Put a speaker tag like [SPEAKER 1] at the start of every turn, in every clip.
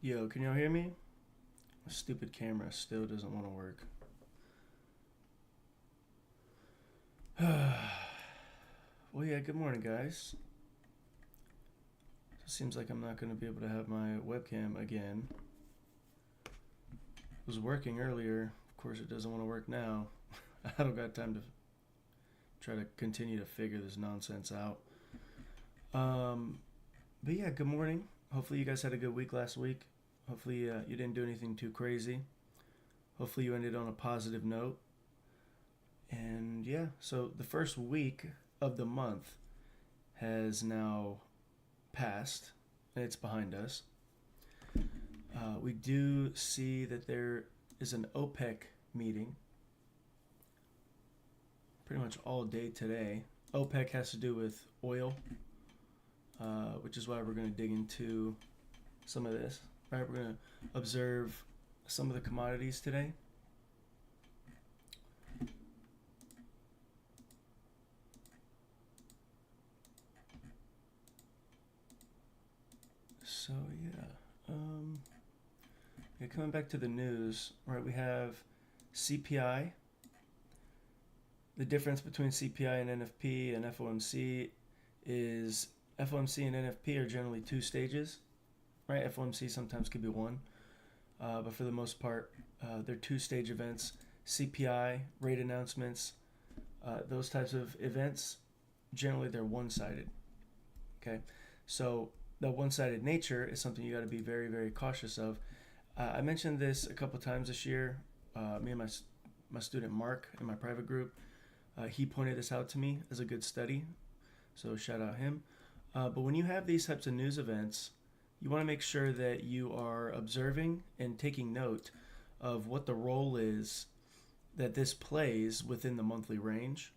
[SPEAKER 1] Yo, can y'all hear me? My stupid camera still doesn't want to work. Well, yeah, good morning, guys. It seems like I'm not going to be able to have my webcam again. It was working earlier. Of course, it doesn't want to work now. I don't got time to try to continue to figure this nonsense out. But yeah, good morning. Hopefully you guys had a good week last week. Hopefully you didn't do anything too crazy. Hopefully you ended on a positive note. And yeah, so the first week of the month has now passed. It's behind us. We do see that there is an OPEC meeting pretty much all day today. OPEC has to do with oil, which is why we're going to dig into some of this. Right, we're going to observe some of the commodities today. So yeah, coming back to the news, right? We have CPI. The difference between CPI and NFP and FOMC is FOMC and NFP are generally two stages, right? FOMC sometimes could be one, but for the most part, they're two-stage events. CPI, rate announcements, those types of events, generally they're one-sided, okay? So the one-sided nature is something you got to be very, very cautious of. I mentioned this a couple times this year. Me and my student Mark in my private group, he pointed this out to me as a good study, so shout out him. But when you have these types of news events, you want to make sure that you are observing and taking note of what the role is that this plays within the monthly range,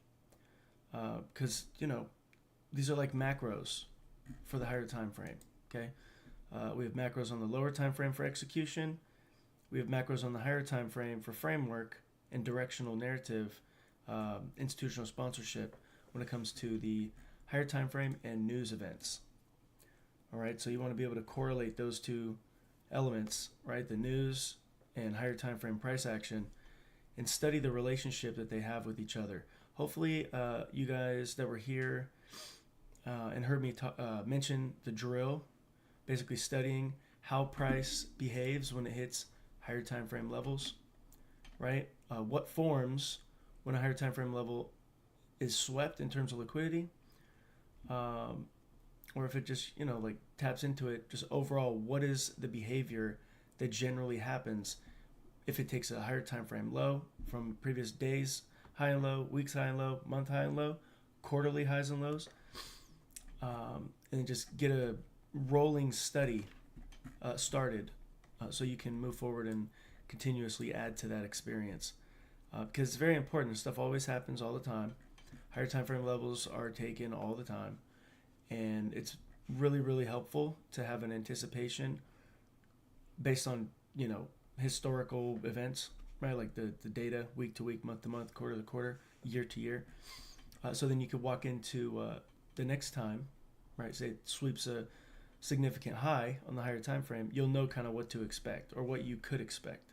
[SPEAKER 1] because these are like macros for the higher time frame. Okay, we have macros on the lower time frame for execution. We have macros on the higher time frame for framework and directional narrative, institutional sponsorship when it comes to the higher time frame and news events. All right, so you want to be able to correlate those two elements, right? The news and higher time frame price action, and study the relationship that they have with each other. Hopefully, you guys that were here and heard me mention the drill, basically studying how price behaves when it hits higher time frame levels, right? What forms when a higher time frame level is swept in terms of liquidity, or if it just taps into it. Just overall, what is the behavior that generally happens if it takes a higher time frame low from previous days high and low, weeks high and low, month high and low, quarterly highs and lows, and just get a rolling study started so you can move forward and continuously add to that experience, because it's very important. This stuff always happens all the time. Higher time frame levels are taken all the time, and it's really, really helpful to have an anticipation based on historical events, right? Like the data week to week, month to month, quarter to quarter, year to year. So then you could walk into the next time, right? Say it sweeps a significant high on the higher time frame, you'll know kind of what to expect or what you could expect,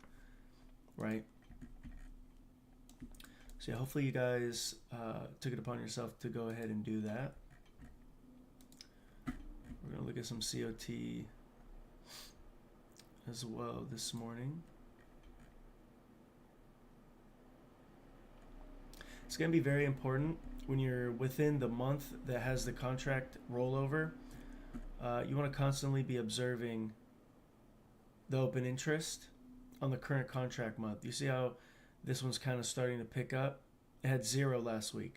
[SPEAKER 1] right? So yeah, hopefully you guys took it upon yourself to go ahead and do that. We're going to look at some COT as well this morning. It's going to be very important when you're within the month that has the contract rollover. You want to constantly be observing the open interest on the current contract month. You see how this one's kind of starting to pick up? It had 0 last week,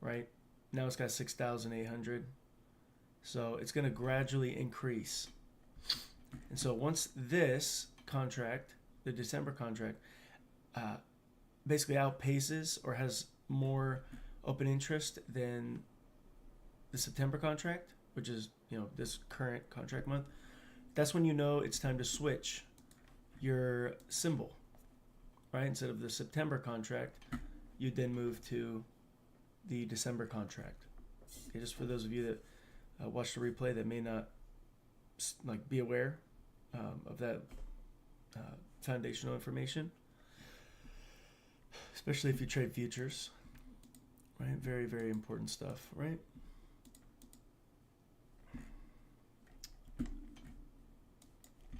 [SPEAKER 1] right? Now it's got 6,800. So it's going to gradually increase. And so once this contract, the December contract, basically outpaces or has more open interest than the September contract, which is this current contract month, that's when you know it's time to switch your symbol, right? Instead of the September contract, you then move to the December contract. Okay, just for those of you that watch the replay that may not be aware of that foundational information, especially if you trade futures, right? Very, very important stuff, right?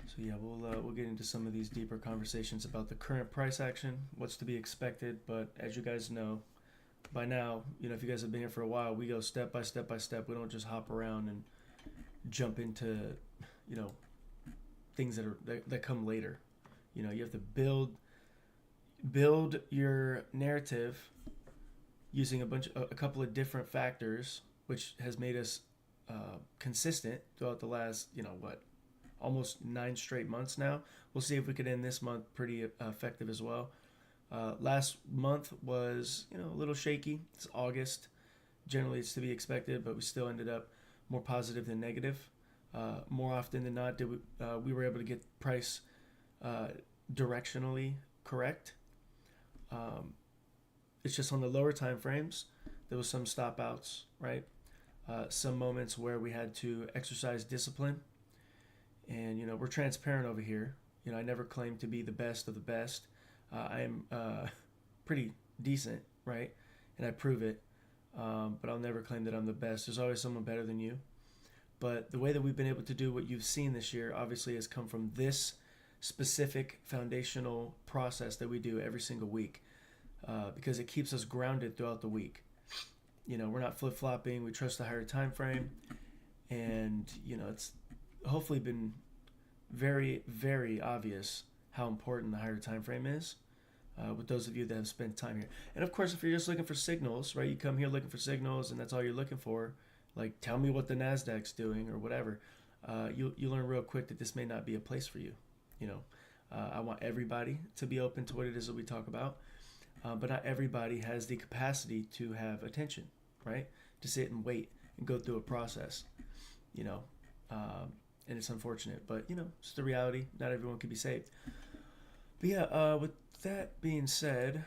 [SPEAKER 1] So yeah, we'll get into some of these deeper conversations about the current price action, what's to be expected. But as you guys know, by now, if you guys have been here for a while, we go step by step by step. We don't just hop around and jump into, things that come later. You have to build your narrative using a couple of different factors, which has made us consistent throughout the last, almost 9 straight months now. We'll see if we could end this month pretty effective as well. Last month was, a little shaky. It's August. Generally, it's to be expected, but we still ended up more positive than negative. More often than not, we were able to get price directionally correct. It's just on the lower time frames, there was some stop outs, right? Some moments where we had to exercise discipline. And, we're transparent over here. I never claim to be the best of the best. I am pretty decent, right? And I prove it. But I'll never claim that I'm the best. There's always someone better than you. But the way that we've been able to do what you've seen this year obviously has come from this specific foundational process that we do every single week, because it keeps us grounded throughout the week. We're not flip-flopping. We trust the higher time frame. And, it's hopefully been very, very obvious how important the higher time frame is with those of you that have spent time here. And, of course, if you're just looking for signals, right, you come here looking for signals and that's all you're looking for, like, tell me what the NASDAQ's doing or whatever, you learn real quick that this may not be a place for you. I want everybody to be open to what it is that we talk about, but not everybody has the capacity to have attention, right? To sit and wait and go through a process, and it's unfortunate, but it's the reality. Not everyone can be saved. But yeah, with that being said,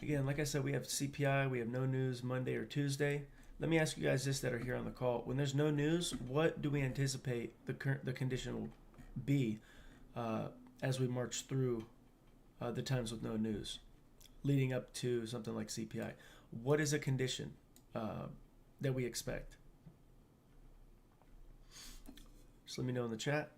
[SPEAKER 1] again, like I said, we have CPI, we have no news Monday or Tuesday. Let me ask you guys this that are here on the call. When there's no news, what do we anticipate the condition will be as we march through the times with no news, leading up to something like CPI? What is a condition that we expect? Just let me know in the chat.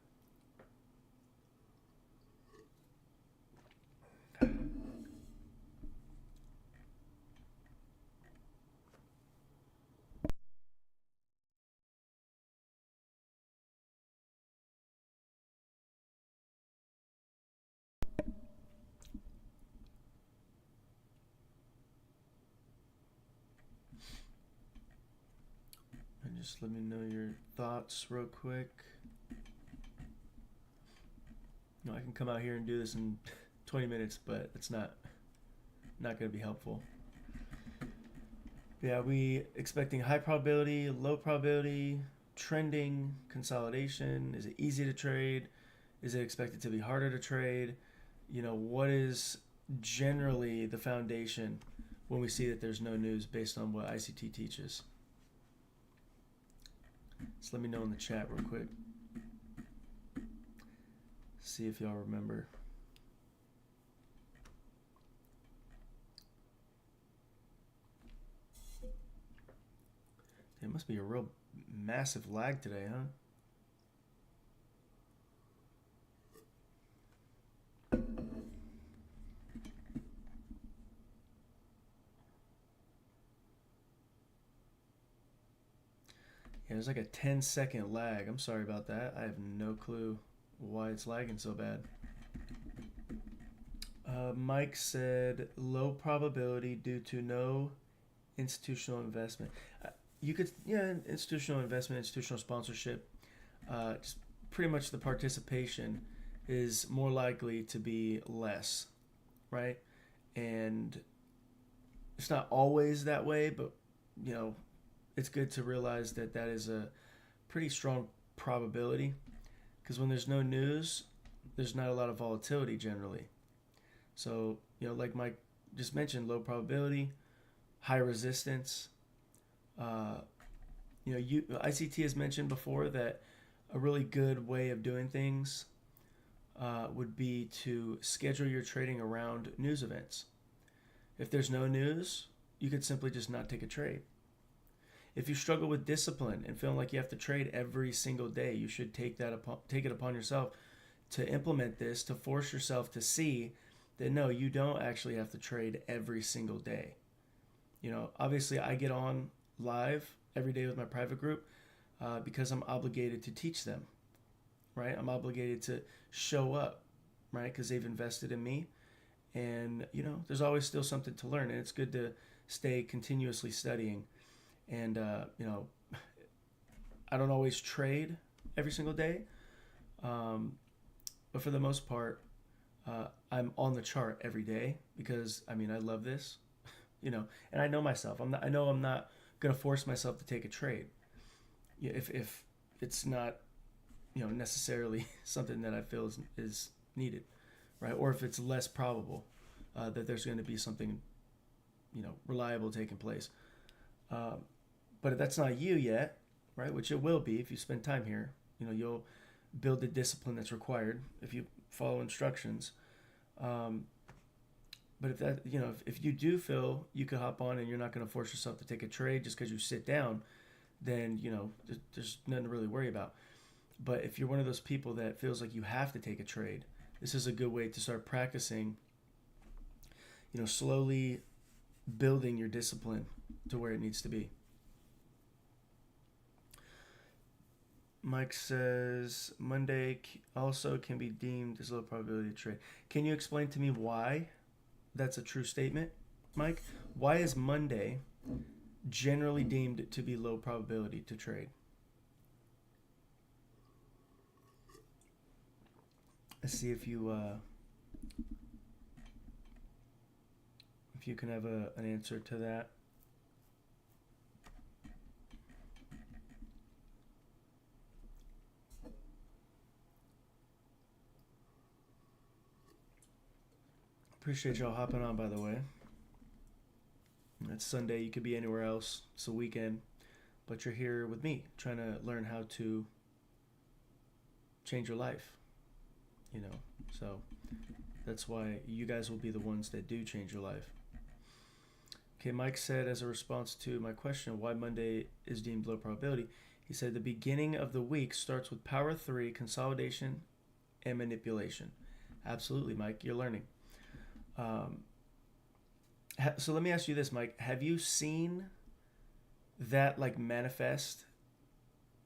[SPEAKER 1] And just let me know your thoughts real quick. I can come out here and do this in 20 minutes, but it's not going to be helpful. Yeah, we expecting high probability, low probability, trending, consolidation. Is it easy to trade? Is it expected to be harder to trade? What is generally the foundation when we see that there's no news based on what ICT teaches? Just let me know in the chat real quick. See if y'all remember. It must be a real massive lag today, huh? Yeah, there's like a 10-second lag. I'm sorry about that. I have no clue why it's lagging so bad. Mike said low probability due to no institutional investment. Institutional investment, institutional sponsorship. Just pretty much the participation is more likely to be less, right? And it's not always that way, but it's good to realize that that is a pretty strong probability, because when there's no news, there's not a lot of volatility generally. So, like Mike just mentioned, low probability, high resistance. ICT has mentioned before that a really good way of doing things would be to schedule your trading around news events. If there's no news, you could simply just not take a trade. If you struggle with discipline and feeling like you have to trade every single day, you should take it upon yourself to implement this, to force yourself to see that no, you don't actually have to trade every single day. Obviously I get on live every day with my private group because I'm obligated to teach them, right? I'm obligated to show up, right? Because they've invested in me. And, there's always still something to learn. And it's good to stay continuously studying. And, I don't always trade every single day. But for the most part, I'm on the chart every day because, I love this, and I know myself. I know I'm not going to force myself to take a trade. If it's not, necessarily something that I feel is needed, right? Or if it's less probable that there's going to be something, reliable taking place. But if that's not you yet, right, which it will be if you spend time here, you'll build the discipline that's required if you follow instructions. But if that, if you do feel you could hop on and you're not going to force yourself to take a trade just because you sit down, then, there's nothing to really worry about. But if you're one of those people that feels like you have to take a trade, this is a good way to start practicing, slowly building your discipline to where it needs to be. Mike says, Monday also can be deemed as low probability to trade. Can you explain to me why that's a true statement, Mike? Why is Monday generally deemed to be low probability to trade? Let's see if you can have an answer to that. Appreciate y'all hopping on, by the way. It's Sunday. You could be anywhere else. It's a weekend. But you're here with me trying to learn how to change your life. So that's why you guys will be the ones that do change your life. Okay, Mike said as a response to my question of why Monday is deemed low probability, he said the beginning of the week starts with power 3, consolidation, and manipulation. Absolutely, Mike. You're learning. So let me ask you this, Mike. Have you seen that manifest,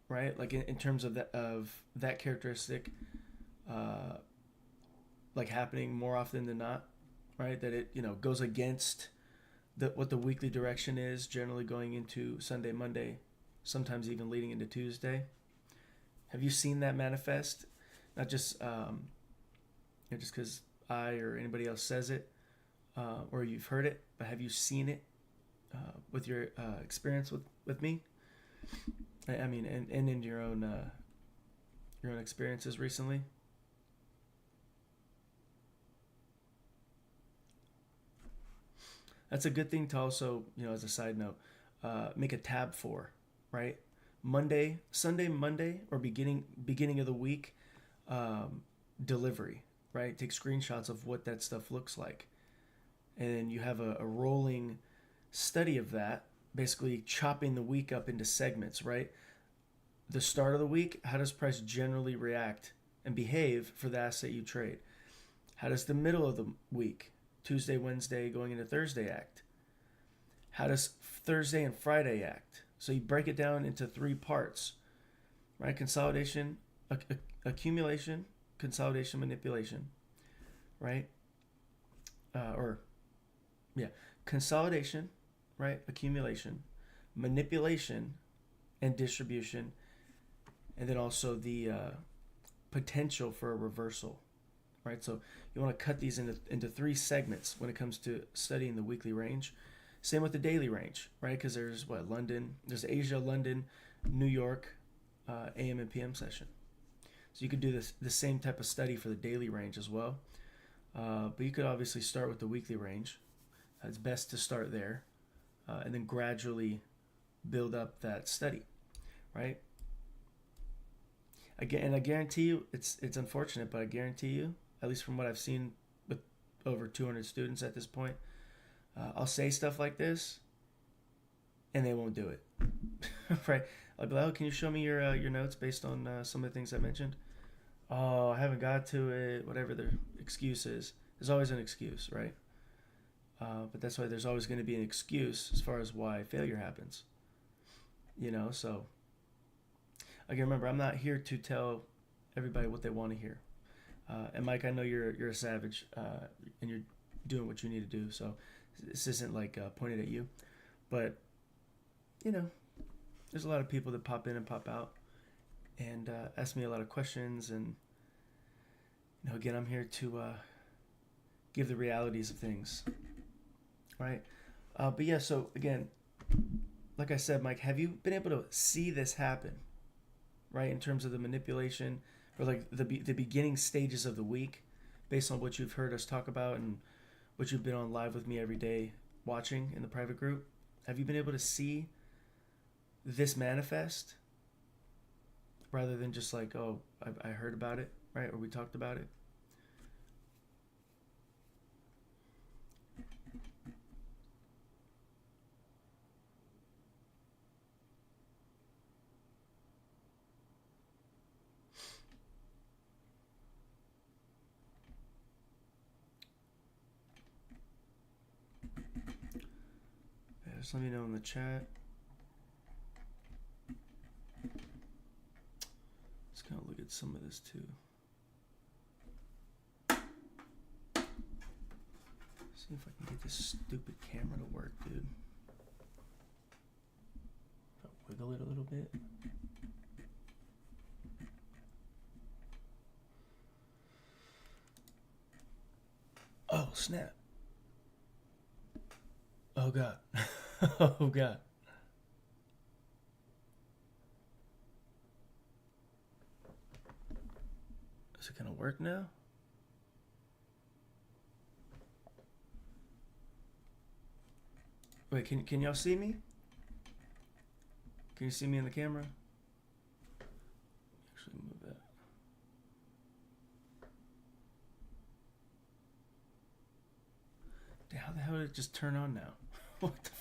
[SPEAKER 1] right? Like in terms of that characteristic, happening more often than not, right? That it goes against what the weekly direction is, generally going into Sunday, Monday, sometimes even leading into Tuesday. Have you seen that manifest? Not just just because I or anybody else says it, or you've heard it, but have you seen it with your experience with me? And in your own experiences recently. That's a good thing to also, as a side note, make a tab for, right? Sunday, Monday, or beginning of the week, delivery, right? Take screenshots of what that stuff looks like. And you have a rolling study of that, basically chopping the week up into segments, right? The start of the week, how does price generally react and behave for the asset you trade? How does the middle of the week, Tuesday, Wednesday, going into Thursday act? How does Thursday and Friday act? So you break it down into 3 parts, right? Consolidation, accumulation, consolidation, manipulation, right? Consolidation, right? Accumulation, manipulation, and distribution, and then also the potential for a reversal, right? So you want to cut these into 3 segments when it comes to studying the weekly range. Same with the daily range, right? Because there's London, there's Asia, London, New York, AM and PM session. So you could do the same type of study for the daily range as well. But you could obviously start with the weekly range. It's best to start there and then gradually build up that study, right? And I guarantee you, it's unfortunate, but I guarantee you, at least from what I've seen with over 200 students at this point, I'll say stuff like this, and they won't do it. Right? I'll be like, "Oh, can you show me your notes based on some of the things I mentioned?" "Oh, I haven't got to it." Whatever their excuse is, there's always an excuse, right? But that's why there's always going to be an excuse as far as why failure happens. So again, remember, I'm not here to tell everybody what they want to hear. And Mike, I know you're a savage, and you're doing what you need to do. So this isn't like pointed at you, but there's a lot of people that pop in and pop out, and ask me a lot of questions. And again, I'm here to give the realities of things, right? But yeah, so again, like I said, Mike, have you been able to see this happen, right? In terms of the manipulation, or like the beginning stages of the week, based on what you've heard us talk about and what you've been on live with me every day watching in the private group. Have you been able to see this manifest rather than just like, oh, I heard about it, right? Or we talked about it? Yeah, just let me know in the chat. Let's kind of look at some of this too. See if I can get this stupid camera to work, dude. I'll wiggle it a little bit. Oh, snap. Oh, God. Oh, God. Is it going to work now? Wait, can y'all see me? Can you see me in the camera? Actually move that. How the hell did it just turn on now? What the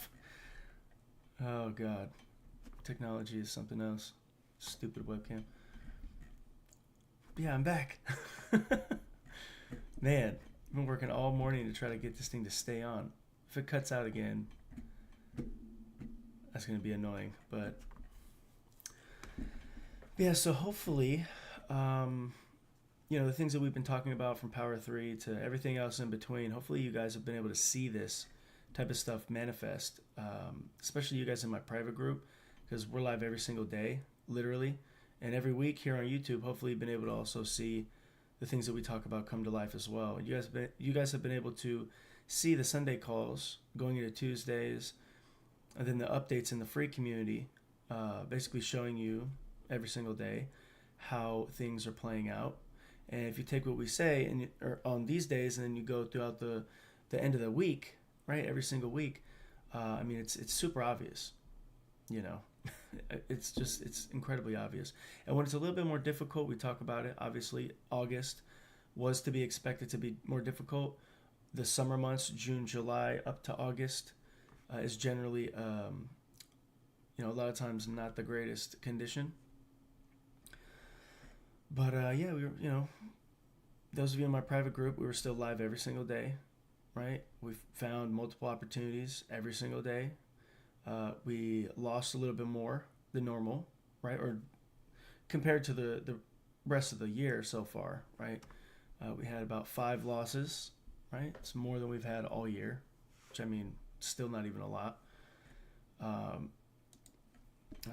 [SPEAKER 1] Oh, God. Technology is something else. Stupid webcam. Yeah, I'm back. Man, I've been working all morning to try to get this thing to stay on. If it cuts out again, that's going to be annoying. But yeah, so hopefully, the things that we've been talking about from Power 3 to everything else in between, hopefully you guys have been able to see this type of stuff manifest, especially you guys in my private group, because we're live every single day, literally. And every week here on YouTube, hopefully you've been able to also see the things that we talk about come to life as well. You guys have been able to see the Sunday calls going into Tuesdays, and then the updates in the free community, basically showing you every single day how things are playing out. And if you take what we say or on these days, and then you go throughout the end of the week, right, every single week, it's super obvious, It's incredibly obvious. And when it's a little bit more difficult, we talk about it. Obviously, August was to be expected to be more difficult. The summer months, June, July, up to August, is generally, a lot of times not the greatest condition. But yeah, we were, those of you in my private group, we were still live every single day, right? We found multiple opportunities every single day. We lost a little bit more than normal, right? Or compared to the rest of the year so far, right? We had about 5 losses, right? It's more than we've had all year, which still not even a lot. I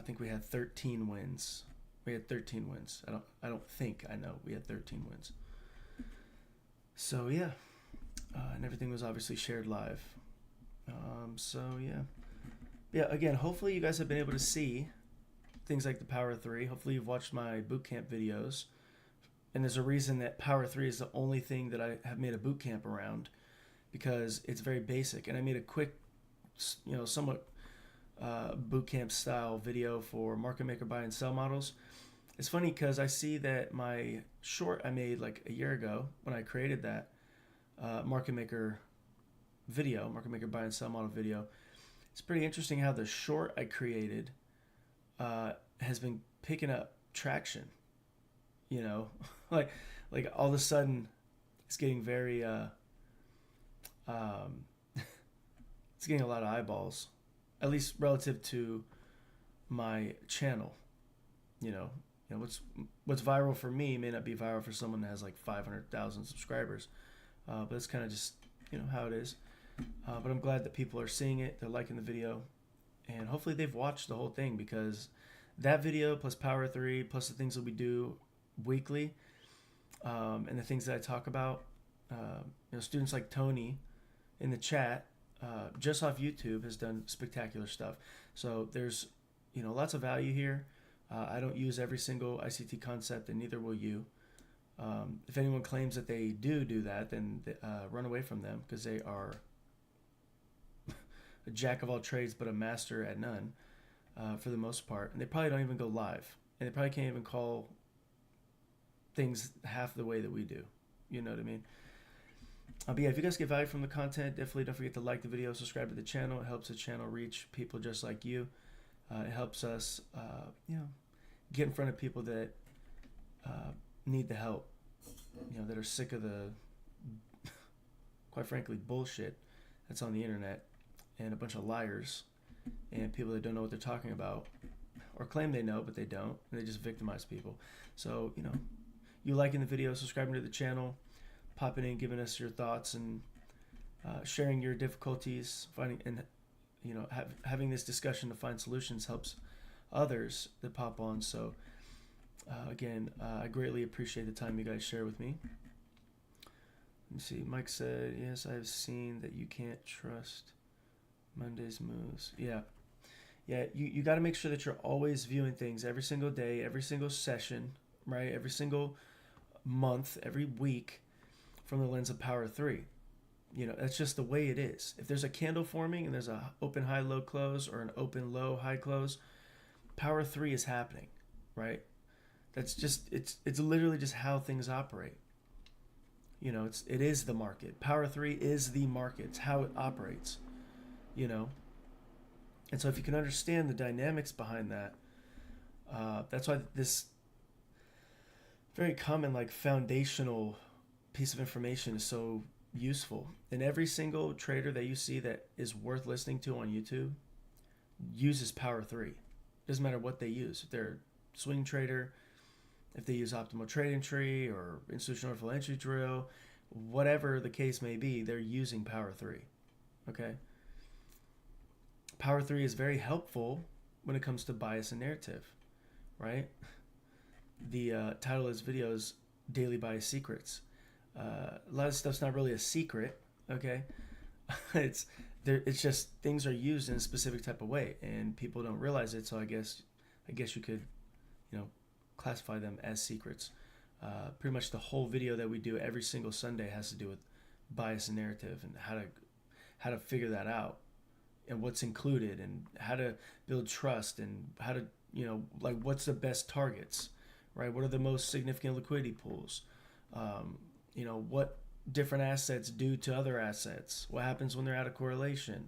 [SPEAKER 1] think we had 13 wins. We had 13 wins. I know we had 13 wins. So yeah, and everything was obviously shared live. So yeah. Yeah, again, hopefully you guys have been able to see things like the Power 3. Hopefully you've watched my bootcamp videos. And there's a reason that Power 3 is the only thing that I have made a bootcamp around, because it's very basic. And I made a quick, somewhat bootcamp style video for market maker buy and sell models. it's funny because I see that my short I made like a year ago when I created that market maker video, market maker buy and sell model video. It's pretty interesting how the short I created has been picking up traction. You know, like all of a sudden, it's getting very it's getting a lot of eyeballs, at least relative to my channel. What's viral for me may not be viral for someone that has like 500,000 subscribers, but it's kind of just how it is. But I'm glad that people are seeing it, they're liking the video, and hopefully they've watched the whole thing, because that video plus Power 3 plus the things that we do weekly, and the things that I talk about, students like Tony in the chat, just off YouTube, has done spectacular stuff. So there's lots of value here. I don't use every single ICT concept, and neither will you. If anyone claims that they do that, then run away from them, because they are a jack of all trades but a master at none, for the most part. And they probably don't even go live, and they probably can't even call things half the way that we do. You know what I mean? But yeah, if you guys get value from the content, definitely don't forget to like the video, subscribe to the channel. It helps the channel reach people just like you. It helps us, get in front of people that need the help, that are sick of the, quite frankly, bullshit that's on the internet, and a bunch of liars, and people that don't know what they're talking about, or claim they know but they don't, and they just victimize people. So, you liking the video, subscribing to the channel, popping in, giving us your thoughts, and sharing your difficulties, finding and having this discussion to find solutions helps others that pop on. So again, I greatly appreciate the time you guys share with me. Let me see. Mike said, yes, I've seen that you can't trust Monday's moves. Yeah, you got to make sure that you're always viewing things every single day, every single session, right? Every single month, every week, from the lens of Power 3. That's just the way it is. If there's a candle forming and there's a open high low close, or an open low high close, Power 3 is happening, right? That's just, it's literally just how things operate. It is the market. Power 3 is the market. It's how it operates, And so if you can understand the dynamics behind that, that's why this very common, like, foundational piece of information is so useful. And every single trader that you see that is worth listening to on YouTube uses Power 3. Doesn't matter what they use. If they're a swing trader, if they use optimal trading tree or institutional order flow entry drill, whatever the case may be, they're using Power 3. Okay? Power 3 is very helpful when it comes to bias and narrative, right? The title of this video is Daily Bias Secrets. A lot of stuff's not really a secret, okay? It's just things are used in a specific type of way, and people don't realize it. So I guess you could, classify them as secrets. Pretty much the whole video that we do every single Sunday has to do with bias and narrative, and how to figure that out, and what's included, and how to build trust, and how to what's the best targets, right? What are the most significant liquidity pools? What different assets do to other assets? What happens when they're out of correlation?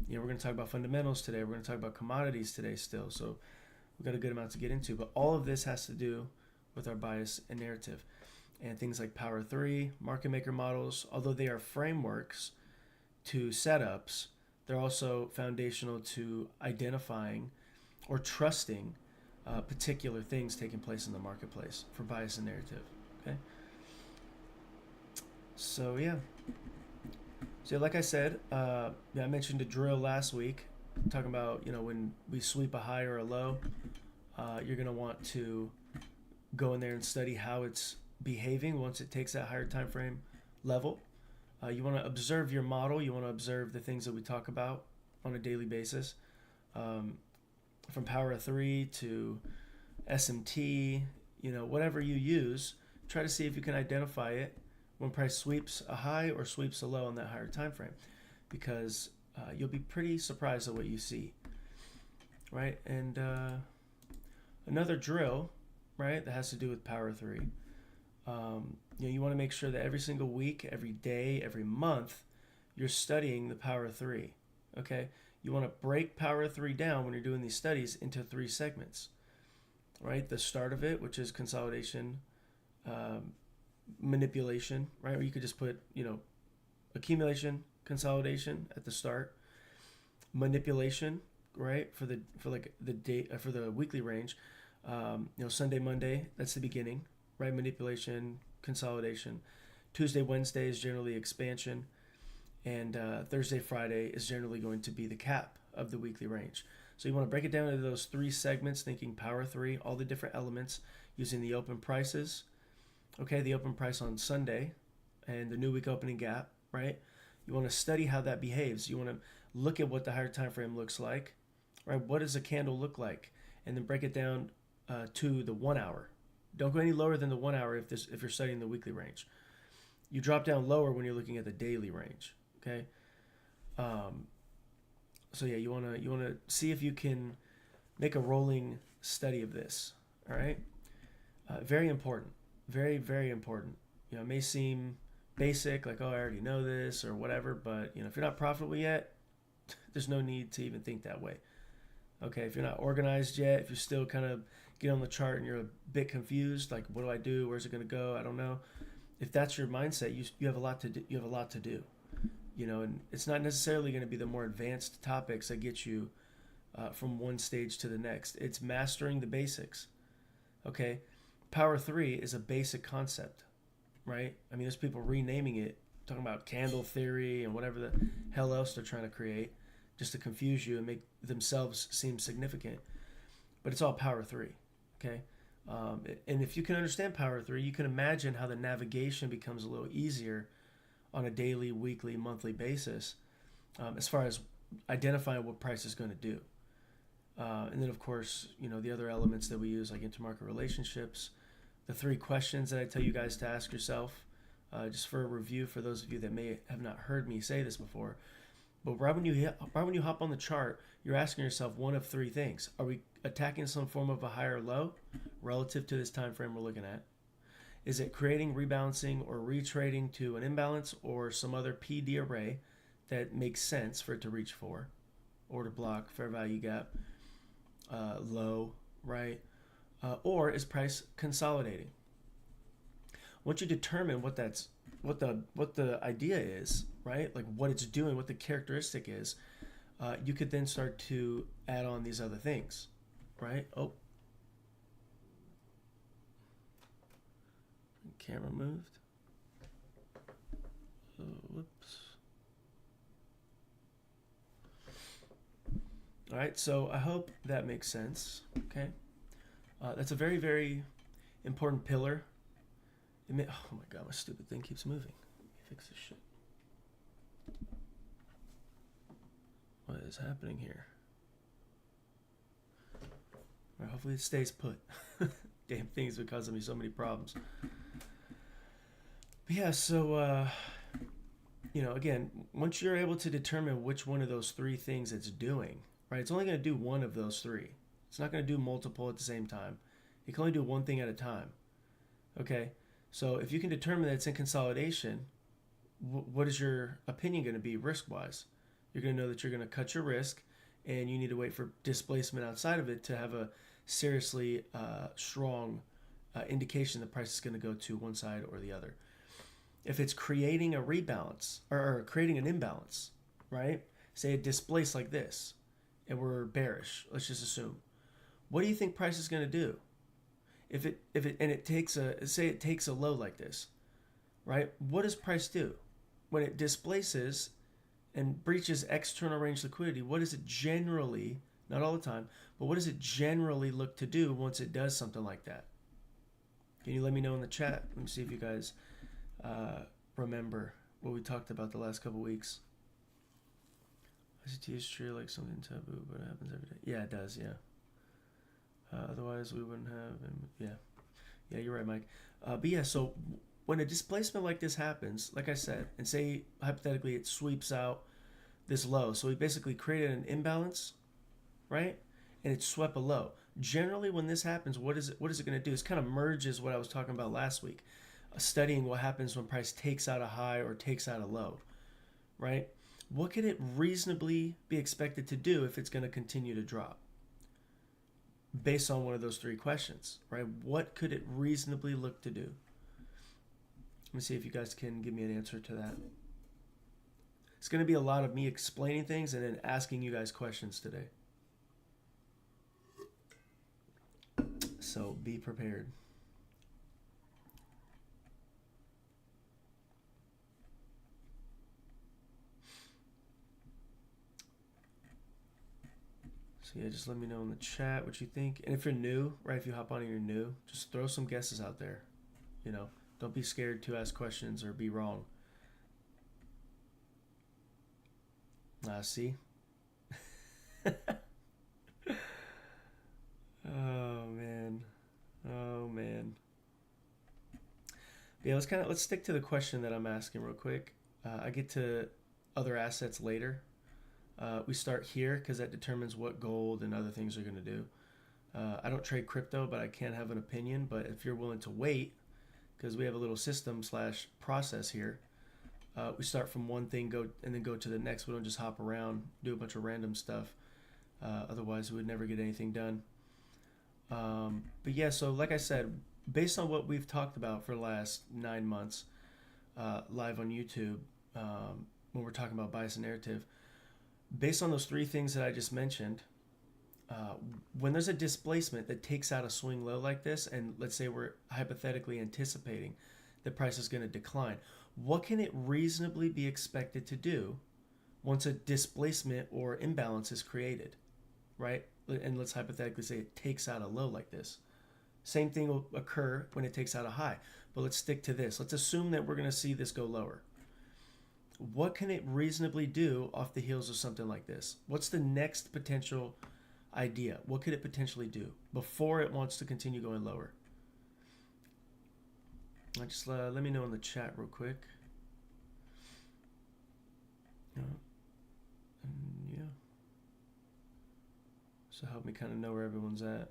[SPEAKER 1] We're going to talk about fundamentals today. We're going to talk about commodities today still. So we've got a good amount to get into. But all of this has to do with our bias and narrative. And things like Power 3, market maker models, although they are frameworks to setups, they're also foundational to identifying or trusting particular things taking place in the marketplace for bias and narrative. Okay? So yeah. So like I said, I mentioned a drill last week, talking about when we sweep a high or a low, you're gonna want to go in there and study how it's behaving once it takes that higher time frame level. You want to observe your model. You want to observe the things that we talk about on a daily basis, from Power 3 to SMT. Whatever you use, try to see if you can identify it when price sweeps a high or sweeps a low on that higher time frame, because you'll be pretty surprised at what you see, right? And another drill, right? That has to do with Power 3. You want to make sure that every single week, every day, every month, you're studying the Power 3, okay? You want to break Power 3 down when you're doing these studies into 3 segments, right? The start of it, which is consolidation, manipulation, right? Or you could just put, accumulation, consolidation at the start, manipulation, right? For the weekly range, Sunday, Monday, that's the beginning, right? Manipulation, consolidation. Tuesday, Wednesday is generally expansion, and Thursday, Friday is generally going to be the cap of the weekly range. So you want to break it down into those 3 segments, thinking Power 3, all the different elements, using the open prices. Okay, the open price on Sunday and the new week opening gap, right? You want to study how that behaves. You want to look at what the higher time frame looks like, right? What does a candle look like? And then break it down to the 1 hour. Don't go any lower than the 1 hour if you're studying the weekly range. You drop down lower when you're looking at the daily range. Okay. So yeah, you wanna see if you can make a rolling study of this. All right. Very important. Very, very important. It may seem basic, like, oh, I already know this or whatever, but if you're not profitable yet, there's no need to even think that way. Okay, if you're not organized yet, if you still kind of get on the chart and you're a bit confused, like, what do I do? Where's it going to go? I don't know. If that's your mindset, you have a lot to do. You have a lot to do. And it's not necessarily going to be the more advanced topics that get you from one stage to the next. It's mastering the basics. Okay, Power 3 is a basic concept, right? I mean, there's people renaming it, talking about candle theory and whatever the hell else they're trying to create, just to confuse you and make themselves seem significant. But it's all Power 3, okay? And if you can understand Power 3, you can imagine how the navigation becomes a little easier on a daily, weekly, monthly basis as far as identifying what price is going to do. And then, of course, the other elements that we use, like intermarket relationships, the 3 questions that I tell you guys to ask yourself, just for a review for those of you that may have not heard me say this before. But right when you hop on the chart, you're asking yourself one of 3 things. Are we attacking some form of a higher low relative to this time frame we're looking at? Is it creating, rebalancing, or retrading to an imbalance or some other PD array that makes sense for it to reach for? Order block, fair value gap, low, right? Or is price consolidating? Once you determine what the idea is, right? Like what it's doing, what the characteristic is, you could then start to add on these other things, right? Oh, camera moved. Oh, whoops. All right, so I hope that makes sense. Okay, that's a very, very important pillar. Oh my God, my stupid thing keeps moving. Let me fix this shit. What is happening here? All right, hopefully it stays put. Damn thing's been causing me so many problems. But yeah, so again, once you're able to determine which one of those 3 things it's doing, right? It's only going to do one of those 3. It's not going to do multiple at the same time. It can only do one thing at a time. Okay, so if you can determine that it's in consolidation, what is your opinion going to be risk-wise? You're going to know that you're going to cut your risk, and you need to wait for displacement outside of it to have a seriously strong indication the price is going to go to one side or the other. If it's creating a rebalance or creating an imbalance, right? Say it displaced like this, and we're bearish. Let's just assume. What do you think price is going to do? If it takes a low like this, right? What does price do when it displaces and breaches external range liquidity? What does it generally, not all the time, but what does it generally look to do once it does something like that? Can you let me know in the chat? Let me see if you guys remember what we talked about the last couple weeks. ICT is treated like something taboo, but it happens every day. Yeah, it does, yeah. Otherwise, we wouldn't have. Yeah, you're right, Mike. But yeah, so when a displacement like this happens, like I said, and say hypothetically it sweeps out this low, so we basically created an imbalance, right? And it swept a low. Generally, when this happens, what is it going to do? It's kind of merges what I was talking about last week, studying what happens when price takes out a high or takes out a low, right? What could it reasonably be expected to do if it's going to continue to drop? Based on one of those three questions, right? What could it reasonably look to do? Let me see if you guys can give me an answer to that. It's going to be a lot of me explaining things and then asking you guys questions today. So be prepared. So yeah, just let me know in the chat what you think. And if you're new, right, if you hop on and you're new, just throw some guesses out there. You know, don't be scared to ask questions or be wrong. See? Oh man. Oh man. Yeah, let's stick to the question that I'm asking real quick. I get to other assets later. We start here because that determines what gold and other things are going to do. I don't trade crypto, but I can have an opinion. But if you're willing to wait, because we have a little system / process here, we start from one thing, and then go to the next. We don't just hop around, do a bunch of random stuff. Otherwise, we would never get anything done. But yeah, so like I said, based on what we've talked about for the last 9 months, live on YouTube, when we're talking about bias and narrative, based on those three things that I just mentioned, when there's a displacement that takes out a swing low like this, and let's say we're hypothetically anticipating the price is going to decline, what can it reasonably be expected to do once a displacement or imbalance is created, right? And let's hypothetically say it takes out a low like this. Same thing will occur when it takes out a high, but let's stick to this. Let's assume that we're going to see this go lower. What can it reasonably do off the heels of something like this? What's the next potential idea? What could it potentially do before it wants to continue going lower? Just let me know in the chat real quick. Yeah. So help me kind of know where everyone's at.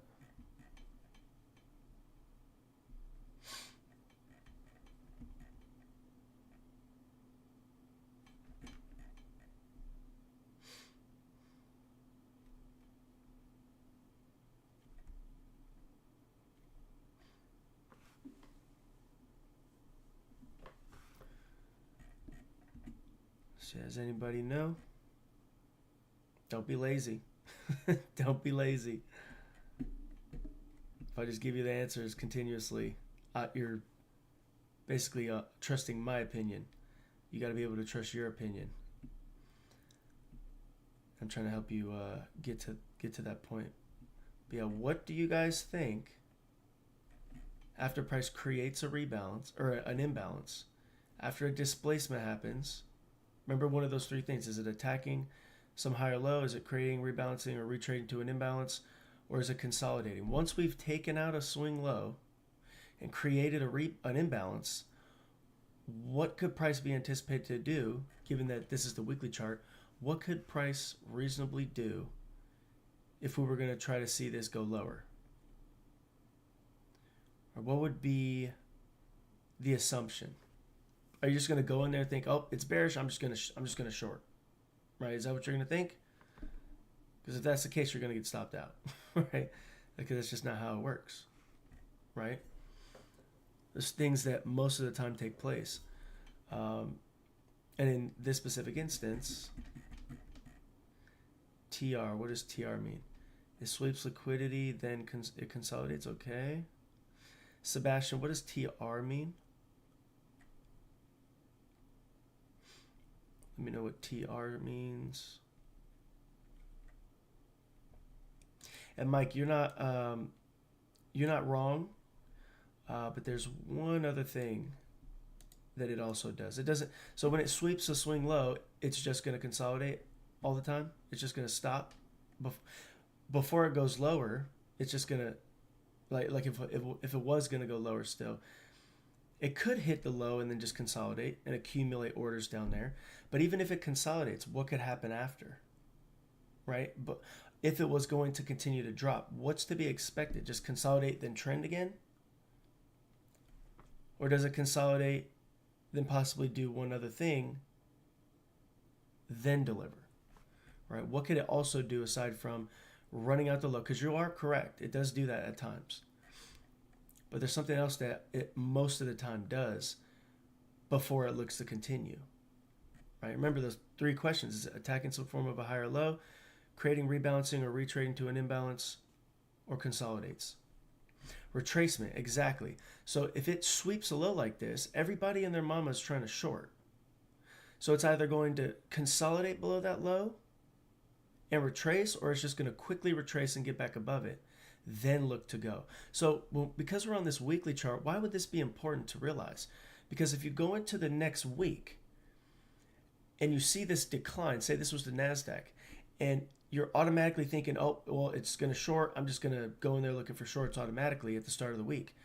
[SPEAKER 1] So does anybody know? Don't be lazy. Don't be lazy. If I just give you the answers continuously, you're basically trusting my opinion. You got to be able to trust your opinion. I'm trying to help you get to that point. But yeah, what do you guys think after price creates a rebalance or an imbalance? After a displacement happens, remember one of those three things. Is it attacking some higher low? Is it creating rebalancing or retrading to an imbalance? Or is it consolidating? Once we've taken out a swing low and created an imbalance, what could price be anticipated to do, given that this is the weekly chart? What could price reasonably do if we were going to try to see this go lower? Or what would be the assumption? Are you just going to go in there and think, oh, it's bearish, I'm just going to short? Right? Is that what you're going to think? Because if that's the case, you're going to get stopped out, right? Because that's just not how it works, right? There's things that most of the time take place. And in this specific instance, TR, what does TR mean? It sweeps liquidity, then it consolidates, okay. Sebastian, what does TR mean? Let me know what TR means. And Mike, you're not wrong, but there's one other thing that it also does. It doesn't. So when it sweeps a swing low, it's just going to consolidate all the time. It's just going to stop. Before it goes lower, it's just going to, like if it was going to go lower still, it could hit the low and then just consolidate and accumulate orders down there. But even if it consolidates, what could happen after? right? But if it was going to continue to drop, what's to be expected? Just consolidate, then trend again? Or does it consolidate, then possibly do one other thing, then deliver, right? What could it also do aside from running out the low? Because you are correct, it does do that at times. But there's something else that it most of the time does before it looks to continue, right? Remember those three questions. Is it attacking some form of a higher low, creating rebalancing or retrading to an imbalance, or consolidates? Retracement, exactly. So if it sweeps a low like this, everybody and their mama is trying to short. So it's either going to consolidate below that low and retrace, or it's just going to quickly retrace and get back above it, then look to go. So because we're on this weekly chart, why would this be important to realize? Because if you go into the next week and you see this decline, say this was the NASDAQ, and you're automatically thinking, oh, well, it's going to short. I'm just going to go in there looking for shorts automatically at the start of the week.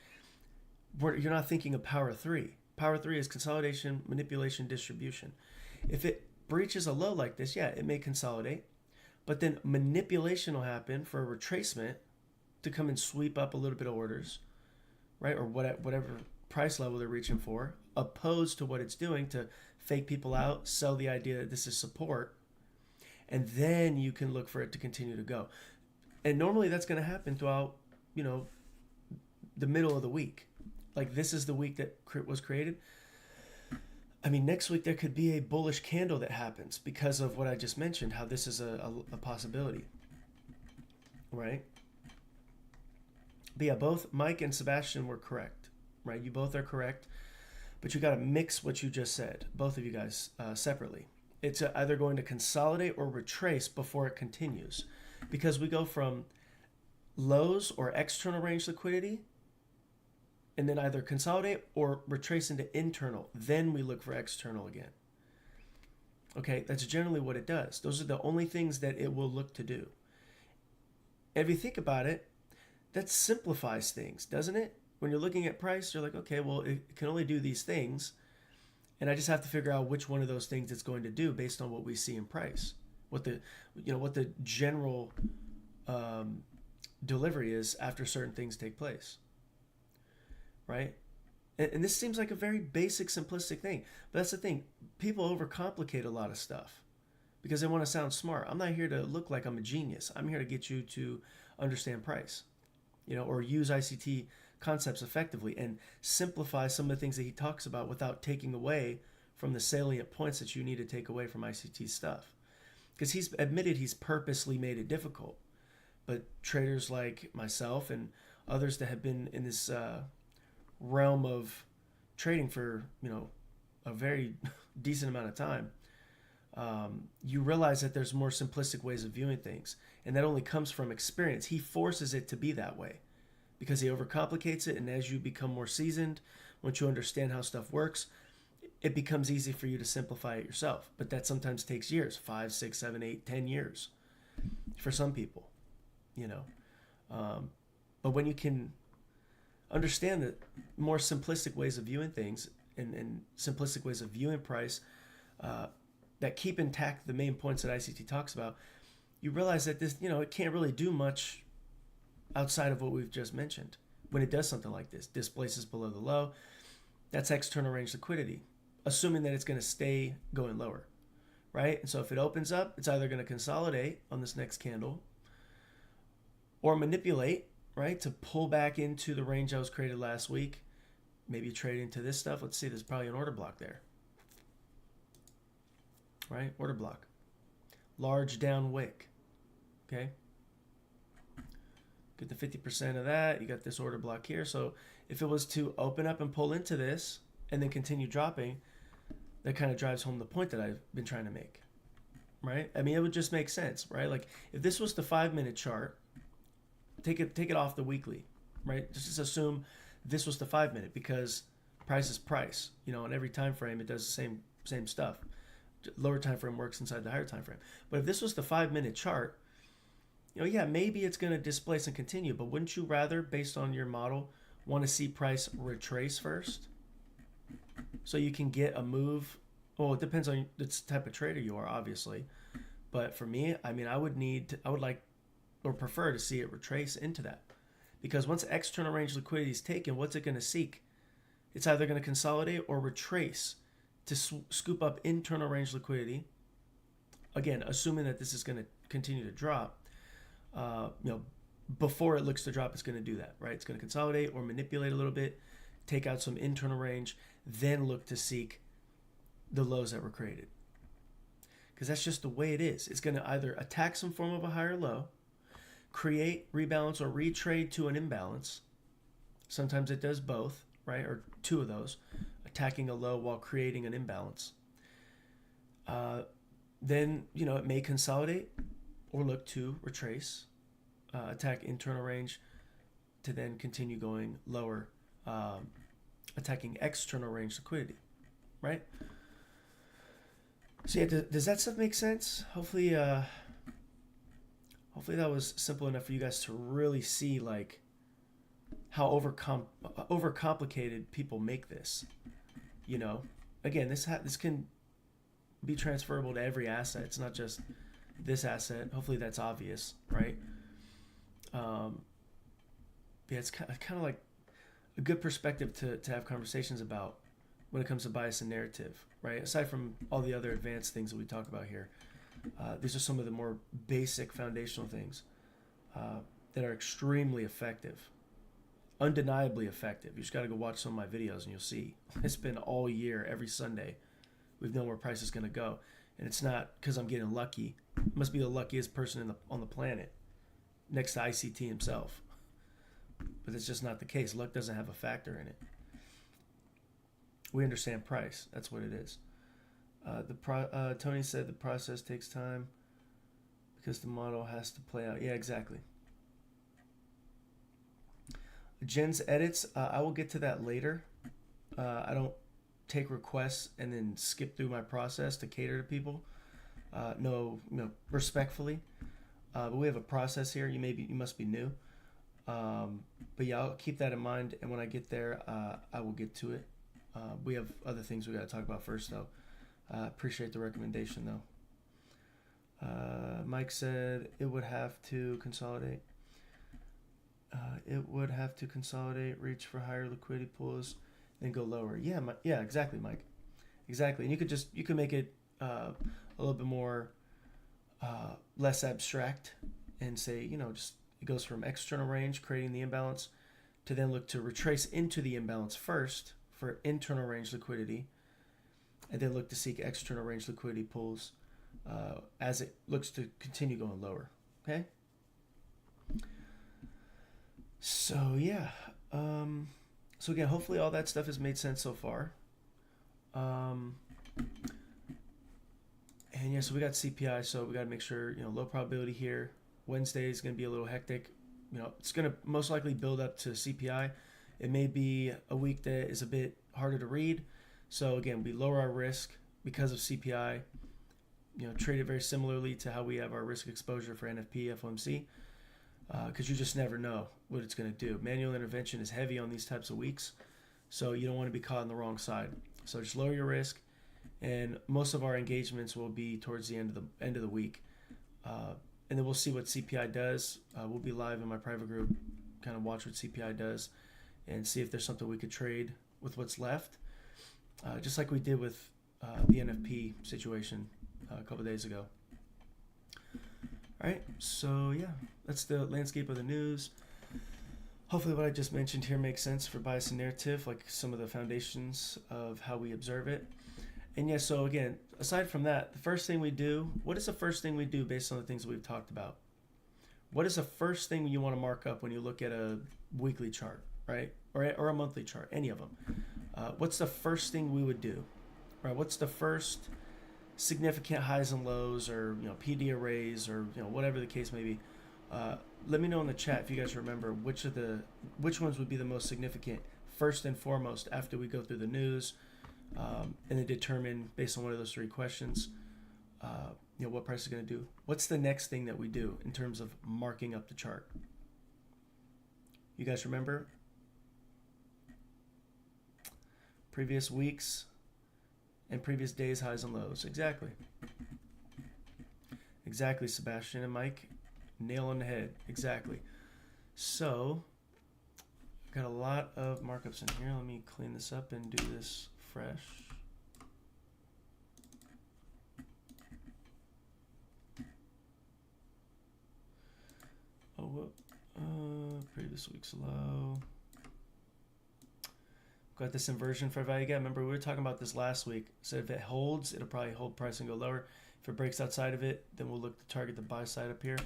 [SPEAKER 1] You're not thinking of power three. Power three is consolidation, manipulation, distribution. If it breaches a low like this, yeah, it may consolidate, but then manipulation will happen for a retracement to come and sweep up a little bit of orders, right? Or whatever price level they're reaching for, opposed to what it's doing to fake people out, sell the idea that this is support, and then you can look for it to continue to go. And normally that's going to happen throughout, the middle of the week. Like this is the week that was created. I mean, next week there could be a bullish candle that happens because of what I just mentioned, how this is a possibility, right? But yeah, both Mike and Sebastian were correct, right? You both are correct, but you got to mix what you just said, both of you guys, separately. It's either going to consolidate or retrace before it continues, because we go from lows or external range liquidity and then either consolidate or retrace into internal. Then we look for external again. Okay, that's generally what it does. Those are the only things that it will look to do. If you think about it, that simplifies things, doesn't it? When you're looking at price, you're like, okay, well, it can only do these things, and I just have to figure out which one of those things it's going to do based on what we see in price, what the general delivery is after certain things take place, right? And this seems like a very basic, simplistic thing, but that's the thing. People overcomplicate a lot of stuff because they want to sound smart. I'm not here to look like I'm a genius. I'm here to get you to understand price, or use ICT concepts effectively and simplify some of the things that he talks about without taking away from the salient points that you need to take away from ICT stuff. Because he's admitted he's purposely made it difficult. But traders like myself and others that have been in this realm of trading for, a very decent amount of time, you realize that there's more simplistic ways of viewing things. And that only comes from experience. He forces it to be that way because he overcomplicates it. And as you become more seasoned, once you understand how stuff works, it becomes easy for you to simplify it yourself. But that sometimes takes years, 5, 6, 7, 8, 10 years for some people, But when you can understand that more simplistic ways of viewing things and simplistic ways of viewing price that keep intact the main points that ICT talks about, you realize that this, it can't really do much outside of what we've just mentioned. When it does something like this, displaces below the low, that's external range liquidity, assuming that it's going to stay going lower, right? And so if it opens up, it's either going to consolidate on this next candle or manipulate, right, to pull back into the range that was created last week. Maybe trade into this stuff. Let's see, there's probably an order block there, right? Order block. Large down wick, okay? Get the 50% of that. You got this order block here. So if it was to open up and pull into this and then continue dropping, that kind of drives home the point that I've been trying to make, right? I mean, it would just make sense, right? Like if this was the 5-minute chart, take it off the weekly, right? Just assume this was the 5-minute because price is price. On every time frame, it does the same stuff. Lower time frame works inside the higher time frame. But if this was the 5-minute chart, yeah, maybe it's going to displace and continue, but wouldn't you rather, based on your model, want to see price retrace first? So you can get a move. Well, it depends on the type of trader you are, obviously. But for me, I mean, I would like or prefer to see it retrace into that. Because once external range liquidity is taken, what's it going to seek? It's either going to consolidate or retrace to scoop up internal range liquidity. Again, assuming that this is going to continue to drop, before it looks to drop, it's going to do that, right? It's going to consolidate or manipulate a little bit, take out some internal range, then look to seek the lows that were created. Because that's just the way it is. It's going to either attack some form of a higher low, create, rebalance, or retrade to an imbalance. Sometimes it does both, right? Or two of those, attacking a low while creating an imbalance. Then, it may consolidate or look to retrace, attack internal range to then continue going lower, attacking external range liquidity, right? So yeah, does that stuff make sense? Hopefully that was simple enough for you guys to really see like how overcomplicated people make this. Again, this can be transferable to every asset. It's not just this asset. Hopefully that's obvious, right? Yeah, it's kind of like a good perspective to have conversations about when it comes to bias and narrative, right? Aside from all the other advanced things that we talk about here, these are some of the more basic foundational things that are extremely effective, undeniably effective. You just got to go watch some of my videos and you'll see. It's been all year, every Sunday. We've known where price is going to go. And it's not because I'm getting lucky. I must be the luckiest person on the planet next to ICT himself. But it's just not the case. Luck doesn't have a factor in it. We understand price. That's what it is. Tony said the process takes time because the model has to play out. Yeah, exactly. Jen's edits, I will get to that later. I don't take requests and then skip through my process to cater to people. No, respectfully. But we have a process here. You must be new. But yeah, I'll keep that in mind. And when I get there, I will get to it. We have other things we got to talk about first, though. Appreciate the recommendation, though. Mike said it would have to consolidate. It would have to consolidate, reach for higher liquidity pools, then go lower. Yeah, yeah, exactly, Mike. Exactly. And you could make it a little bit more less abstract and say, just it goes from external range, creating the imbalance, to then look to retrace into the imbalance first for internal range liquidity, and then look to seek external range liquidity pools as it looks to continue going lower. Okay? So, yeah. So, again, hopefully all that stuff has made sense so far. And, yeah, so we got CPI, so we got to make sure, low probability here. Wednesday is going to be a little hectic. It's going to most likely build up to CPI. It may be a week that is a bit harder to read. So again, we lower our risk because of CPI. Trade it very similarly to how we have our risk exposure for NFP, FOMC, because you just never know what it's going to do. Manual intervention is heavy on these types of weeks, so you don't want to be caught on the wrong side. So just lower your risk, and most of our engagements will be towards the end of the week, and then we'll see what CPI does. We'll be live in my private group, kind of watch what CPI does, and see if there's something we could trade with what's left, just like we did with the NFP situation a couple of days ago. All right, so yeah, that's the landscape of the news. Hopefully what I just mentioned here makes sense for bias and narrative, like some of the foundations of how we observe it. And yeah, so again, aside from that, the first thing we do, what is the first thing we do based on the things that we've talked about? What is the first thing you want to mark up when you look at a weekly chart, right? Or a monthly chart, any of them. What's the first thing we would do, right? What's the first significant highs and lows, or PD arrays, or whatever the case may be? Let me know in the chat if you guys remember which ones would be the most significant first and foremost after we go through the news, and then determine based on one of those three questions, what price is going to do. What's the next thing that we do in terms of marking up the chart? You guys remember? Previous weeks and previous days highs and lows. Exactly. Exactly, Sebastian and Mike. Nail on the head. Exactly. So, got a lot of markups in here. Let me clean this up and do this fresh. Oh, whoop. Previous week's low. Got this inversion for value gap. Remember, we were talking about this last week. So if it holds, it'll probably hold price and go lower. If it breaks outside of it, then we'll look to target the buy side up here.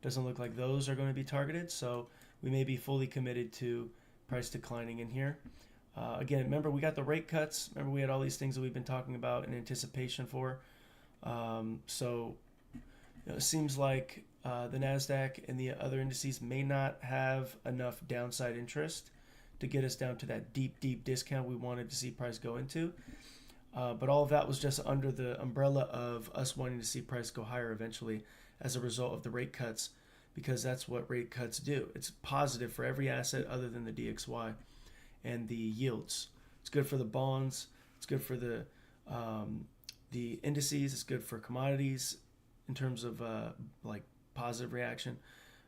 [SPEAKER 1] Doesn't look like those are going to be targeted, so we may be fully committed to price declining in here. Again, remember, we got the rate cuts. Remember, we had all these things that we've been talking about in anticipation for. So it seems like the NASDAQ and the other indices may not have enough downside interest to get us down to that deep, deep discount we wanted to see price go into. But all of that was just under the umbrella of us wanting to see price go higher eventually as a result of the rate cuts, because that's what rate cuts do. It's positive for every asset other than the DXY and the yields. It's good for the bonds. It's good for the indices. It's good for commodities in terms of like positive reaction.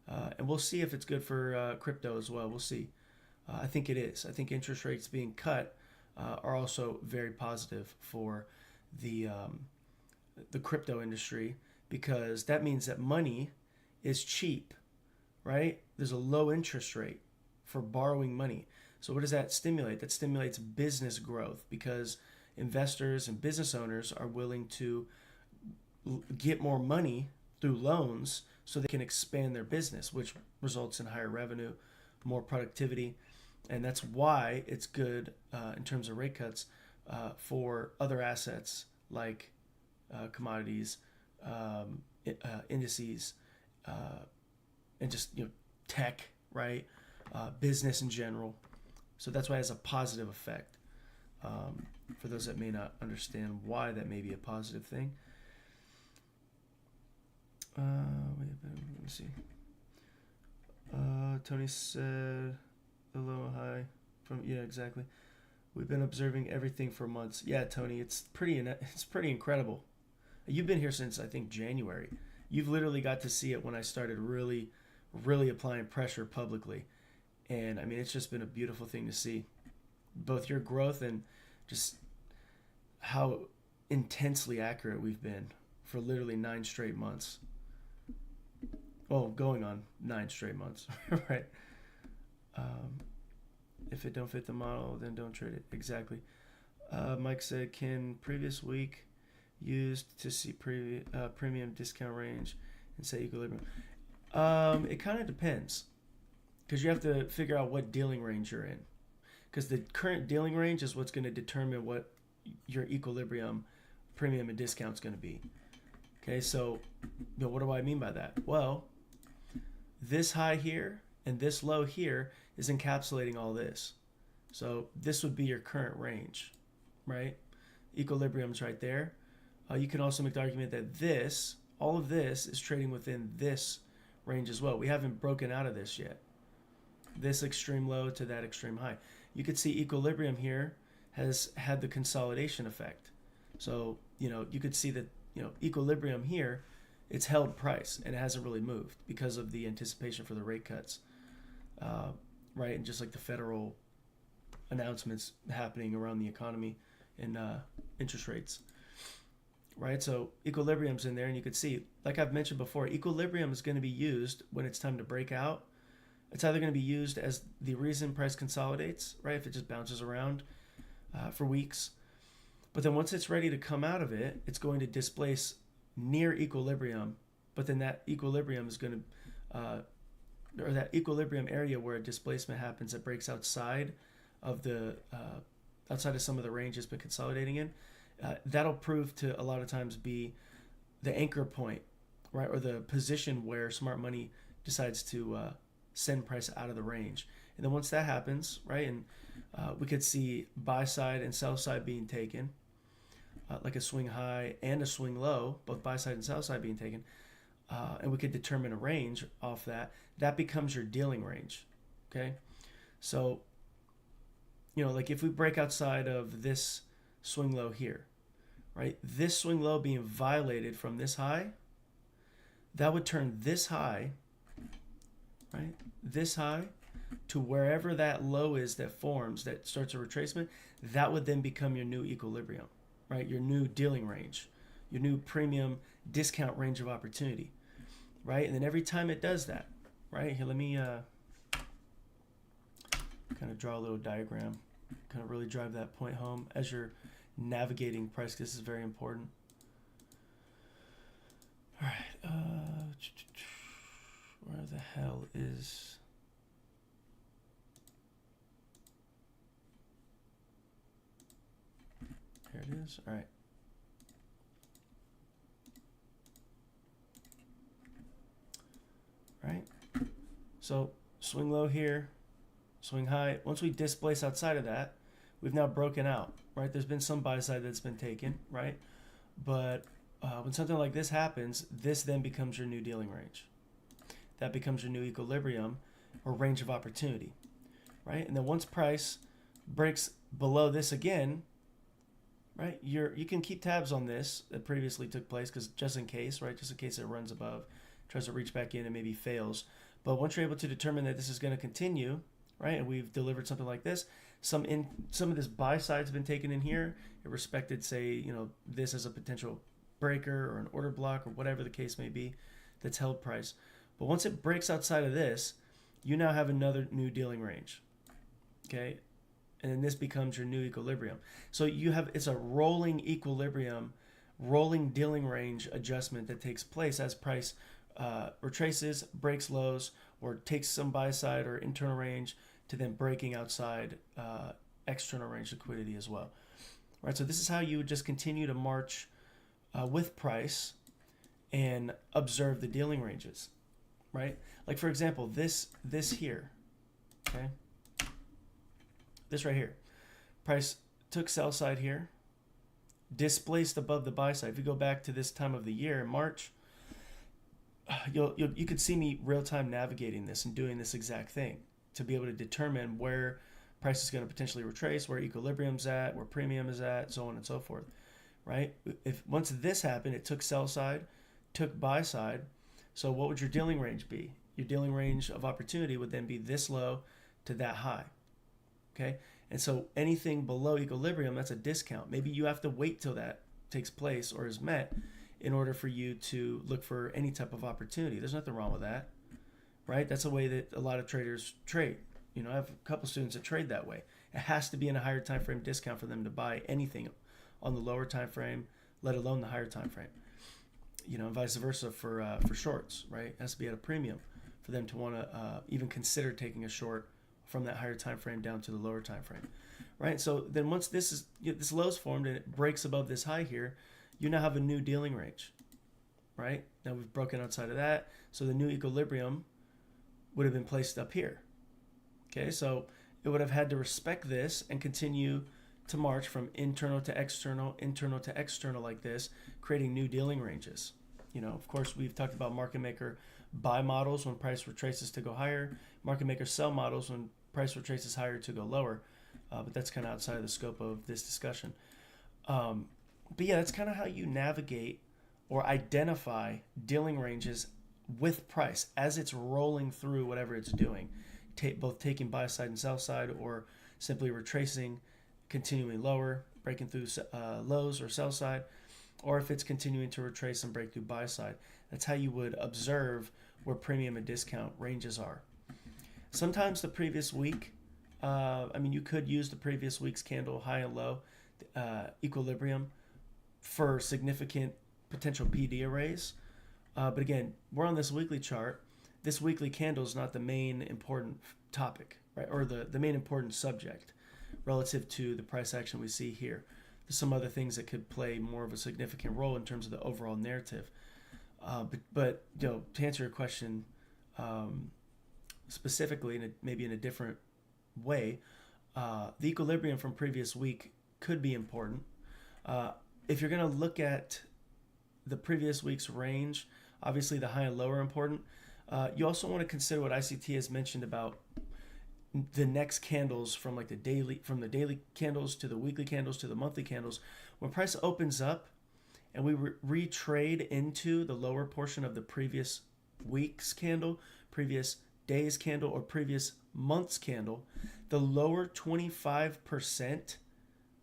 [SPEAKER 1] And we'll see if it's good for crypto as well. We'll see. I think it is. I think interest rates being cut are also very positive for the crypto industry, because that means that money is cheap, right? There's a low interest rate for borrowing money. So what does that stimulate? That stimulates business growth, because investors and business owners are willing to get more money through loans so they can expand their business, which results in higher revenue, more productivity. And that's why it's good in terms of rate cuts for other assets like commodities, indices, and just tech, right? Business in general. So that's why it has a positive effect. For those that may not understand why that may be a positive thing. Let me see. Tony said the low and high from exactly. We've been observing everything for months. Yeah, Tony, it's pretty incredible. You've been here since I think January. You've literally got to see it when I started really applying pressure publicly. And I mean, it's just been a beautiful thing to see, both your growth and just how intensely accurate we've been for literally 9 straight months. Well, going on 9 straight months, right? If it don't fit the model, then don't trade it. Exactly. Mike said, can previous week used to see premium discount range and say equilibrium? It kind of depends, because you have to figure out what dealing range you're in, because the current dealing range is what's going to determine what your equilibrium premium and discount is going to be. Okay, so what do I mean by that? Well, this high here and this low here is encapsulating all this. So this would be your current range, right? Equilibrium's right there. You can also make the argument that all of this is trading within this range as well. We haven't broken out of this yet. This extreme low to that extreme high. You could see equilibrium here has had the consolidation effect. So, you could see that, equilibrium here, it's held price and it hasn't really moved because of the anticipation for the rate cuts, right? And just like the federal announcements happening around the economy and interest rates, right? So equilibrium's in there, and you could see, like I've mentioned before, equilibrium is going to be used when it's time to break out. It's either going to be used as the reason price consolidates, right? If it just bounces around for weeks. But then once it's ready to come out of it, it's going to displace near equilibrium. But then that equilibrium is going to, or that equilibrium area where a displacement happens that breaks outside of outside of some of the range it's been consolidating in, that'll prove to a lot of times be the anchor point, right? Or the position where smart money decides to send price out of the range. And then once that happens, right, and we could see buy side and sell side being taken, like a swing high and a swing low, both buy side and sell side being taken, and we could determine a range off that. That becomes your dealing range, okay? So, like if we break outside of this swing low here, right, this swing low being violated from this high that would turn this high, right? This high to wherever that low is that forms, that starts a retracement, that would then become your new equilibrium, right? Your new dealing range, your new premium discount range of opportunity, right? And then every time it does that, right? Here, let me kind of draw a little diagram, kind of really drive that point home as you're navigating price. This is very important. All right, where the hell is... Here it is. All right. Right. So swing low here, swing high. Once we displace outside of that, we've now broken out, right? There's been some buy side that's been taken, right? But when something like this happens, this then becomes your new dealing range. That becomes your new equilibrium or range of opportunity, right? And then once price breaks below this again, right, you can keep tabs on this that previously took place, because just in case, right, just in case it runs above, tries to reach back in and maybe fails. But once you're able to determine that this is going to continue, right, and we've delivered something like this, some of this buy side's been taken in here. It respected, say, you know, this as a potential breaker or an order block or whatever the case may be that's held price. But once it breaks outside of this, you now have another new dealing range, okay? And then this becomes your new equilibrium. So you have, it's a rolling equilibrium, rolling dealing range adjustment that takes place as price retraces, breaks lows, or takes some buy side or internal range to then breaking outside external range liquidity as well. Right. So this is how you would just continue to march with price and observe the dealing ranges. Right. Like, for example, this here. Okay. This right here. Price took sell side here, displaced above the buy side. If you go back to this time of the year in March, you could see me real time navigating this and doing this exact thing to be able to determine where price is going to potentially retrace, where equilibrium's at, where premium is at, so on and so forth, right? If once this happened, it took sell side, took buy side. So what would your dealing range be? Your dealing range of opportunity would then be this low to that high, okay? And so anything below equilibrium, that's a discount. Maybe you have to wait till that takes place or is met in order for you to look for any type of opportunity. There's nothing wrong with that, right? That's a way that a lot of traders trade. You know, I have a couple students that trade that way. It has to be in a higher time frame discount for them to buy anything on the lower time frame, let alone the higher time frame. You know, and vice versa for shorts, right? It has to be at a premium for them to want to even consider taking a short from that higher time frame down to the lower time frame, right? So then once this low's formed and it breaks above this high here, you now have a new dealing range, right? Now we've broken outside of that, so the new equilibrium would have been placed up here. Okay, so it would have had to respect this and continue to march from internal to external like this, creating new dealing ranges. You know, of course, we've talked about market maker buy models when price retraces to go higher, market maker sell models when price retraces higher to go lower, but that's kind of outside of the scope of this discussion. But yeah, that's kind of how you navigate or identify dealing ranges with price as it's rolling through whatever it's doing, both taking buy side and sell side, or simply retracing, continuing lower, breaking through lows or sell side, or if it's continuing to retrace and break through buy side. That's how you would observe where premium and discount ranges are. Sometimes the previous week, you could use the previous week's candle high and low equilibrium for significant potential PD arrays. But again, we're on this weekly chart. This weekly candle is not the main important topic, right? Or the main important subject relative to the price action we see here. There's some other things that could play more of a significant role in terms of the overall narrative. But you know, to answer your question specifically, maybe in a different way, the equilibrium from previous week could be important. If you're going to look at the previous week's range, obviously the high and low are important. You also want to consider what ICT has mentioned about the next candles from the daily candles to the weekly candles to the monthly candles. When price opens up and we retrade into the lower portion of the previous week's candle, previous day's candle, or previous month's candle, the lower 25%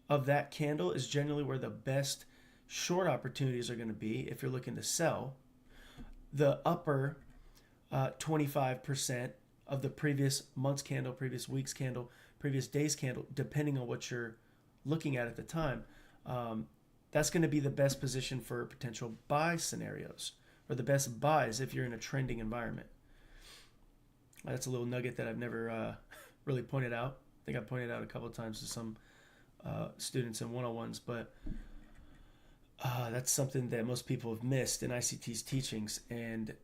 [SPEAKER 1] of that candle is generally where the best short opportunities are going to be if you're looking to sell. The upper 25% of the previous month's candle, previous week's candle, previous day's candle, depending on what you're looking at the time, that's going to be the best position for potential buy scenarios, or the best buys if you're in a trending environment. That's a little nugget that I've never really pointed out. I think I pointed out a couple of times to some students in one-on-ones, but that's something that most people have missed in ICT's teachings, and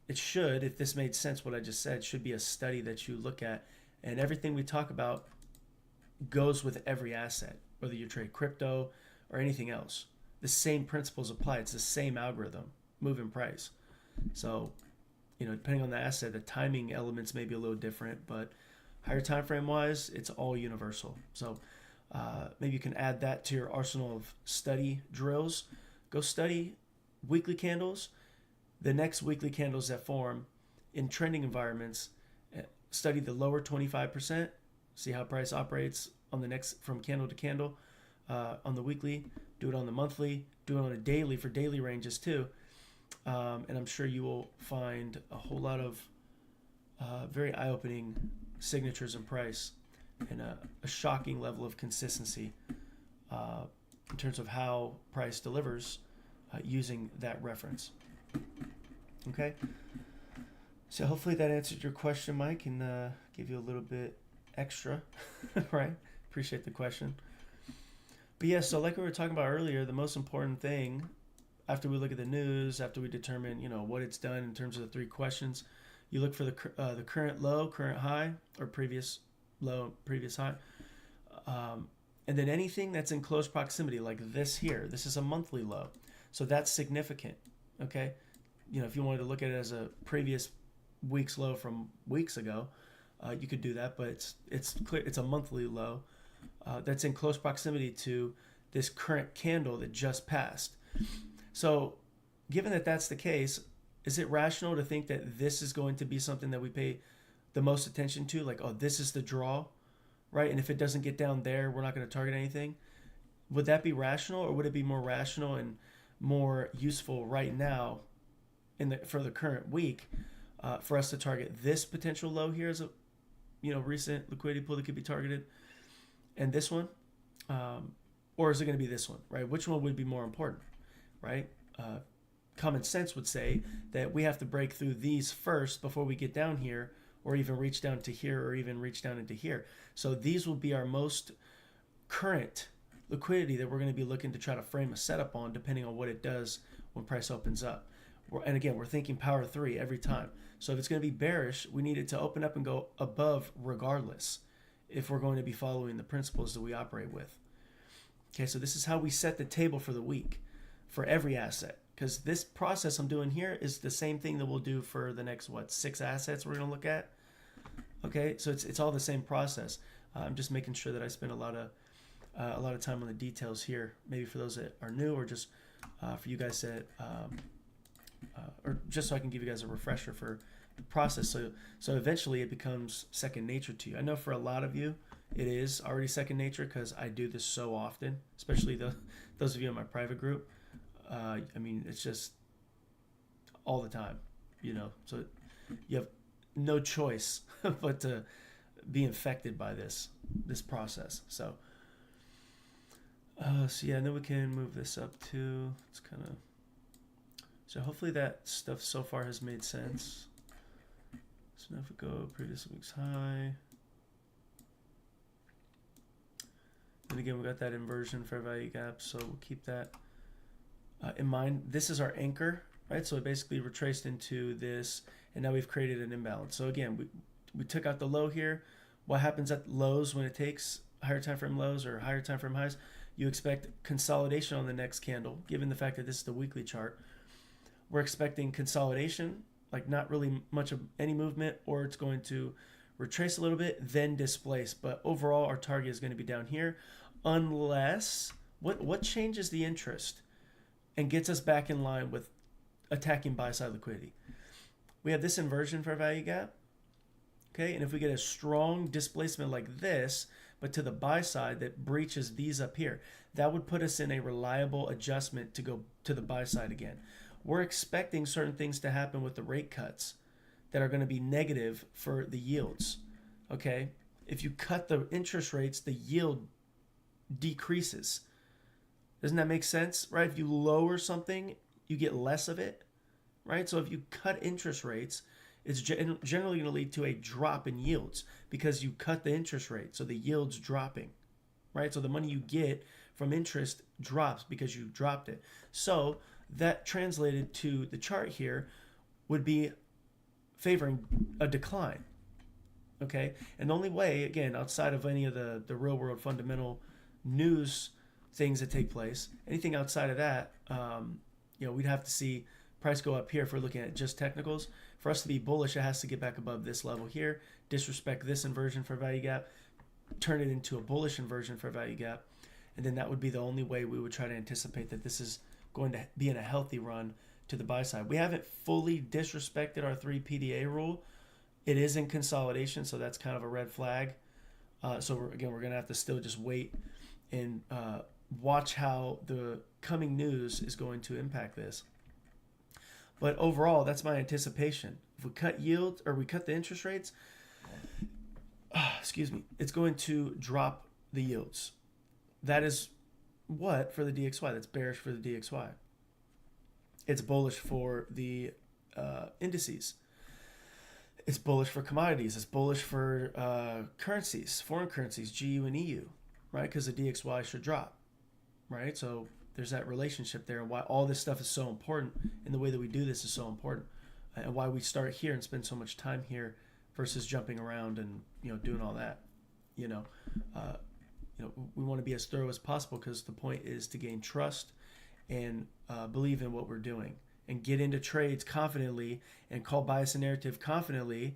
[SPEAKER 1] it should, if this made sense, what I just said, should be a study that you look at, and everything we talk about goes with every asset, whether you trade crypto or anything else. The same principles apply. It's the same algorithm, moving price. So, depending on the asset, the timing elements may be a little different, but higher time frame wise, it's all universal. So maybe you can add that to your arsenal of study drills. Go study weekly candles, the next weekly candles that form in trending environments. Study the lower 25%, see how price operates on the next, from candle to candle, on the weekly. Do it on the monthly, do it on a daily for daily ranges too. And I'm sure you will find a whole lot of very eye-opening signatures in price, and a shocking level of consistency in terms of how price delivers using that reference. Okay, so hopefully that answered your question, Mike, and give you a little bit extra. Right, appreciate the question. But yeah, so like we were talking about earlier, the most important thing after we look at the news, after we determine what it's done in terms of the 3 questions, you look for the current low, current high, or previous low, previous high, and then anything that's in close proximity, like this here. This is a monthly low, so that's significant. Okay, if you wanted to look at it as a previous week's low from weeks ago, you could do that, but it's clear it's a monthly low that's in close proximity to this current candle that just passed. So given that that's the case, is it rational to think that this is going to be something that we pay the most attention to? Like, oh, this is the draw, right? And if it doesn't get down there, we're not going to target anything. Would that be rational, or would it be more rational and more useful right now for the current week for us to target this potential low here as a recent liquidity pool that could be targeted, and this one? Or is it going to be this one, right? Which one would be more important, right? Common sense would say that we have to break through these first before we get down here, or even reach down to here, or even reach down into here. So these will be our most current liquidity that we're going to be looking to try to frame a setup on, depending on what it does when price opens up. And again, we're thinking power 3 every time. So if it's going to be bearish, we need it to open up and go above regardless, if we're going to be following the principles that we operate with. Okay, so this is how we set the table for the week for every asset, because this process I'm doing here is the same thing that we'll do for the next 6 assets we're going to look at. Okay, so it's all the same process. I'm just making sure that I spend a lot of time on the details here, maybe for those that are new, or just for you guys that or just so I can give you guys a refresher for the process, so eventually it becomes second nature to you. I know for a lot of you it is already second nature, because I do this so often, especially those of you in my private group. I mean, it's just all the time, so you have no choice but to be infected by this process. So yeah, and then we can move this up too. It's kind of, so hopefully that stuff so far has made sense. So now if we go previous week's high, and again we got that inversion fair value gap, so we'll keep that in mind. This is our anchor, right? So it basically retraced into this, and now we've created an imbalance. So again, we took out the low here. What happens at lows when it takes higher time frame lows or higher time frame highs? You expect consolidation on the next candle, given the fact that this is the weekly chart. We're expecting consolidation, like not really much of any movement, or it's going to retrace a little bit, then displace. But overall, our target is going to be down here, unless, what changes the interest? and gets us back in line with attacking buy side liquidity. We have this inversion for a value gap. Okay, and if we get a strong displacement like this, but to the buy side that breaches these up here, that would put us in a reliable adjustment to go to the buy side again. We're expecting certain things to happen with the rate cuts that are going to be negative for the yields. Okay, if you cut the interest rates, the yield decreases. Doesn't that make sense, right? If you lower something, you get less of it, right? So if you cut interest rates, it's generally going to lead to a drop in yields because you cut the interest rate, so the yield's dropping, right? So the money you get from interest drops because you dropped it. So that translated to the chart here would be favoring a decline, okay? And the only way, again, outside of any of the real world fundamental news things that take place, anything outside of that, we'd have to see price go up here if we're looking at just technicals. For us to be bullish, it has to get back above this level here, disrespect this inversion for value gap, turn it into a bullish inversion for value gap, and then that would be the only way we would try to anticipate that this is going to be in a healthy run to the buy side. We haven't fully disrespected our 3 PDA rule. It is in consolidation, so that's kind of a red flag. So we're going to have to still just wait and watch how the coming news is going to impact this. But overall, that's my anticipation. If we cut yield or we cut the interest rates, it's going to drop the yields. That is what for the DXY? That's bearish for the DXY. It's bullish for the indices. It's bullish for commodities. It's bullish for currencies, foreign currencies, GU and EU, right? Because the DXY should drop, right? So there's that relationship there, and why all this stuff is so important, and the way that we do this is so important, and why we start here and spend so much time here versus jumping around and doing all that. We want to be as thorough as possible because the point is to gain trust and believe in what we're doing and get into trades confidently and call bias and narrative confidently,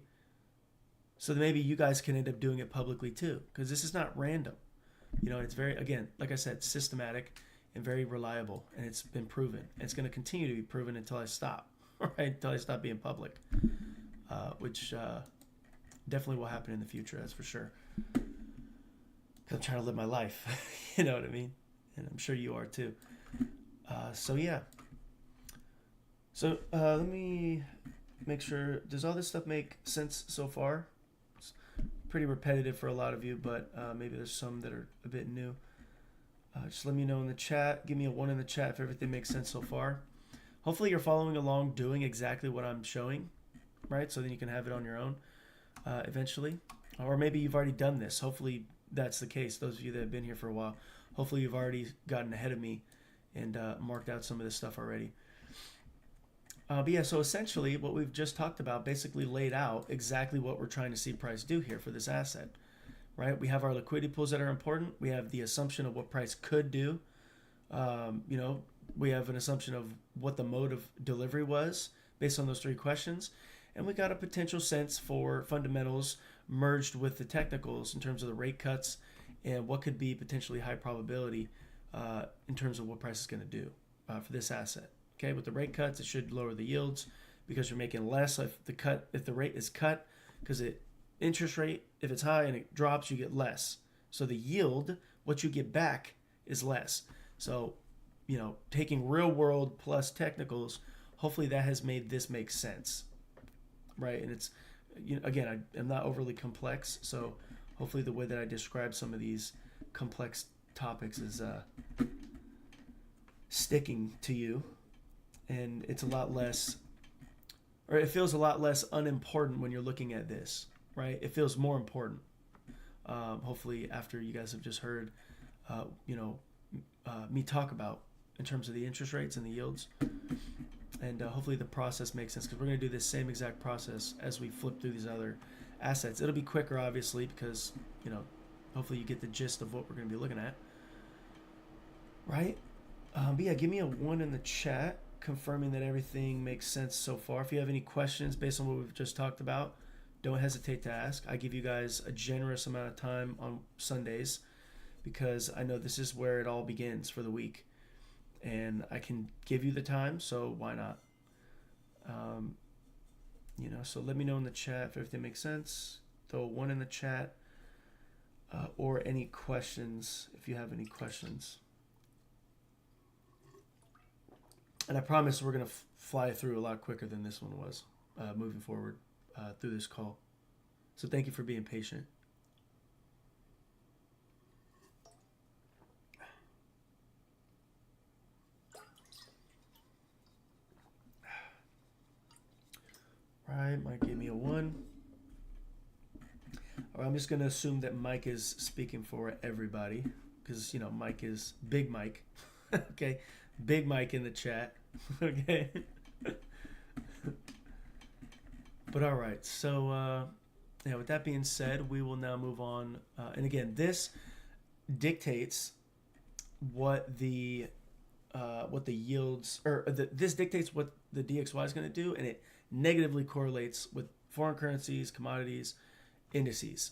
[SPEAKER 1] so that maybe you guys can end up doing it publicly too, because this is not random. It's very, again, like I said, systematic and very reliable, and it's been proven. And it's going to continue to be proven until I stop, right? Until I stop being public, which definitely will happen in the future, that's for sure. Because I'm trying to live my life, you know what I mean? And I'm sure you are too. So let me make sure, does all this stuff make sense so far? It's pretty repetitive for a lot of you, but maybe there's some that are a bit new. Just let me know in the chat. Give me a 1 in the chat if everything makes sense so far. Hopefully you're following along, doing exactly what I'm showing, right? So then you can have it on your own eventually. Or maybe you've already done this. Hopefully that's the case. Those of you that have been here for a while, hopefully you've already gotten ahead of me and marked out some of this stuff already. But yeah, so essentially what we've just talked about basically laid out exactly what we're trying to see price do here for this asset. Right, we have our liquidity pools that are important. We have the assumption of what price could do. We have an assumption of what the mode of delivery was based on those 3 questions. And we got a potential sense for fundamentals merged with the technicals in terms of the rate cuts and what could be potentially high probability in terms of what price is going to do for this asset. Okay, with the rate cuts, it should lower the yields because you're making less if the rate is cut, because interest rate, if it's high and it drops, you get less. So the yield, what you get back, is less. So, taking real world plus technicals, hopefully that has made this make sense, right? And it's, again, I'm not overly complex, so hopefully the way that I describe some of these complex topics is sticking to you, and it's a lot less, or it feels a lot less unimportant when you're looking at this. Right, it feels more important. Hopefully, after you guys have just heard, me talk about in terms of the interest rates and the yields, and hopefully the process makes sense because we're going to do this same exact process as we flip through these other assets. It'll be quicker, obviously, because hopefully you get the gist of what we're going to be looking at. Right, but yeah, give me a 1 in the chat confirming that everything makes sense so far. If you have any questions based on what we've just talked about, don't hesitate to ask. I give you guys a generous amount of time on Sundays because I know this is where it all begins for the week. and I can give you the time, so why not? So let me know in the chat if everything makes sense. Throw one in the chat, or any questions if you have any questions. And I promise we're going to fly through a lot quicker than this one was moving forward through this call. So thank you for being patient. All right, Mike gave me a 1. All right, I'm just going to assume that Mike is speaking for everybody because, Mike is Big Mike. Okay, Big Mike in the chat. Okay. But all right, so with that being said, we will now move on. And again, this dictates what the yields, or this dictates what the DXY is going to do, and it negatively correlates with foreign currencies, commodities, indices.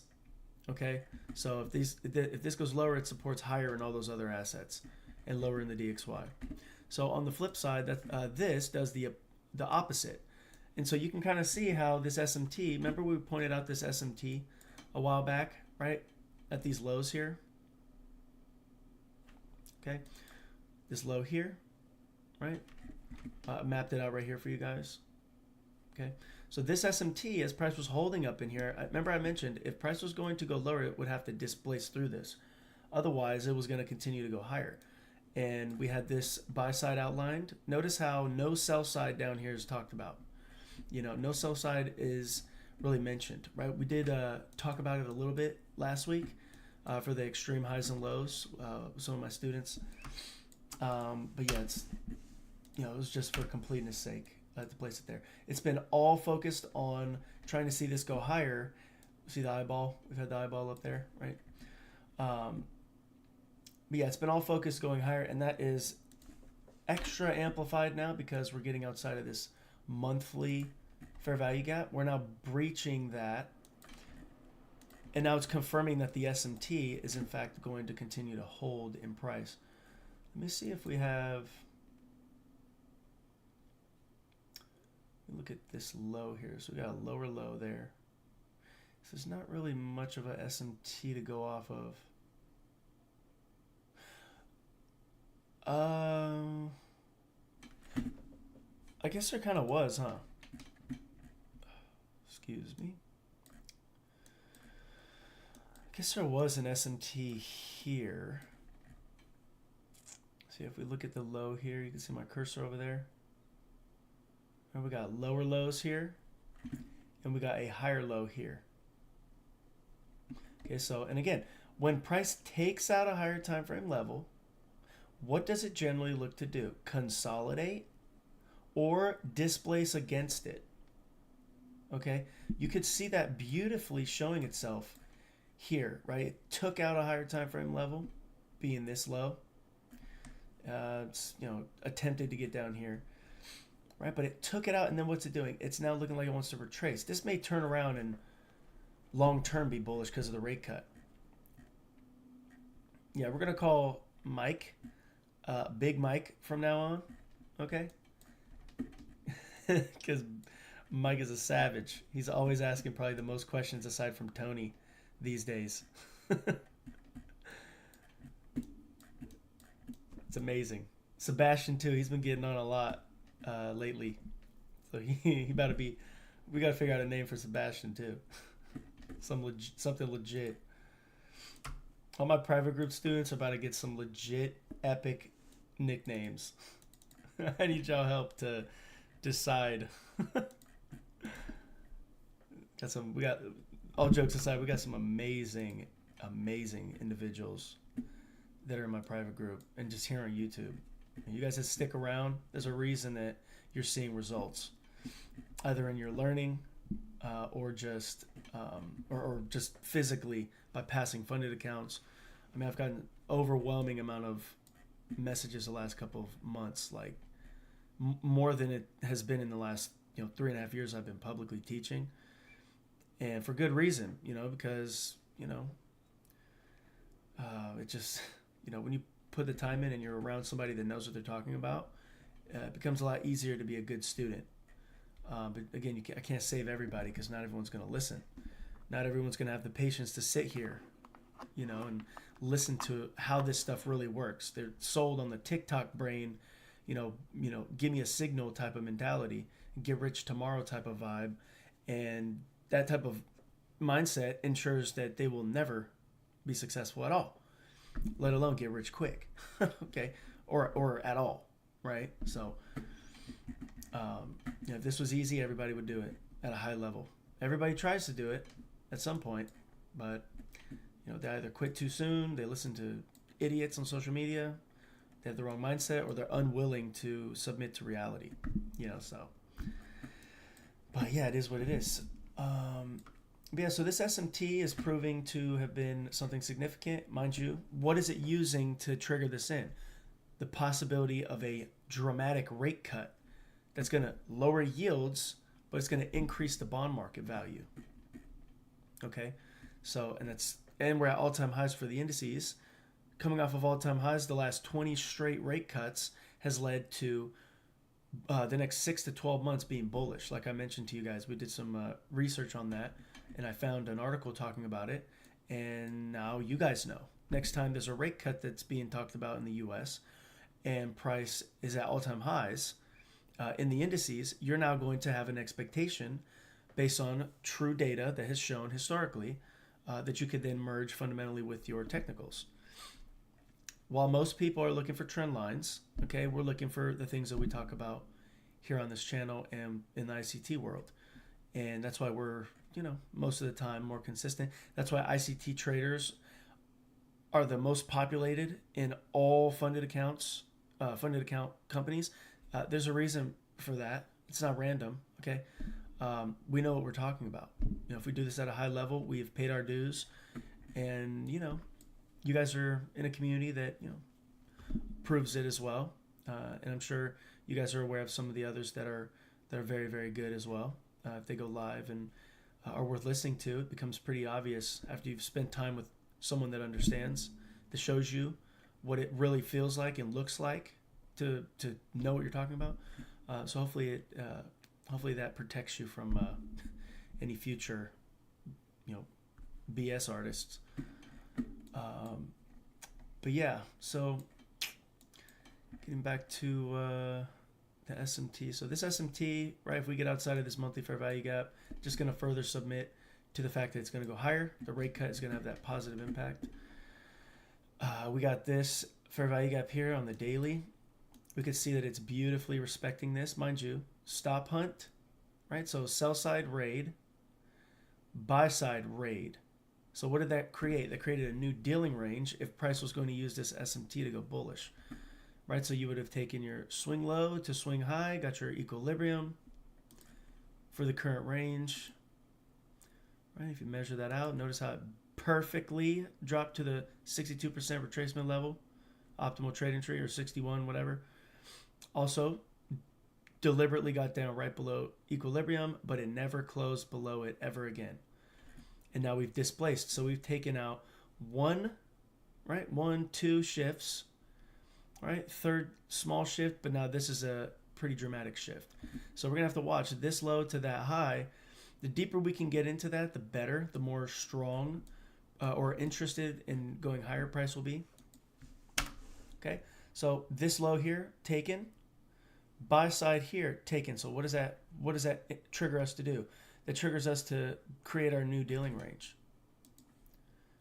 [SPEAKER 1] Okay, so if this goes lower, it supports higher in all those other assets, and lower in the DXY. So on the flip side, that this does the opposite, and so you can kind of see how this SMT. Remember we pointed out this SMT a while back, right? At these lows here. Okay, this low here, right? Mapped it out right here for you guys. Okay, so this SMT, as price was holding up in here, remember I mentioned if price was going to go lower, it would have to displace through this. Otherwise, it was going to continue to go higher. And we had this buy side outlined. Notice how no sell side down here is talked about. No sell side is really mentioned, right? We did talk about it a little bit last week for the extreme highs and lows with some of my students. But yeah, it was just for completeness sake. To place it there. It's been all focused on trying to see this go higher. See the eyeball? We've had the eyeball up there, right? But yeah, it's been all focused going higher, and that is extra amplified now because we're getting outside of this monthly fair value gap. We're now breaching that, and now it's confirming that the SMT is in fact going to continue to hold in price. Let me see if we have... Look at this low here. So we got a lower low there. So there's not really much of a SMT to go off of. I guess there kind of was, huh? Excuse me. I guess there was an SMT here. See, if we look at the low here, you can see my cursor over there. And we got lower lows here, and we got a higher low here. Okay, so, and again, when price takes out a higher time frame level, what does it generally look to do? Consolidate or displace against it. Okay, you could see that beautifully showing itself here, right? It took out a higher time frame level, being this low. It's, attempted to get down here. Right, but it took it out, and then what's it doing? It's now looking like it wants to retrace. This may turn around and long-term be bullish because of the rate cut. Yeah, we're going to call Mike Big Mike from now on, okay? Because Mike is a savage. He's always asking probably the most questions aside from Tony these days. It's amazing. Sebastian, too, he's been getting on a lot lately, so he about to be. We got to figure out a name for Sebastian too. Something legit. All my private group students are about to get some legit epic nicknames. I need y'all help to decide. We got all jokes aside, we got some amazing individuals that are in my private group and just here on YouTube. You guys that stick around, there's a reason that you're seeing results, either in your learning or just physically by passing funded accounts. I mean, I've gotten an overwhelming amount of messages the last couple of months, like more than it has been in the last 3.5 years I've been publicly teaching, and for good reason, because it just when you put the time in and you're around somebody that knows what they're talking about, it becomes a lot easier to be a good student. But again, I can't save everybody because not everyone's going to listen. Not everyone's going to have the patience to sit here, and listen to how this stuff really works. They're sold on the TikTok brain, give me a signal type of mentality, get rich tomorrow type of vibe. And that type of mindset ensures that they will never be successful at all, let alone get rich quick. Okay. Or at all. Right. So, if this was easy, everybody would do it at a high level. Everybody tries to do it at some point, but they either quit too soon, they listen to idiots on social media, they have the wrong mindset, or they're unwilling to submit to reality. So. But yeah, it is what it is. So this SMT is proving to have been something significant. Mind you, what is it using to trigger this in? The possibility of a dramatic rate cut that's going to lower yields, but it's going to increase the bond market value. Okay, so and we're at all-time highs for the indices. Coming off of all-time highs, the last 20 straight rate cuts has led to the next 6 to 12 months being bullish. Like I mentioned to you guys, we did some research on that, and I found an article talking about it. And now you guys know. Next time there's a rate cut that's being talked about in the U.S. and price is at all-time highs in the indices, you're now going to have an expectation based on true data that has shown historically that you could then merge fundamentally with your technicals. While most people are looking for trend lines, okay, we're looking for the things that we talk about here on this channel and in the ICT world. And that's why we're, most of the time more consistent. That's why ICT traders are the most populated in all funded account companies. There's a reason for that. It's not random, okay? We know what we're talking about. If we do this at a high level, we've paid our dues, and you guys are in a community that proves it as well, and I'm sure you guys are aware of some of the others that are very, very good as well. If they go live and are worth listening to, it becomes pretty obvious after you've spent time with someone that understands, that shows you what it really feels like and looks like to know what you're talking about. So hopefully that protects you from any future BS artists. But yeah, so getting back to the SMT. So this SMT, right, if we get outside of this monthly fair value gap, just going to further submit to the fact that it's going to go higher. The rate cut is going to have that positive impact. We got this fair value gap here on the daily. We could see that it's beautifully respecting this. Mind you, stop hunt, right? So sell side raid, buy side raid. So what did that create? That created a new dealing range if price was going to use this SMT to go bullish, right? So you would have taken your swing low to swing high, got your equilibrium for the current range, right? If you measure that out, notice how it perfectly dropped to the 62% retracement level, optimal trading tree, or 61, whatever. Also, deliberately got down right below equilibrium, but it never closed below it ever again. And now we've displaced. So we've taken out one, two shifts, right? Third small shift, but now this is a pretty dramatic shift. So we're going to have to watch this low to that high. The deeper we can get into that, the better, the more strong or interested in going higher price will be. Okay, so this low here, taken. Buy side here, taken. So what does that trigger us to do? That triggers us to create our new dealing range.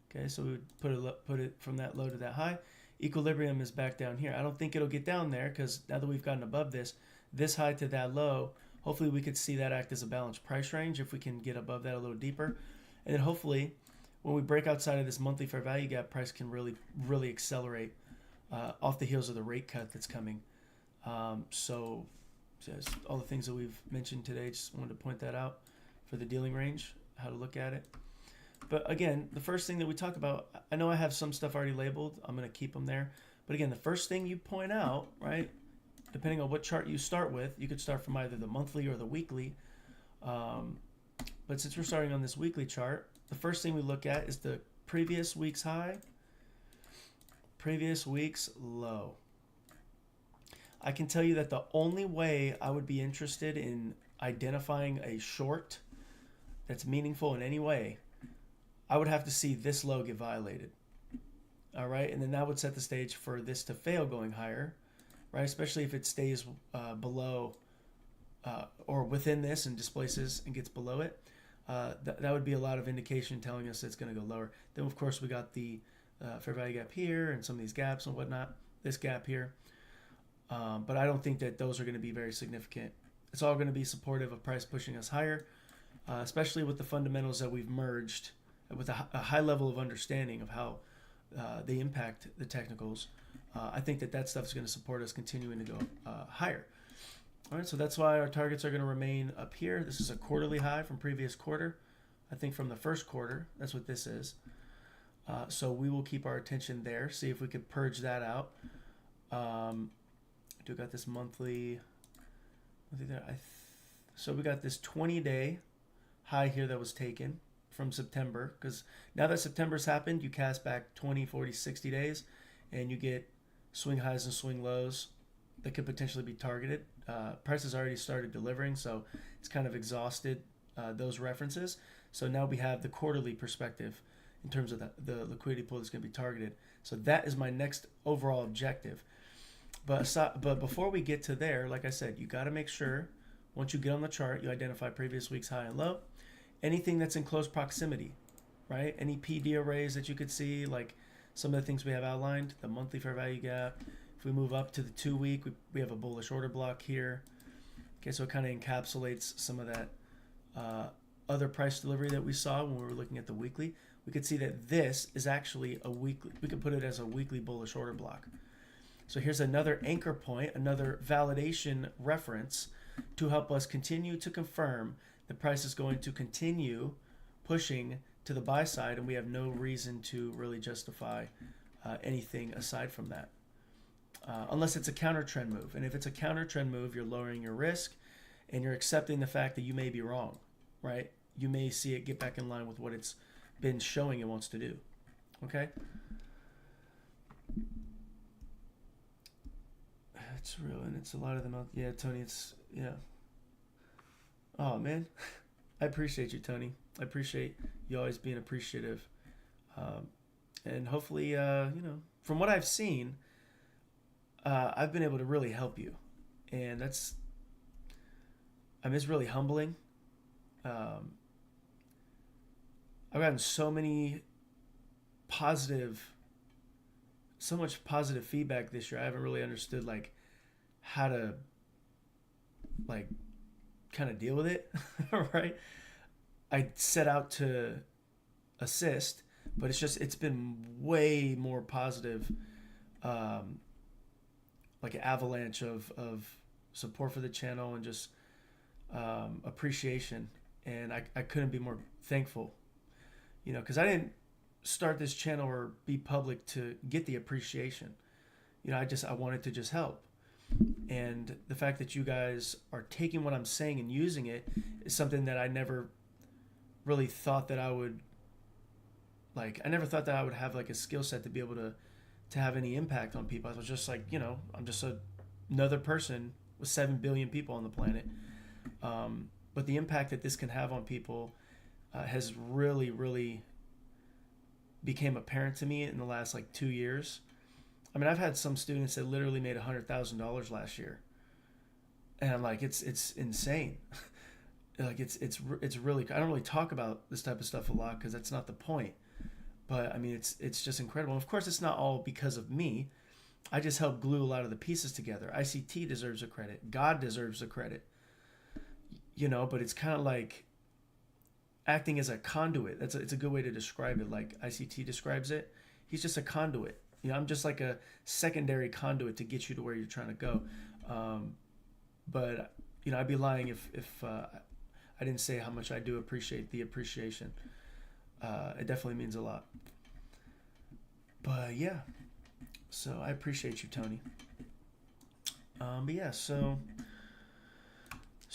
[SPEAKER 1] Okay, so we would put it from that low to that high. Equilibrium is back down here. I don't think it'll get down there because now that we've gotten above this high to that low, hopefully we could see that act as a balanced price range if we can get above that a little deeper. And then hopefully when we break outside of this monthly fair value gap, price can really, really accelerate off the heels of the rate cut that's coming. So all the things that we've mentioned today, just wanted to point that out for the dealing range, how to look at it. But again, the first thing that we talked about, I know I have some stuff already labeled. I'm going to keep them there. But again, the first thing you point out, right, depending on what chart you start with, you could start from either the monthly or the weekly. But since we're starting on this weekly chart, the first thing we look at is the previous week's high previous week's low. I can tell you that the only way I would be interested in identifying a short that's meaningful in any way, I would have to see this low get violated. All right, and then that would set the stage for this to fail going higher, right? Especially if it stays below or within this and displaces and gets below it. That would be a lot of indication telling us it's going to go lower. Then, of course, we got the fair value gap here and some of these gaps and whatnot, this gap here. But I don't think that those are going to be very significant. It's all going to be supportive of price pushing us higher, especially with the fundamentals that we've merged with a high level of understanding of how they impact the technicals. I think that stuff is going to support us continuing to go higher. All right, so that's why our targets are going to remain up here. This is a quarterly high from previous quarter. I think from the first quarter, that's what this is. So we will keep our attention there, see if we could purge that out. Do got this monthly there. So we got this 20-day high here that was taken from September, because now that September's happened, you cast back 20, 40, 60 days, and you get swing highs and swing lows that could potentially be targeted. Prices already started delivering, so it's kind of exhausted those references. So now we have the quarterly perspective in terms of the liquidity pool that's going to be targeted. So that is my next overall objective. But before we get to there, like I said, you got to make sure once you get on the chart, you identify previous week's high and low. Anything that's in close proximity, right? Any PD arrays that you could see, like some of the things we have outlined, the monthly fair value gap. If we move up to the 2-week, we have a bullish order block here. Okay, so it kind of encapsulates some of that other price delivery that we saw when we were looking at the weekly. We could see that this is actually a weekly, we could put it as a weekly bullish order block. So here's another anchor point, another validation reference to help us continue to confirm the price is going to continue pushing to the buy side, and we have no reason to really justify anything aside from that. Unless it's a counter trend move. And if it's a counter trend move, you're lowering your risk and you're accepting the fact that you may be wrong, right? You may see it get back in line with what it's been showing it wants to do. Okay? It's real, and it's a lot of them out. Yeah, Tony, it's, yeah. Oh, man. I appreciate you, Tony. I appreciate you always being appreciative. And hopefully, from what I've seen, I've been able to really help you. And it's really humbling. I've gotten so much positive feedback this year. I haven't really understood, like, how to, like, kind of deal with it, right? I set out to assist, but it's been way more positive, like an avalanche of support for the channel and just appreciation. And I couldn't be more thankful, because I didn't start this channel or be public to get the appreciation. I wanted to just help. And the fact that you guys are taking what I'm saying and using it is something that I never really thought that I would, like, I never thought that I would have, like, a skill set to be able to have any impact on people. I was just like, I'm just another person with 7 billion people on the planet. But the impact that this can have on people has really, really became apparent to me in the last, like, 2 years. I mean, I've had some students that literally made $100,000 last year, and I'm like, it's insane. Like, it's really, I don't really talk about this type of stuff a lot because that's not the point. But I mean, it's just incredible. And of course, it's not all because of me. I just helped glue a lot of the pieces together. ICT deserves the credit. God deserves the credit. But it's kind of like acting as a conduit. It's a good way to describe it. Like ICT describes it. He's just a conduit. I'm just like a secondary conduit to get you to where you're trying to go. But I'd be lying if I didn't say how much I do appreciate the appreciation. It definitely means a lot. But yeah, so I appreciate you, Tony. But yeah, so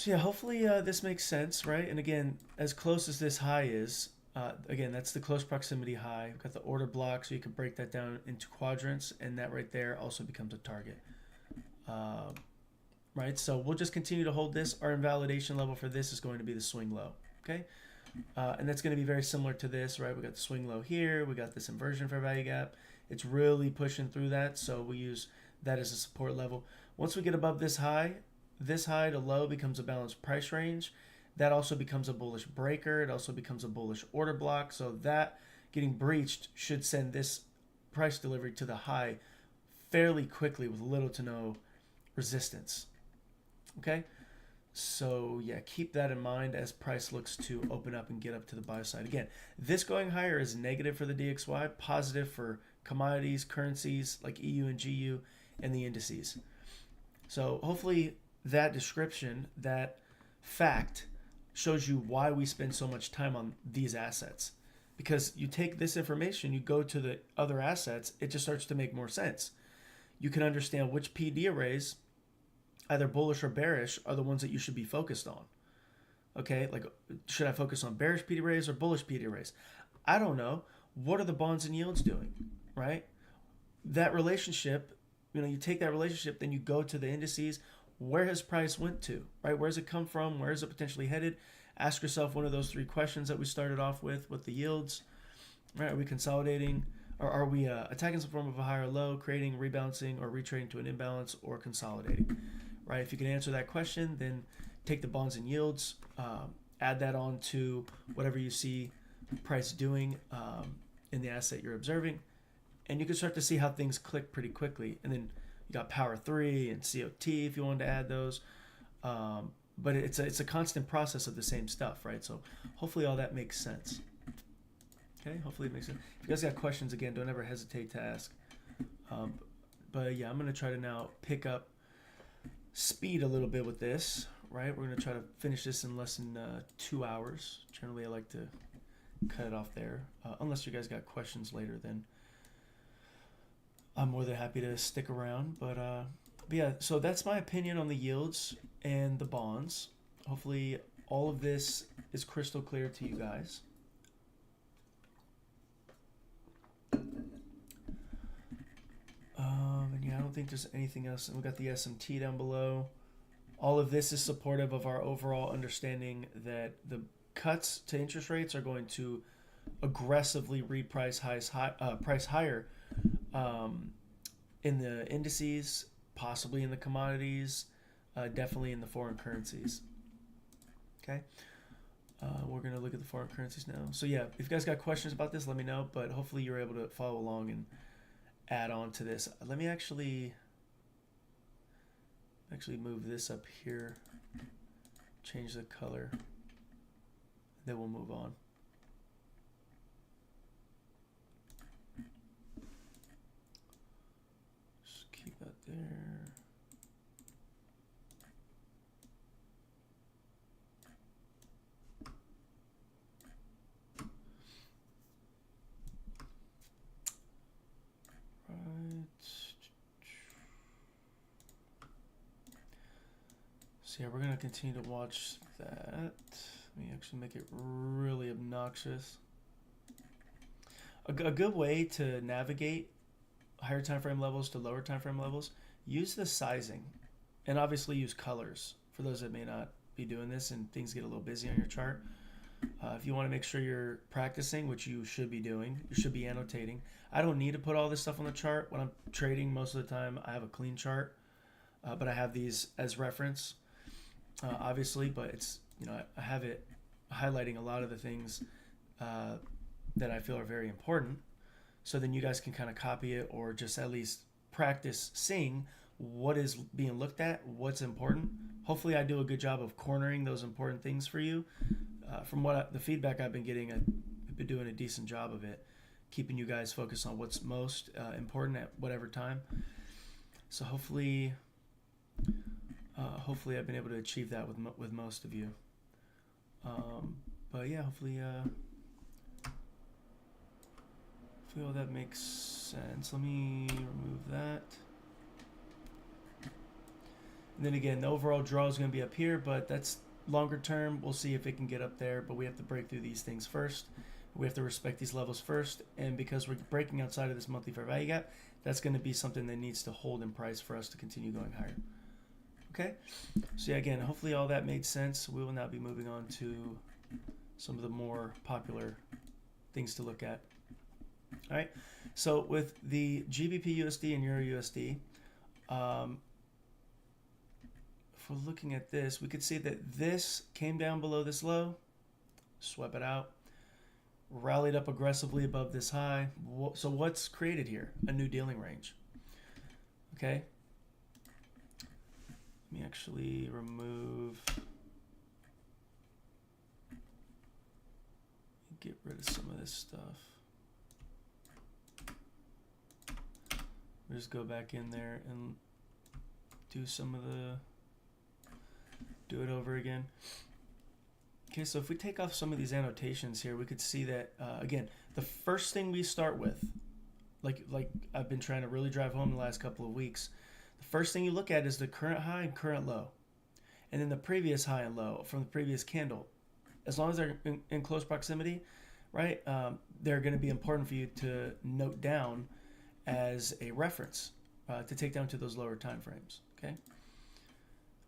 [SPEAKER 1] yeah, hopefully this makes sense, right? And again, as close as this high is, Again, that's the close proximity high. We've got the order block, so you can break that down into quadrants, and that right there also becomes a target. Right, so we'll just continue to hold this. Our invalidation level for this is going to be the swing low, okay? And that's going to be very similar to this, right? We got the swing low here. We got this inversion fair value gap. It's really pushing through that, so we use that as a support level. Once we get above this high to low becomes a balanced price range. That also becomes a bullish breaker. It also becomes a bullish order block. So that getting breached should send this price delivery to the high fairly quickly with little to no resistance. Okay? So yeah, keep that in mind as price looks to open up and get up to the buy side. Again, this going higher is negative for the DXY, positive for commodities, currencies like EU and GU, and the indices. So hopefully that description, that fact, shows you why we spend so much time on these assets. Because you take this information, you go to the other assets, it just starts to make more sense. You can understand which PD arrays, either bullish or bearish, are the ones that you should be focused on. Okay, like should I focus on bearish PD arrays or bullish PD arrays? I don't know. What are the bonds and yields doing, right? That relationship, you take that relationship, then you go to the indices. Where has price went to, right? Where does it come from? Where is it potentially headed? Ask yourself one of those 3 questions that we started off with the yields, right? Are we consolidating, or are we attacking some form of a higher low, creating, rebalancing, or retrading to an imbalance, or consolidating, right? If you can answer that question, then take the bonds and yields, add that on to whatever you see price doing in the asset you're observing, and you can start to see how things click pretty quickly. And then you got Power 3 and COT if you wanted to add those. But it's a constant process of the same stuff, right? So hopefully all that makes sense. Okay, hopefully it makes sense. If you guys got questions, again, don't ever hesitate to ask. But yeah, I'm going to try to now pick up speed a little bit with this, right? We're going to try to finish this in less than 2 hours. Generally, I like to cut it off there. Unless you guys got questions later, then I'm more than happy to stick around. But yeah, so that's my opinion on the yields and the bonds. Hopefully all of this is crystal clear to you guys. And yeah, I don't think there's anything else. And we got the SMT down below. All of this is supportive of our overall understanding that the cuts to interest rates are going to aggressively reprice price higher in the indices, possibly in the commodities, definitely in the foreign currencies. Okay, we're going to look at the foreign currencies now. So yeah, if you guys got questions about this, let me know, but hopefully you're able to follow along and add on to this. Let me actually move this up here, change the color, then we'll move on. Just keep that there. So yeah, we're going to continue to watch that. Let me actually make it really obnoxious. A good way to navigate higher time frame levels to lower time frame levels, use the sizing, and obviously use colors for those that may not be doing this and things get a little busy on your chart. If you want to make sure you're practicing, which you should be doing, you should be annotating. I don't need to put all this stuff on the chart. When I'm trading, most of the time I have a clean chart, but I have these as reference. Obviously, but it's, I have it highlighting a lot of the things that I feel are very important, so then you guys can kind of copy it or just at least practice seeing what is being looked at, what's important. Hopefully I do a good job of cornering those important things for you. From the feedback I've been getting, I've been doing a decent job of it, keeping you guys focused on what's most important at whatever time. So hopefully I've been able to achieve that with most of you. But yeah, hopefully all that makes sense. Let me remove that. And then again, the overall draw is going to be up here, but that's longer term. We'll see if it can get up there, but we have to break through these things first We have to respect these levels first, and because we're breaking outside of this monthly fair value gap, that's going to be something that needs to hold in price for us to continue going higher. Okay, so yeah, again, hopefully all that made sense. We will now be moving on to some of the more popular things to look at. All right, so with the GBP USD and Euro USD, if we're looking at this, we could see that this came down below this low, swept it out, rallied up aggressively above this high. So what's created here? A new dealing range. Okay. Let me actually remove, get rid of some of this stuff. We'll just go back in there and do some of do it over again. Okay, so if we take off some of these annotations here, we could see that, again, the first thing we start with, like I've been trying to really drive home the last couple of weeks, the first thing you look at is the current high and current low, and then the previous high and low from the previous candle. As long as they're in close proximity, right, they're going to be important for you to note down as a reference to take down to those lower time frames. Okay,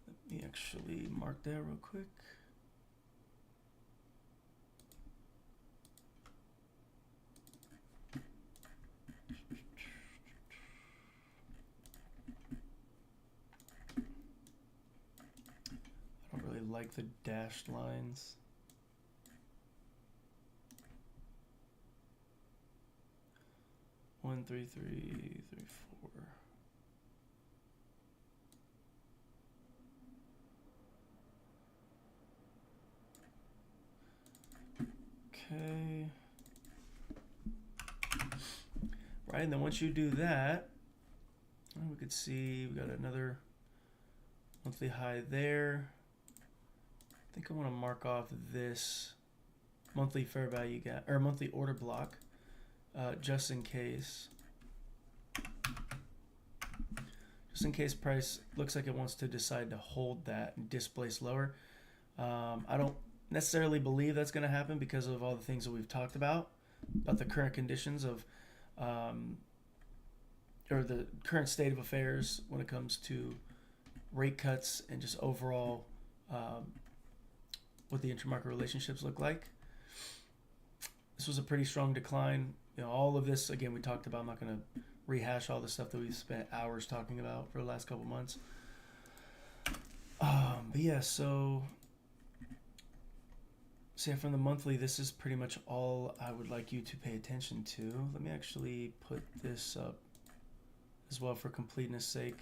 [SPEAKER 1] let me actually mark that real quick. I don't really like the dashed lines. One, three, three, three, four. Okay. Right, and then once you do that, we could see we got another monthly high there. I think I want to mark off this monthly fair value gap or monthly order block, just in case. Just in case price looks like it wants to decide to hold that and displace lower. I don't necessarily believe that's going to happen because of all the things that we've talked about the current conditions of, or the current state of affairs when it comes to rate cuts and just overall what the intermarket relationships look like. This was a pretty strong decline. You know, all of this, again, we talked about. I'm not going to rehash all the stuff that we've spent hours talking about for the last couple months. But yeah, so yeah, from the monthly, this is pretty much all I would like you to pay attention to. Let me actually put this up as well for completeness sake.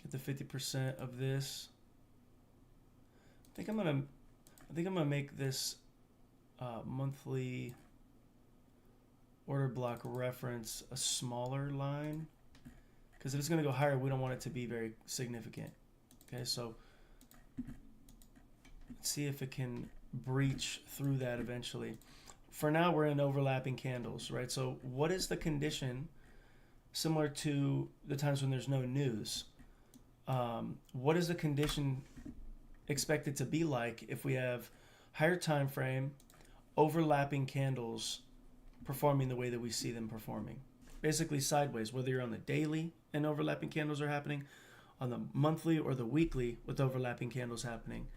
[SPEAKER 1] Get the 50% of this. I think I'm gonna make this monthly order block reference a smaller line, because if it's gonna go higher, we don't want it to be very significant. Okay, so let's see if it can breach through that eventually. For now, we're in overlapping candles, right? So what is the condition, similar to the times when there's no news? What is the condition expected to be like if we have higher time frame, overlapping candles performing the way that we see them performing? Basically sideways, whether you're on the daily and overlapping candles are happening, on the monthly or the weekly with overlapping candles happening.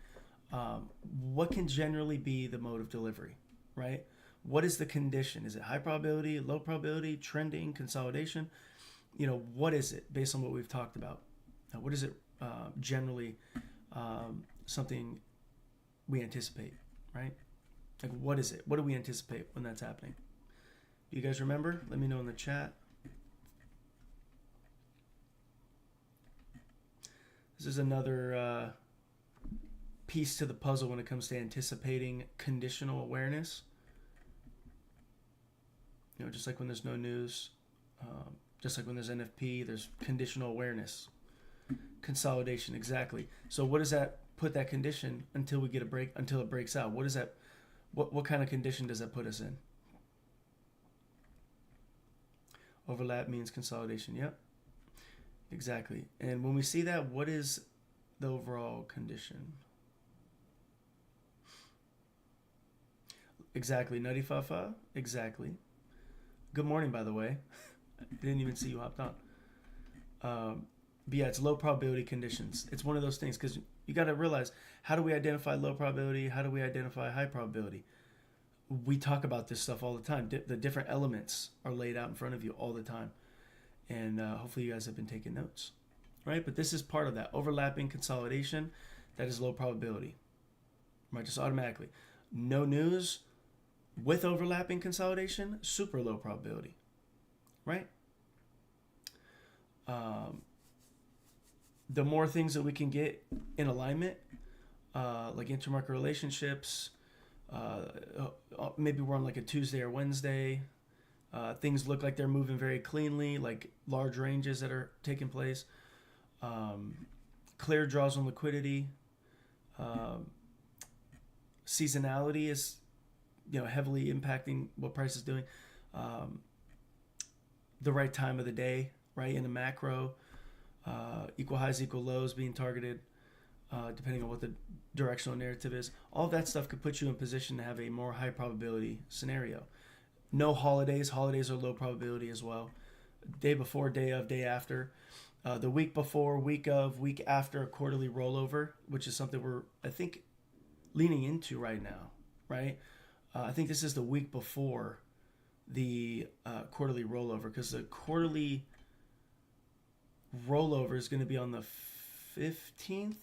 [SPEAKER 1] What can generally be the mode of delivery, right? What is the condition? Is it high probability, low probability, trending, consolidation? You know, what is it based on what we've talked about? What is it generally something we anticipate, right? Like, what is it? What do we anticipate when that's happening? Do you guys remember? Let me know in the chat. This is another piece to the puzzle when it comes to anticipating conditional awareness. You know, just like when there's no news, just like when there's NFP, there's conditional awareness. Consolidation, exactly. So what does that put that condition until we get a break, until it breaks out? What is that? What kind of condition does that put us in? Overlap means consolidation. Yep, exactly. And when we see that, what is the overall condition? Exactly. Nutty Fafa. Exactly. Good morning, by the way. I didn't even see you hopped on. But yeah, it's low probability conditions. It's one of those things because you got to realize, how do we identify low probability? How do we identify high probability? We talk about this stuff all the time. The different elements are laid out in front of you all the time. And hopefully you guys have been taking notes. Right? But this is part of that overlapping consolidation. That is low probability. Right? Just automatically. No news with overlapping consolidation, super low probability. Right? The more things that we can get in alignment, like intermarket relationships, maybe we're on like a Tuesday or Wednesday. Things look like they're moving very cleanly, like large ranges that are taking place. Clear draws on liquidity. Seasonality is, heavily impacting what price is doing. The right time of the day, right, in the macro. Equal highs, equal lows being targeted, depending on what the directional narrative is. All that stuff could put you in position to have a more high probability scenario. No holidays. Holidays are low probability as well. Day before, day of, day after. The week before, week of, week after a quarterly rollover, which is something we're, I think, leaning into right now, right? I think this is the week before the quarterly rollover, because the quarterly rollover is going to be on the 15th,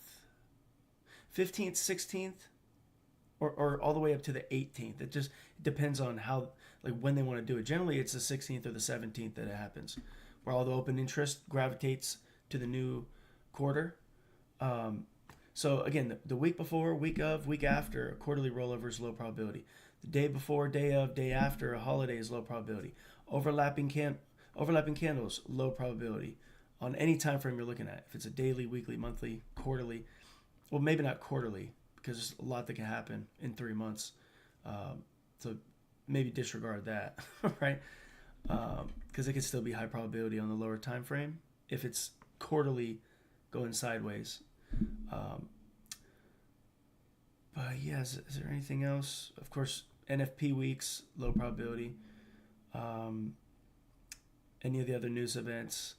[SPEAKER 1] 16th, or all the way up to the 18th. It just depends on how, like, when they want to do it. Generally, it's the 16th or the 17th that it happens, where all the open interest gravitates to the new quarter. So again, the week before, week of, week after, a quarterly rollover is low probability. The day before, day of, day after a holiday is low probability. Overlapping candles, low probability on any time frame you're looking at. If it's a daily, weekly, monthly, quarterly, well, maybe not quarterly, because there's a lot that can happen in 3 months. So maybe disregard that, right? Because it could still be high probability on the lower time frame if it's quarterly going sideways. But yeah, is there anything else? Of course, NFP weeks, low probability. Any of the other news events.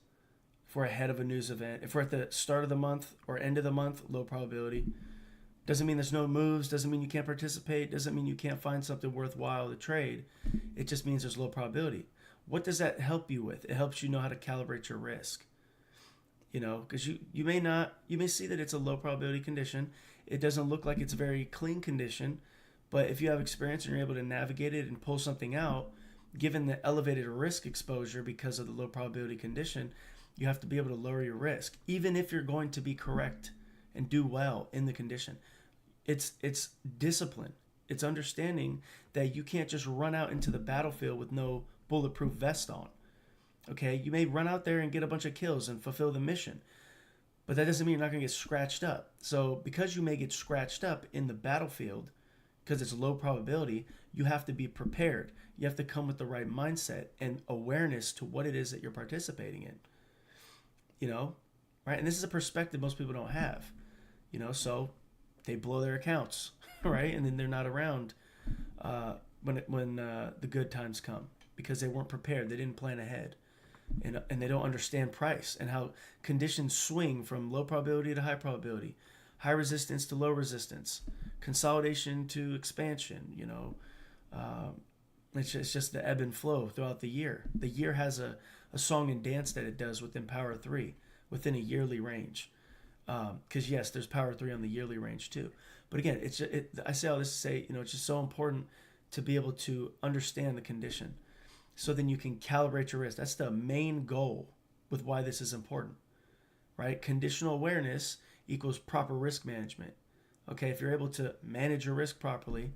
[SPEAKER 1] If we're ahead of a news event, if we're at the start of the month or end of the month, low probability. Doesn't mean there's no moves, doesn't mean you can't participate, doesn't mean you can't find something worthwhile to trade. It just means there's low probability. What does that help you with? It helps you know how to calibrate your risk. Because you may see that it's a low probability condition. It doesn't look like it's a very clean condition, but if you have experience and you're able to navigate it and pull something out, given the elevated risk exposure because of the low probability condition, you have to be able to lower your risk, even if you're going to be correct and do well in the condition. It's discipline. It's understanding that you can't just run out into the battlefield with no bulletproof vest on. Okay, you may run out there and get a bunch of kills and fulfill the mission, but that doesn't mean you're not going to get scratched up. So because you may get scratched up in the battlefield, because it's low probability, you have to be prepared. You have to come with the right mindset and awareness to what it is that you're participating in. Right? And this is a perspective most people don't have. So they blow their accounts, right? And then they're not around when the good times come because they weren't prepared. They didn't plan ahead. And they don't understand price and how conditions swing from low probability to high probability, high resistance to low resistance, consolidation to expansion. It's just the ebb and flow throughout the year. The year has a song and dance that it does within Power 3, within a yearly range. Because yes, there's Power 3 on the yearly range too. But again, I say all this to say, it's just so important to be able to understand the condition. So then you can calibrate your risk. That's the main goal with why this is important, right? Conditional awareness equals proper risk management. Okay, if you're able to manage your risk properly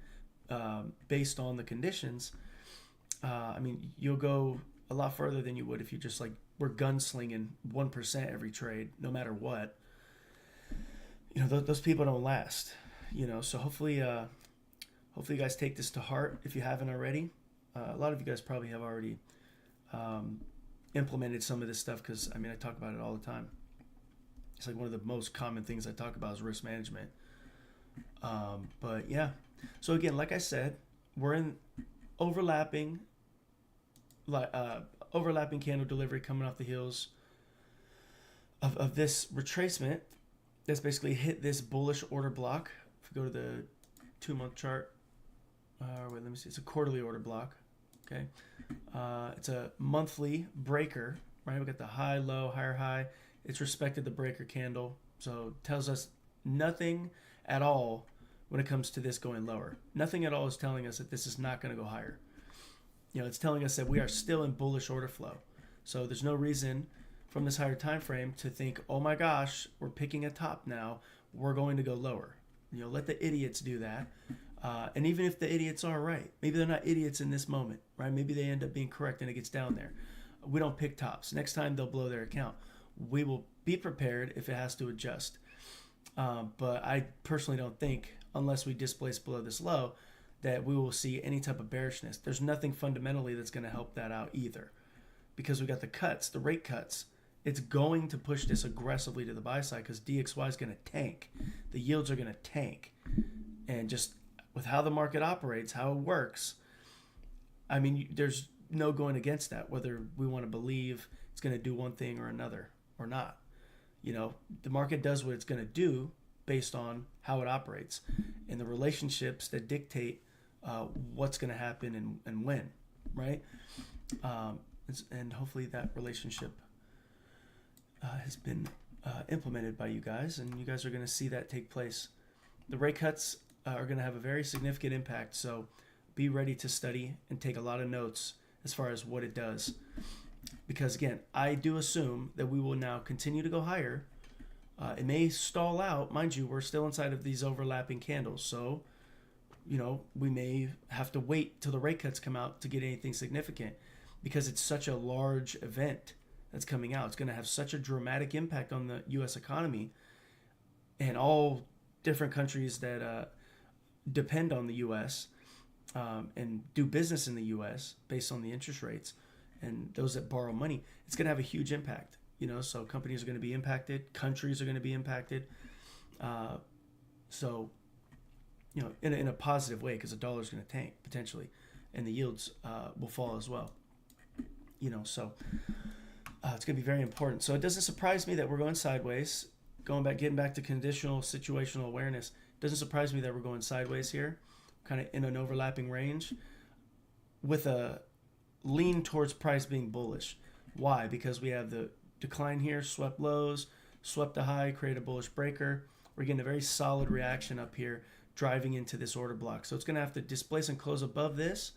[SPEAKER 1] based on the conditions, you'll go a lot further than you would if you just were gunslinging 1% every trade, no matter what. Those people don't last. So hopefully you guys take this to heart if you haven't already. A lot of you guys probably have already implemented some of this stuff because, I talk about it all the time. It's one of the most common things I talk about is risk management. But yeah. So again, like I said, we're in overlapping, overlapping candle delivery coming off the heels of this retracement that's basically hit this bullish order block. If we go to the 2-month chart, wait, let me see. It's a quarterly order block. Okay, it's a monthly breaker, right? We got the high, low, higher, high. It's respected the breaker candle, so it tells us nothing at all when it comes to this going lower. Nothing at all is telling us that this is not going to go higher. You know, it's telling us that we are still in bullish order flow. So there's no reason from this higher time frame to think, oh my gosh, we're picking a top now, we're going to go lower. You know, let the idiots do that. And even if the idiots are right, maybe they're not idiots in this moment, right? Maybe they end up being correct and it gets down there. We don't pick tops. Next time they'll blow their account. We will be prepared if it has to adjust. But I personally don't think, unless we displace below this low, that we will see any type of bearishness. There's nothing fundamentally that's going to help that out either. Because we got the cuts, the rate cuts. It's going to push this aggressively to the buy side because DXY is going to tank. The yields are going to tank. And just with how the market operates, how it works, I mean, there's no going against that, whether we want to believe it's going to do one thing or another or not. You know, the market does what it's going to do based on how it operates and the relationships that dictate what's going to happen and when, right? And hopefully that relationship has been implemented by you guys, and you guys are going to see that take place. The rate cuts are going to have a very significant impact, so be ready to study and take a lot of notes as far as what it does. Because again, I do assume that we will now continue to go higher. It may stall out. Mind you, we're still inside of these overlapping candles, so you know, we may have to wait till the rate cuts come out to get anything significant because it's such a large event that's coming out. It's going to have such a dramatic impact on the U.S. economy and all different countries that depend on the U.S. And do business in the U.S. based on the interest rates and those that borrow money. It's going to have a huge impact, you know, so companies are going to be impacted. Countries are going to be impacted. So, you know, in a positive way, because the dollar is going to tank potentially and the yields will fall as well, you know, so it's going to be very important. So it doesn't surprise me that we're going sideways, getting back to conditional situational awareness. It doesn't surprise me that we're going sideways here, kind of in an overlapping range with a lean towards price being bullish. Why? Because we have the decline here, swept lows, swept a high, created a bullish breaker. We're getting a very solid reaction up here, driving into this order block. So it's going to have to displace and close above this.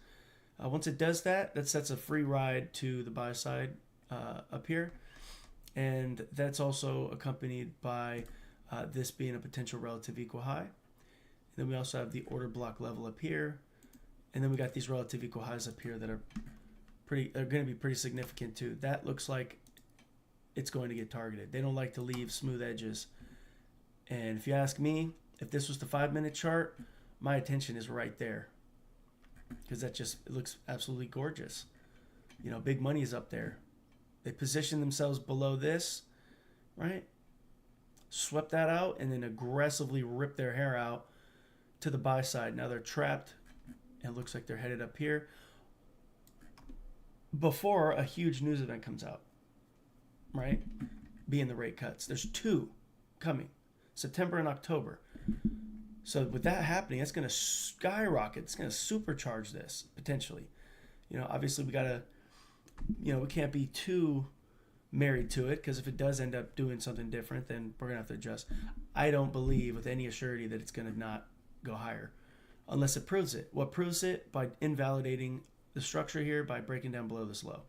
[SPEAKER 1] Once it does that, that sets a free ride to the buy side up here. And that's also accompanied by this being a potential relative equal high. And then we also have the order block level up here. And then we got these relative equal highs up here that are going to be pretty significant too. That looks like it's going to get targeted. They don't like to leave smooth edges. And if you ask me, if this was the 5-minute chart, my attention is right there. Because it looks absolutely gorgeous. You know, big money is up there. They position themselves below this, right? Swept that out and then aggressively ripped their hair out to the buy side. Now they're trapped and it looks like they're headed up here before a huge news event comes out, right? Being the rate cuts. There's 2 coming, September and October. So with that happening, it's going to skyrocket. It's going to supercharge this potentially. You know, obviously we got to, you know, we can't be too married to it because if it does end up doing something different, then we're going to have to adjust. I don't believe with any assurity that it's going to not go higher unless it proves it. What proves it? By invalidating the structure here by breaking down below this low.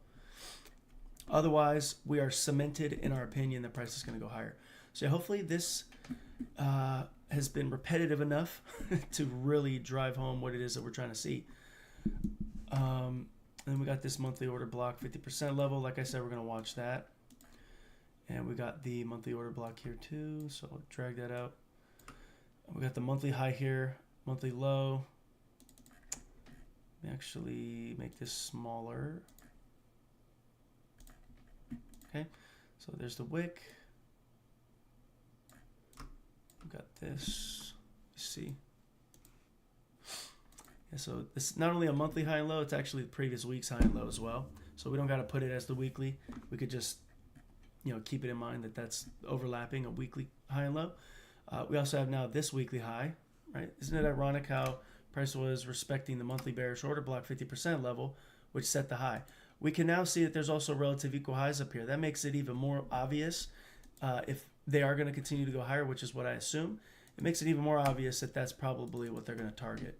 [SPEAKER 1] Otherwise, we are cemented in our opinion that price is going to go higher. So hopefully this has been repetitive enough to really drive home what it is that we're trying to see. And we got this monthly order block 50% level. Like I said, we're going to watch that. And we got the monthly order block here too. So I'll drag that out. We got the monthly high here, monthly low. Let me actually make this smaller. Okay, so there's the wick. We got this. Let's see. Yeah, so it's not only a monthly high and low, it's actually the previous week's high and low as well. So we don't got to put it as the weekly. We could just, keep it in mind that that's overlapping a weekly high and low. We also have now this weekly high, right? Isn't it ironic how price was respecting the monthly bearish order block 50% level, which set the high? We can now see that there's also relative equal highs up here. That makes it even more obvious if they are going to continue to go higher, which is what I assume. It makes it even more obvious that that's probably what they're going to target.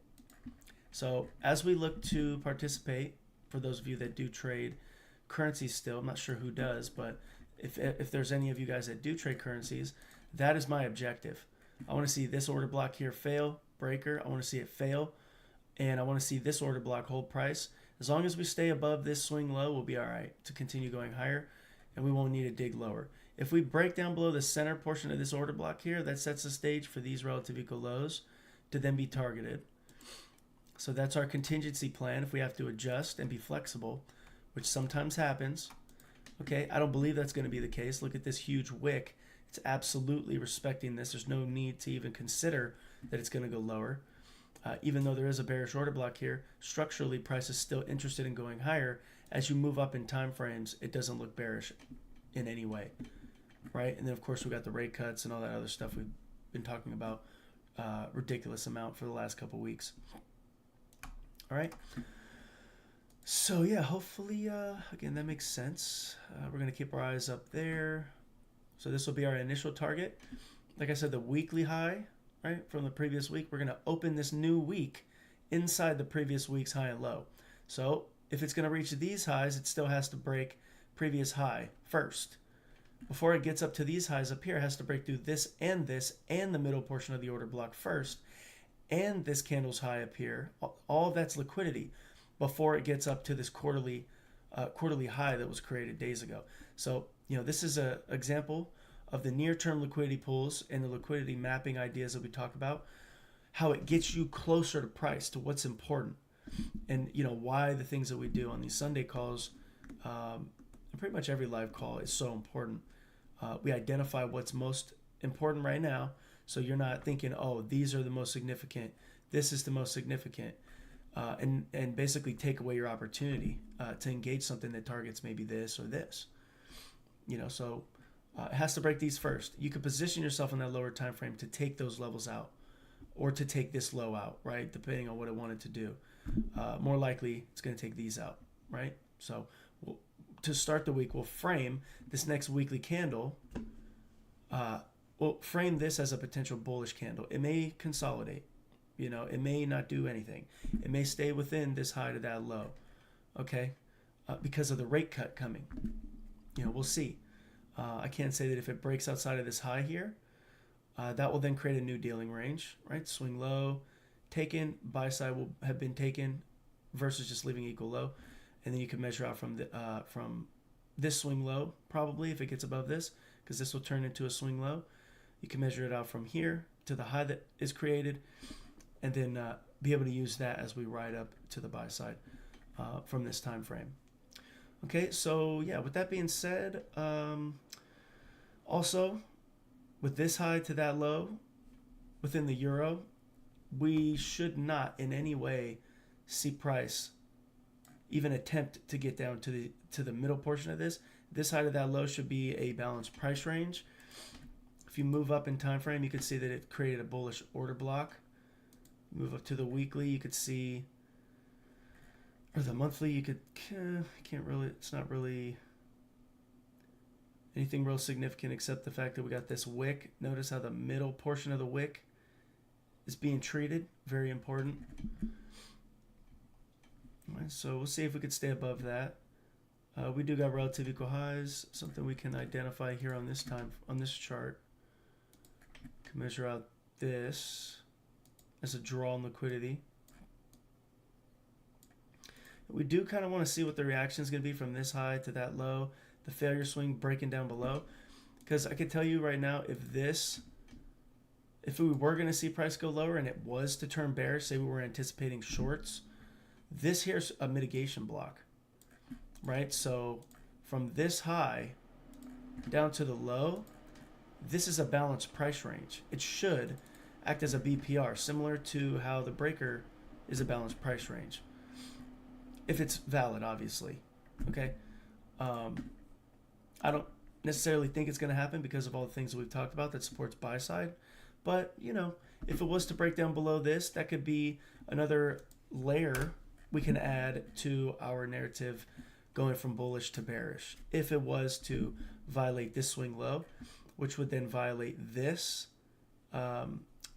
[SPEAKER 1] So as we look to participate, for those of you that do trade currencies still, I'm not sure who does, but if there's any of you guys that do trade currencies, that is my objective. I want to see this order block here fail, breaker. I want to see it fail, and I want to see this order block hold price. As long as we stay above this swing low, we'll be all right to continue going higher, and we won't need to dig lower. If we break down below the center portion of this order block here, that sets the stage for these relative equal lows to then be targeted. So that's our contingency plan if we have to adjust and be flexible, which sometimes happens. Okay, I don't believe that's going to be the case. Look at this huge wick. It's absolutely respecting this. There's no need to even consider that it's going to go lower. Even though there is a bearish order block here, structurally price is still interested in going higher. As you move up in time frames, it doesn't look bearish in any way, right? And then of course we got the rate cuts and all that other stuff we've been talking about, ridiculous amount for the last couple weeks. All right. So yeah, hopefully, again, that makes sense. We're going to keep our eyes up there. So this will be our initial target. Like I said, the weekly high, right, from the previous week, we're going to open this new week inside the previous week's high and low. So if it's going to reach these highs, it still has to break previous high first. Before it gets up to these highs up here, it has to break through this and the middle portion of the order block first, and this candle's high up here. All of that's liquidity before it gets up to this quarterly high that was created days ago. So, this is an example of the near-term liquidity pools and the liquidity mapping ideas that we talk about, how it gets you closer to price, to what's important, and why the things that we do on these Sunday calls, and pretty much every live call, is so important. We identify what's most important right now, so you're not thinking, oh, these are the most significant, this is the most significant, and basically take away your opportunity to engage something that targets maybe this or this. So it has to break these first. You could position yourself in that lower time frame to take those levels out, or to take this low out, right? Depending on what it wanted to do. More likely, it's going to take these out, right? So to start the week, we'll frame this next weekly candle. We'll frame this as a potential bullish candle. It may consolidate. It may not do anything. It may stay within this high to that low, okay? Because of the rate cut coming. We'll see. I can't say that if it breaks outside of this high here, that will then create a new dealing range, right? Swing low, taken, buy side will have been taken versus just leaving equal low. And then you can measure out from this swing low, probably, if it gets above this, because this will turn into a swing low. You can measure it out from here to the high that is created, and then be able to use that as we ride up to the buy side from this time frame. Okay, so yeah, with that being said, also with this high to that low within the euro, we should not in any way see price even attempt to get down to the middle portion of this. This high to that low should be a balanced price range. If you move up in time frame, you can see that it created a bullish order block. Move up to the weekly, you could see, or the monthly, you can't really, it's not really anything real significant except the fact that we got this wick. Notice how the middle portion of the wick is being treated. Very important. All right, so we'll see if we could stay above that. We do got relative equal highs, something we can identify here on this chart. Can measure out this as a draw on liquidity. We do kind of want to see what the reaction is going to be from this high to that low, the failure swing breaking down below. Because I can tell you right now, if we were going to see price go lower and it was to turn bearish, say we were anticipating shorts, this here's a mitigation block, right? So from this high down to the low, this is a balanced price range. It should act as a BPR, similar to how the breaker is a balanced price range. If it's valid, obviously. Okay? I don't necessarily think it's going to happen because of all the things that we've talked about that supports buy side. But, if it was to break down below this, that could be another layer we can add to our narrative going from bullish to bearish. If it was to violate this swing low, which would then violate this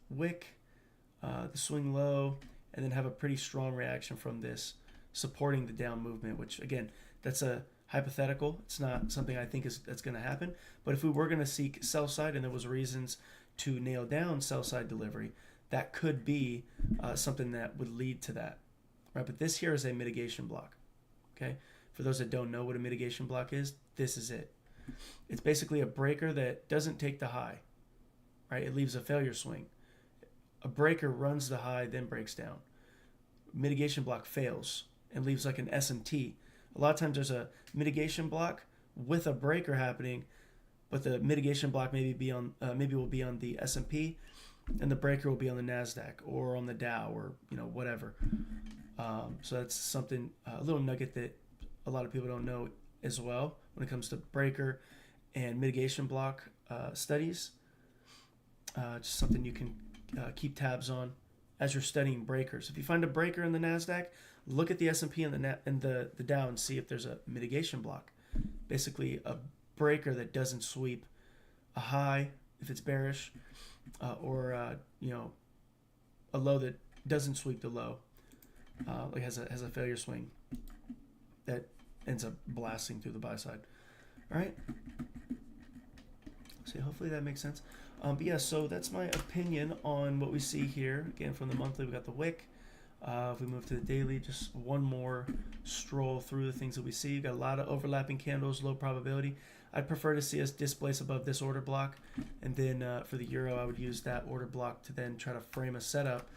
[SPEAKER 1] wick, the swing low, and then have a pretty strong reaction from this supporting the down movement, which again, that's a hypothetical. It's not something I think that's going to happen. But if we were going to seek sell side and there was reasons to nail down sell side delivery, that could be something that would lead to that, right? But this here is a mitigation block, okay? For those that don't know what a mitigation block is, this is it. It's basically a breaker that doesn't take the high, right? It leaves a failure swing. A breaker runs the high, then breaks down. Mitigation block fails and leaves like an SMT. A lot of times there's a mitigation block with a breaker happening, but the mitigation block maybe will be on the S&P, and the breaker will be on the NASDAQ or on the Dow or whatever. So that's something, a little nugget that a lot of people don't know as well when it comes to breaker and mitigation block studies. Just something you can keep tabs on as you're studying breakers. If you find a breaker in the NASDAQ, look at the S&P and the Dow and see if there's a mitigation block. Basically, a breaker that doesn't sweep a high if it's bearish, or a low that doesn't sweep the low, like has a failure swing that ends up blasting through the buy side. All right. So hopefully that makes sense. But yeah, so that's my opinion on what we see here. Again, from the monthly, we got the wick. If we move to the daily, just one more stroll through the things that we see. We've got a lot of overlapping candles, low probability. I'd prefer to see us displace above this order block. And then for the euro, I would use that order block to then try to frame a setup.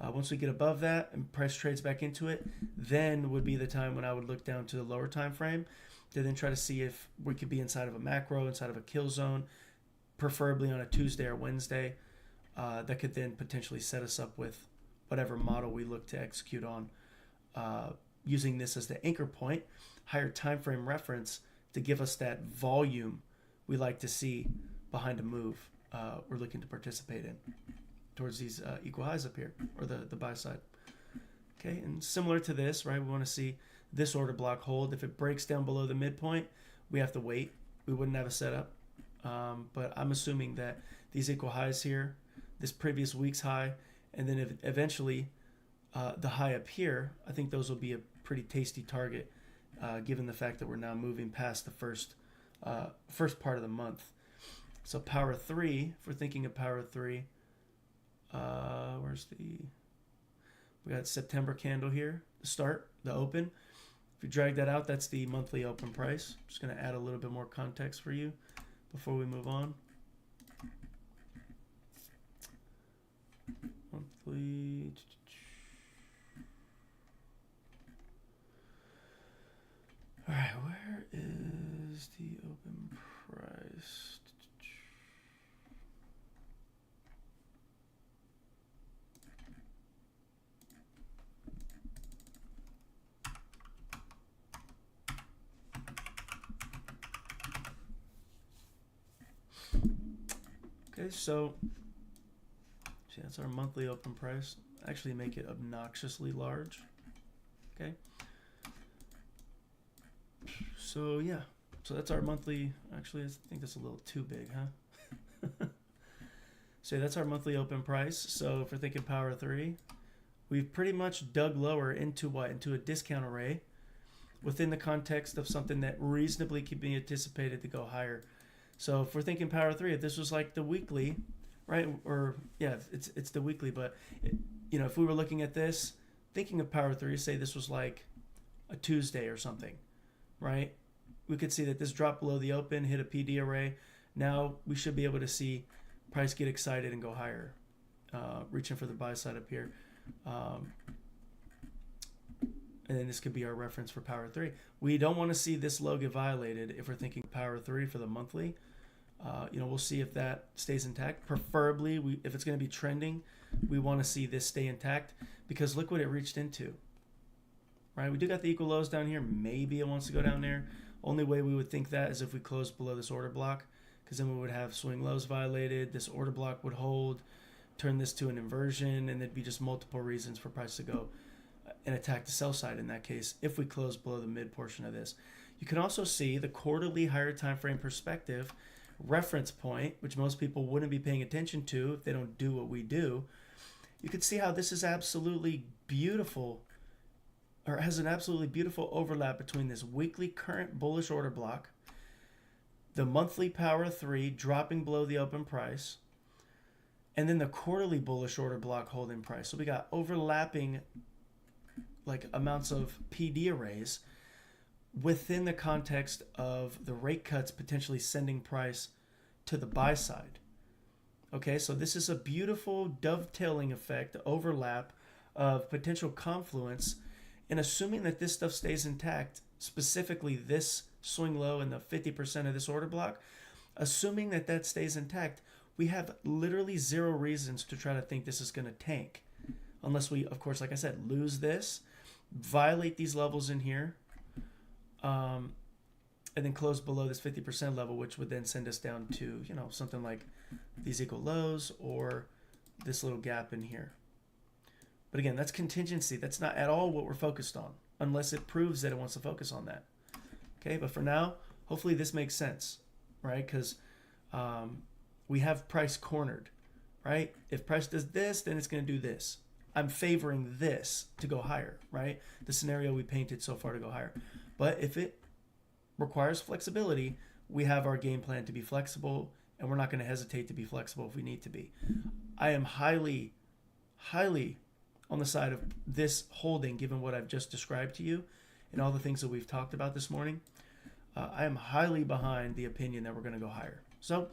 [SPEAKER 1] Once we get above that and price trades back into it, then would be the time when I would look down to the lower time frame to then try to see if we could be inside of a macro, inside of a kill zone, preferably on a Tuesday or Wednesday. That could then potentially set us up with whatever model we look to execute on, using this as the anchor point, higher time frame reference to give us that volume we like to see behind a move we're looking to participate in towards these equal highs up here, or the buy side. Okay, and similar to this, right, we want to see this order block hold. If it breaks down below the midpoint, we have to wait. We wouldn't have a setup. But I'm assuming that these equal highs here, this previous week's high, and then if eventually the high up here, I think those will be a pretty tasty target, given the fact that we're now moving past the first part of the month. So power 3, if we're thinking of power 3, we got September candle here, the start, the open. If you drag that out, that's the monthly open price. I'm just going to add a little bit more context for you before we move on. Monthly. All right, where is the open price? Okay, so see, that's our monthly open price. Actually make it obnoxiously large. Okay. So yeah, so that's our monthly. Actually, I think that's a little too big, huh? So that's our monthly open price. So if we're thinking power 3, we've pretty much dug lower into what? Into a discount array within the context of something that reasonably could be anticipated to go higher. So if we're thinking power 3, if this was like the weekly, right? Or yeah, it's the weekly, but if we were looking at this, thinking of power 3, say this was like a Tuesday or something, right? We could see that this dropped below the open, hit a PD array. Now we should be able to see price get excited and go higher, reaching for the buy side up here. And then this could be our reference for power 3. We don't want to see this low get violated if we're thinking power 3 for the monthly. We'll see if that stays intact. Preferably, if it's going to be trending, we want to see this stay intact because look what it reached into. Right? We do got the equal lows down here. Maybe it wants to go down there. Only way we would think that is if we close below this order block, because then we would have swing lows violated. This order block would hold, turn this to an inversion, and there'd be just multiple reasons for price to go and attack the sell side in that case if we close below the mid portion of this. You can also see the quarterly higher time frame perspective reference point, which most people wouldn't be paying attention to if they don't do what we do. You can see how this is absolutely beautiful, or has an absolutely beautiful overlap between this weekly current bullish order block, the monthly power 3 dropping below the open price, and then the quarterly bullish order block holding price. So we got overlapping like amounts of PD arrays within the context of the rate cuts potentially sending price to the buy side. Okay, so this is a beautiful dovetailing effect, overlap of potential confluence, and assuming that this stuff stays intact, specifically this swing low and the 50% of this order block, assuming that that stays intact, we have literally zero reasons to try to think this is going to tank. Unless we, of course, like I said, lose this, violate these levels in here, and then close below this 50% level, which would then send us down to, something like these equal lows or this little gap in here. But again, that's contingency. That's not at all what we're focused on, unless it proves that it wants to focus on that. Okay, but for now, hopefully this makes sense, right? Because we have price cornered, right? If price does this, then it's going to do this. I'm favoring this to go higher, right? The scenario we painted so far to go higher. But if it requires flexibility, we have our game plan to be flexible, and we're not going to hesitate to be flexible if we need to be. I am highly, highly on the side of this holding, given what I've just described to you and all the things that we've talked about this morning. I am highly behind the opinion that we're going to go higher. So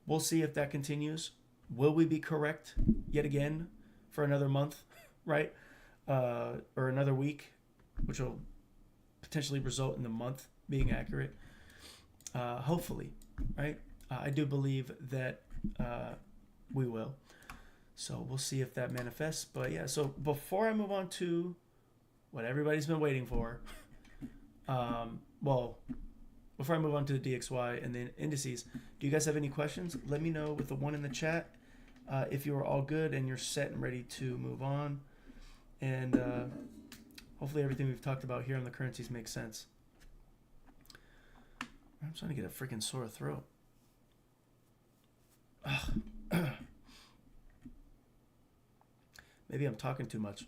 [SPEAKER 1] we'll see if that continues. Will we be correct yet again for another month, right? Or another week, which will potentially result in the month being accurate. Hopefully, right? I do believe that we will. So we'll see if that manifests. But yeah, so before I move on to what everybody's been waiting for, before I move on to the DXY and the indices, do you guys have any questions? Let me know with the one in the chat if you are all good and you're set and ready to move on. And hopefully everything we've talked about here on the currencies makes sense. I'm starting to get a freaking sore throat. Maybe I'm talking too much.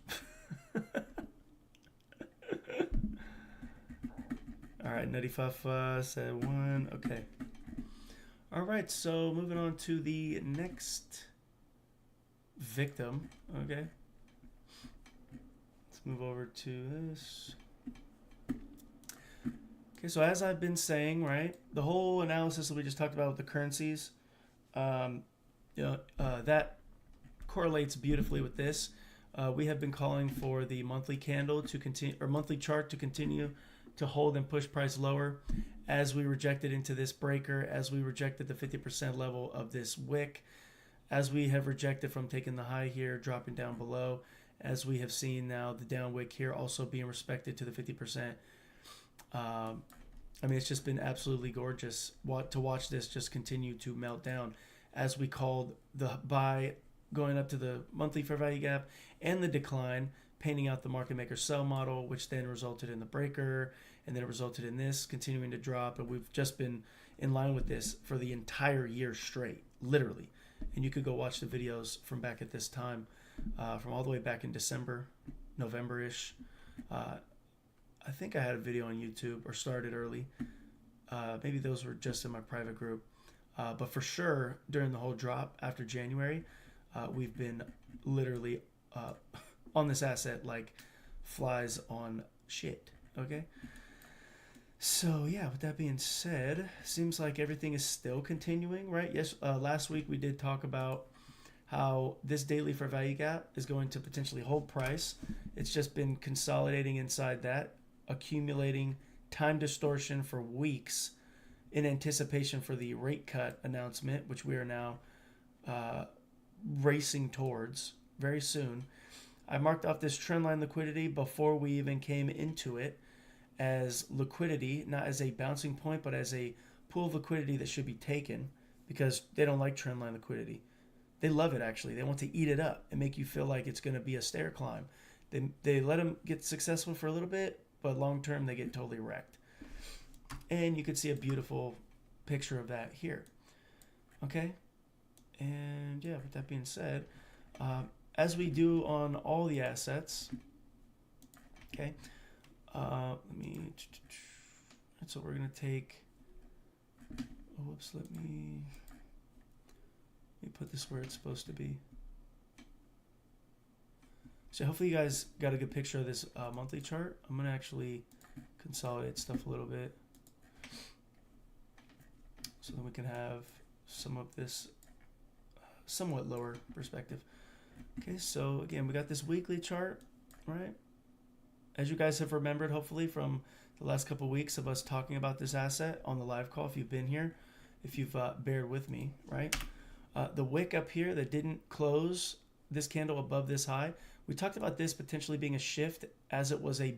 [SPEAKER 1] All right, Nutty Fuff said 1. Okay. All right, so moving on to the next victim. Okay. Let's move over to this. Okay, so as I've been saying, right, the whole analysis that we just talked about with the currencies, that correlates beautifully with this. We have been calling for the monthly candle to continue, or monthly chart to continue to hold and push price lower as we rejected into this breaker, as we rejected the 50% level of this wick, as we have rejected from taking the high here, dropping down below, as we have seen now the down wick here also being respected to the 50%. It's just been absolutely gorgeous to watch this just continue to melt down as we called the buy going up to the monthly fair value gap and the decline, painting out the market maker sell model, which then resulted in the breaker, and then it resulted in this continuing to drop. And we've just been in line with this for the entire year straight, literally. And you could go watch the videos from back at this time, from all the way back in December, November-ish. I think I had a video on YouTube or started early. Maybe those were just in my private group. But for sure, during the whole drop after January, we've been literally on this asset like flies on shit. Okay? So, yeah, with that being said, seems like everything is still continuing, right? Yes, last week we did talk about how this daily fair value gap is going to potentially hold price. It's just been consolidating inside that, accumulating time distortion for weeks, in anticipation for the rate cut announcement, which we are now racing towards very soon. I marked off this trendline liquidity before we even came into it as liquidity, not as a bouncing point, but as a pool of liquidity that should be taken, because they don't like trendline liquidity. They love it, actually. They want to eat it up and make you feel like it's going to be a stair climb. They let them get successful for a little bit, but long term they get totally wrecked. And you can see a beautiful picture of that here. Okay? And yeah, with that being said, as we do on all the assets, okay, so we're going to take, let me put this where it's supposed to be. So hopefully you guys got a good picture of this monthly chart. I'm going to actually consolidate stuff a little bit so that we can have some of this somewhat lower perspective. Okay, so again, we got this weekly chart, right? As you guys have remembered, hopefully, from the last couple of weeks of us talking about this asset on the live call, if you've been here, if you've bared with me, right? The wick up here that didn't close this candle above this high, we talked about this potentially being a shift as it was a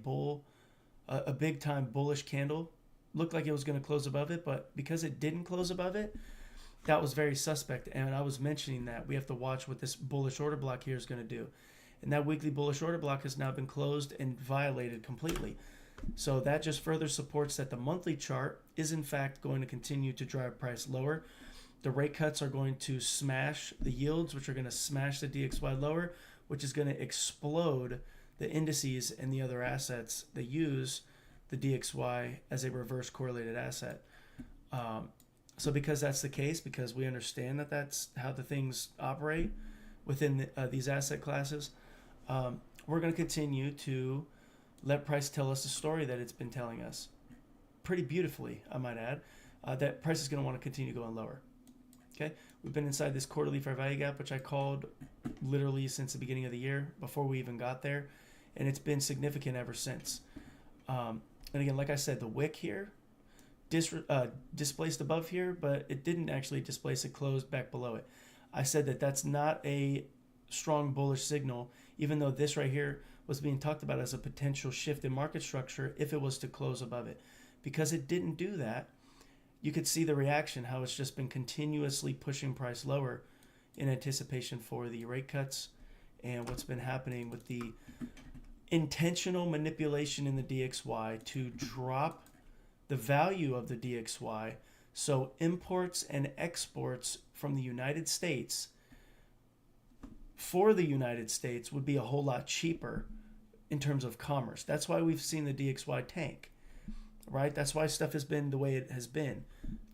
[SPEAKER 1] big time bullish candle. Looked like it was going to close above it, but because it didn't close above it, that was very suspect. And I was mentioning that we have to watch what this bullish order block here is going to do. And that weekly bullish order block has now been closed and violated completely. So that just further supports that the monthly chart is in fact going to continue to drive price lower. The rate cuts are going to smash the yields, which are going to smash the DXY lower, which is going to explode the indices and the other assets that use the DXY as a reverse correlated asset. So because that's the case, because we understand that that's how the things operate within these asset classes, we're going to continue to let price tell us the story that it's been telling us pretty beautifully, I might add, that price is going to want to continue going lower. Okay, we've been inside this quarterly fair value gap, which I called literally since the beginning of the year, before we even got there, and it's been significant ever since. And again, like I said, the wick here displaced above here, but it didn't actually displace, it closed back below it. I said that that's not a strong bullish signal, even though this right here was being talked about as a potential shift in market structure if it was to close above it. Because it didn't do that, you could see the reaction, how it's just been continuously pushing price lower in anticipation for the rate cuts and what's been happening with the intentional manipulation in the DXY to drop the value of the DXY, so imports and exports from the United States for the United States would be a whole lot cheaper in terms of commerce. That's why we've seen the DXY tank, right? That's why stuff has been the way it has been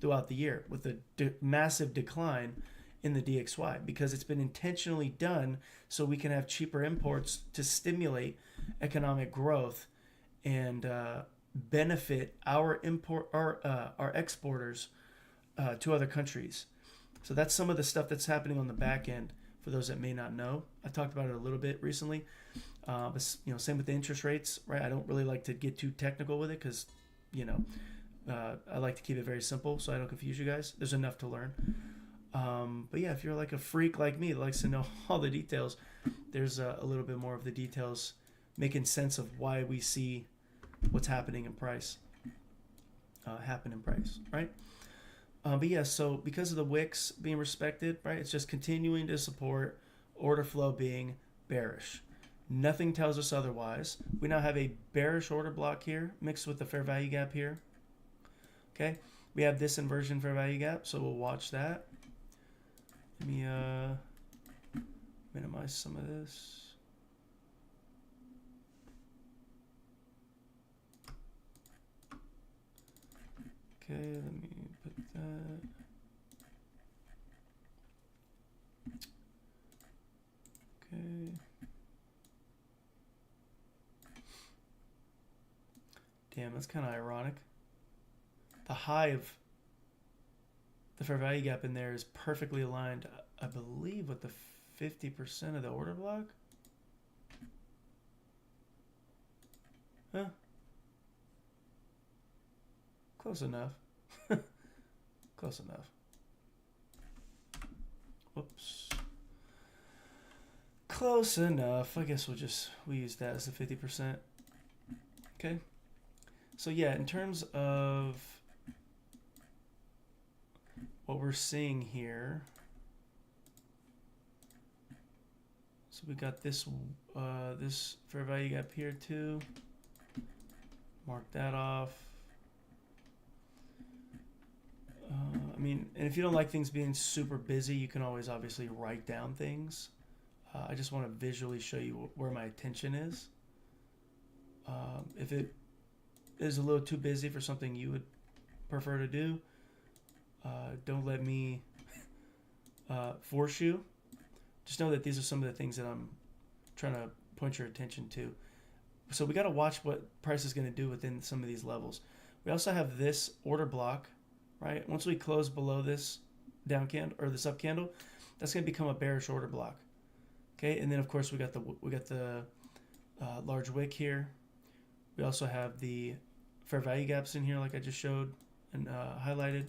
[SPEAKER 1] throughout the year, with a massive decline in the DXY, because it's been intentionally done so we can have cheaper imports to stimulate economic growth and benefit our exporters to other countries. So that's some of the stuff that's happening on the back end. For those that may not know, I talked about it a little bit recently. But same with the interest rates, right? I don't really like to get too technical with it because, I like to keep it very simple so I don't confuse you guys. There's enough to learn. But yeah, if you're like a freak like me that likes to know all the details, there's a little bit more of the details making sense of why we see what's happening in price, right? But yeah, so because of the wicks being respected, right, it's just continuing to support order flow being bearish. Nothing tells us otherwise. We now have a bearish order block here mixed with the fair value gap here. Okay, we have this inversion fair value gap, so we'll watch that. Let me minimize some of this. Okay, let me put that. Okay. Damn, that's kind of ironic. The high of the fair value gap in there is perfectly aligned, I believe, with the 50% of the order block. Huh. Close enough. Close enough. Whoops. Close enough. I guess we'll use that as a 50%. Okay. So yeah, in terms of what we're seeing here, so we got this this fair value gap here too. Mark that off. I mean, and if you don't like things being super busy, you can always obviously write down things. I just want to visually show you where my attention is. If it is a little too busy for something you would prefer to do, don't let me force you. Just know that these are some of the things that I'm trying to point your attention to. So we got to watch what price is going to do within some of these levels. We also have this order block, right? Once we close below this down candle or this up candle, that's going to become a bearish order block. Okay, and then of course we got the large wick here. We also have the fair value gaps in here, like I just showed and highlighted.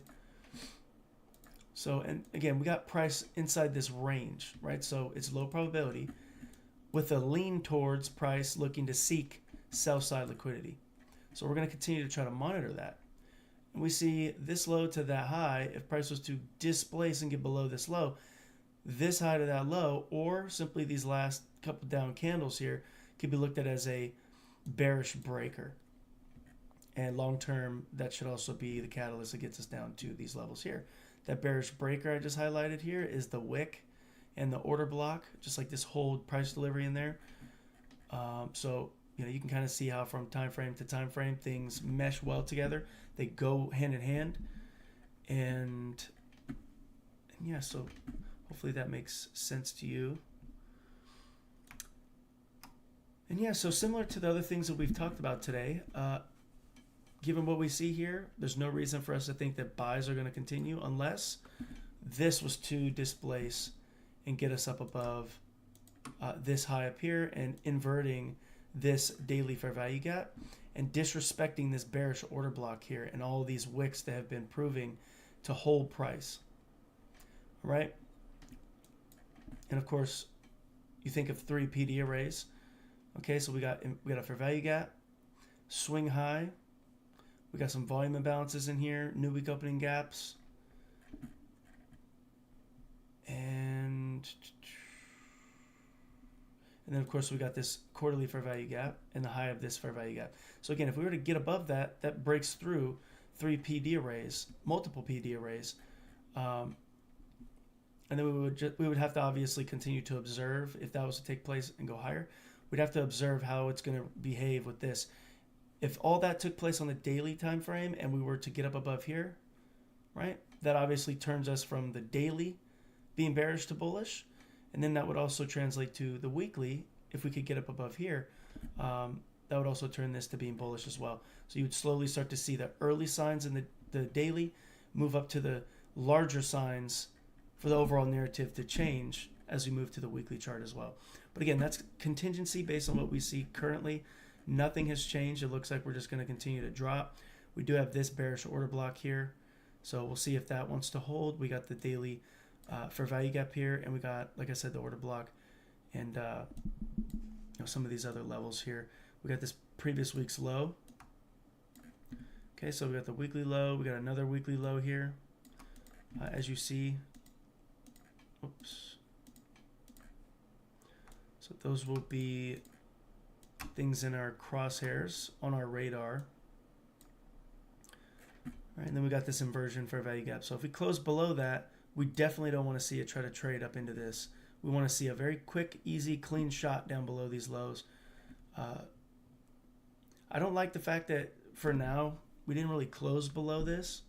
[SPEAKER 1] So, and again, we got price inside this range, right? So it's low probability with a lean towards price looking to seek sell side liquidity. So we're going to continue to try to monitor that. And we see this low to that high, if price was to displace and get below this low, this high to that low, or simply these last couple down candles here could be looked at as a bearish breaker. And long term, that should also be the catalyst that gets us down to these levels here. That bearish breaker I just highlighted here is the wick and the order block, just like this hold price delivery in there. So you can kind of see how from time frame to time frame things mesh well together. They go hand in hand, and yeah, so hopefully that makes sense to you. And yeah, so similar to the other things that we've talked about today, given what we see here, there's no reason for us to think that buys are going to continue unless this was to displace and get us up above this high up here and inverting this daily fair value gap and disrespecting this bearish order block here and all these wicks that have been proving to hold price. All right? And of course, you think of 3 PD arrays. Okay, so we got a fair value gap, swing high. We got some volume imbalances in here, new week opening gaps. And then, of course, we got this quarterly fair value gap and the high of this fair value gap. So again, if we were to get above that, that breaks through 3 PD arrays, multiple PD arrays. And then we would have to obviously continue to observe if that was to take place and go higher. We'd have to observe how it's going to behave with this. If all that took place on the daily time frame and we were to get up above here, right, that obviously turns us from the daily being bearish to bullish. And then that would also translate to the weekly. If we could get up above here, that would also turn this to being bullish as well. So you would slowly start to see the early signs in the daily move up to the larger signs for the overall narrative to change as we move to the weekly chart as well. But again, that's contingency based on what we see currently. Nothing has changed. It looks like we're just going to continue to drop. We do have this bearish order block here. So we'll see if that wants to hold. We got the daily fair value gap here. And we got, like I said, the order block and some of these other levels here. We got this previous week's low. Okay, so we got the weekly low. We got another weekly low here. As you see. Oops. So those will be things in our crosshairs on our radar. All right, and then we got this inversion fair value gap. So if we close below that, we definitely don't want to see it try to trade up into this. We want to see a very quick, easy, clean shot down below these lows. I don't like the fact that for now we didn't really close below this.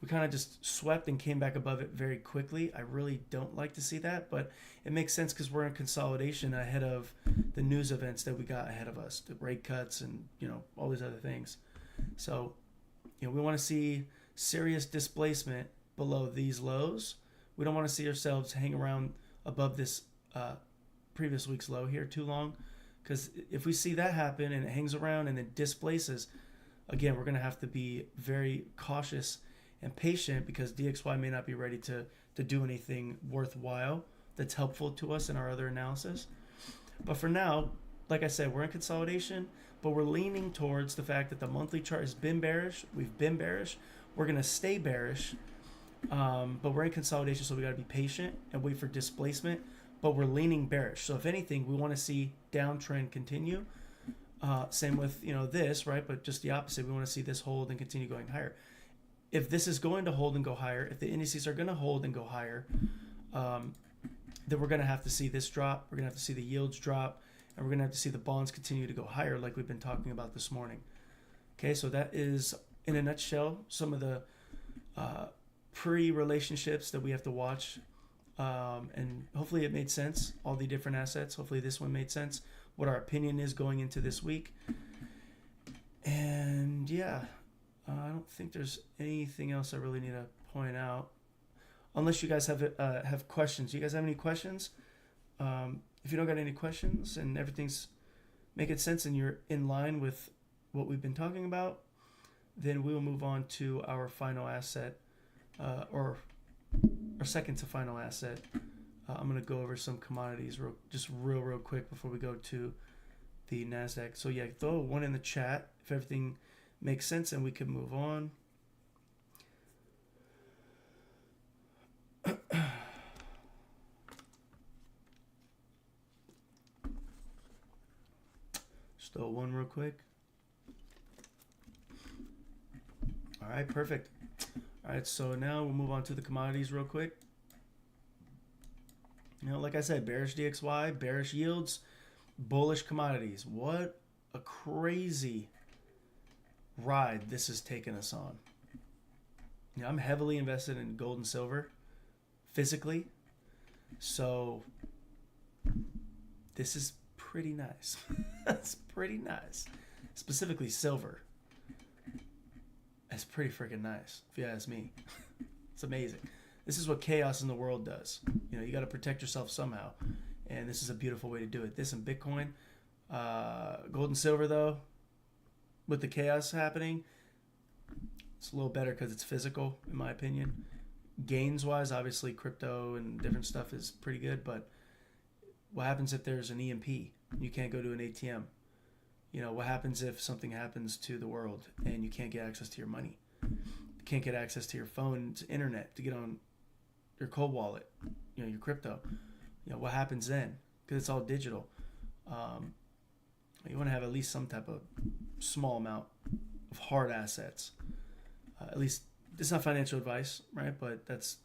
[SPEAKER 1] We kind of just swept and came back above it very quickly. I really don't like to see that, but it makes sense because we're in consolidation ahead of the news events that we got ahead of us, the rate cuts and all these other things. So we want to see serious displacement below these lows. We don't want to see ourselves hang around above this previous week's low here too long, because if we see that happen and it hangs around and it displaces, again, we're going to have to be very cautious and patient because DXY may not be ready to do anything worthwhile that's helpful to us in our other analysis. But for now, like I said, we're in consolidation, but we're leaning towards the fact that the monthly chart has been bearish. We've been bearish. We're going to stay bearish, but we're in consolidation, so we got to be patient and wait for displacement. But we're leaning bearish. So if anything, we want to see downtrend continue. Same with this, right? But just the opposite. We want to see this hold and continue going higher. If this is going to hold and go higher, if the indices are going to hold and go higher, then we're going to have to see this drop. We're going to have to see the yields drop, and we're going to have to see the bonds continue to go higher like we've been talking about this morning. Okay, so that is, in a nutshell, some of the pre-relationships that we have to watch. And hopefully it made sense, all the different assets. Hopefully this one made sense, what our opinion is going into this week. And yeah, I don't think there's anything else I really need to point out. Unless you guys have questions. You guys have any questions? If you don't got any questions and everything's making sense and you're in line with what we've been talking about, then we will move on to our final asset, or our second to final asset. I'm going to go over some commodities real quick before we go to the NASDAQ. So yeah, throw one in the chat if everything makes sense and we can move on. Just throw one real quick. All right, perfect. All right, so now we'll move on to the commodities real quick. Like I said, bearish DXY, bearish yields, bullish commodities. What a crazy ride this has taken us on. I'm heavily invested in gold and silver physically, so this is pretty nice. That's pretty nice. Specifically silver. It's pretty freaking nice, if you ask me. It's amazing. This is what chaos in the world does. You got to protect yourself somehow, and this is a beautiful way to do it. This and Bitcoin, gold and silver though, with the chaos happening, it's a little better because it's physical, in my opinion. Gains wise, obviously crypto and different stuff is pretty good, but what happens if there's an EMP? You can't go to an ATM. What happens if something happens to the world and you can't get access to your money? You can't get access to your phone, to internet, to get on your cold wallet, your crypto. What happens then? Because it's all digital. You want to have at least some type of small amount of hard assets. At least, this is not financial advice, right? But that's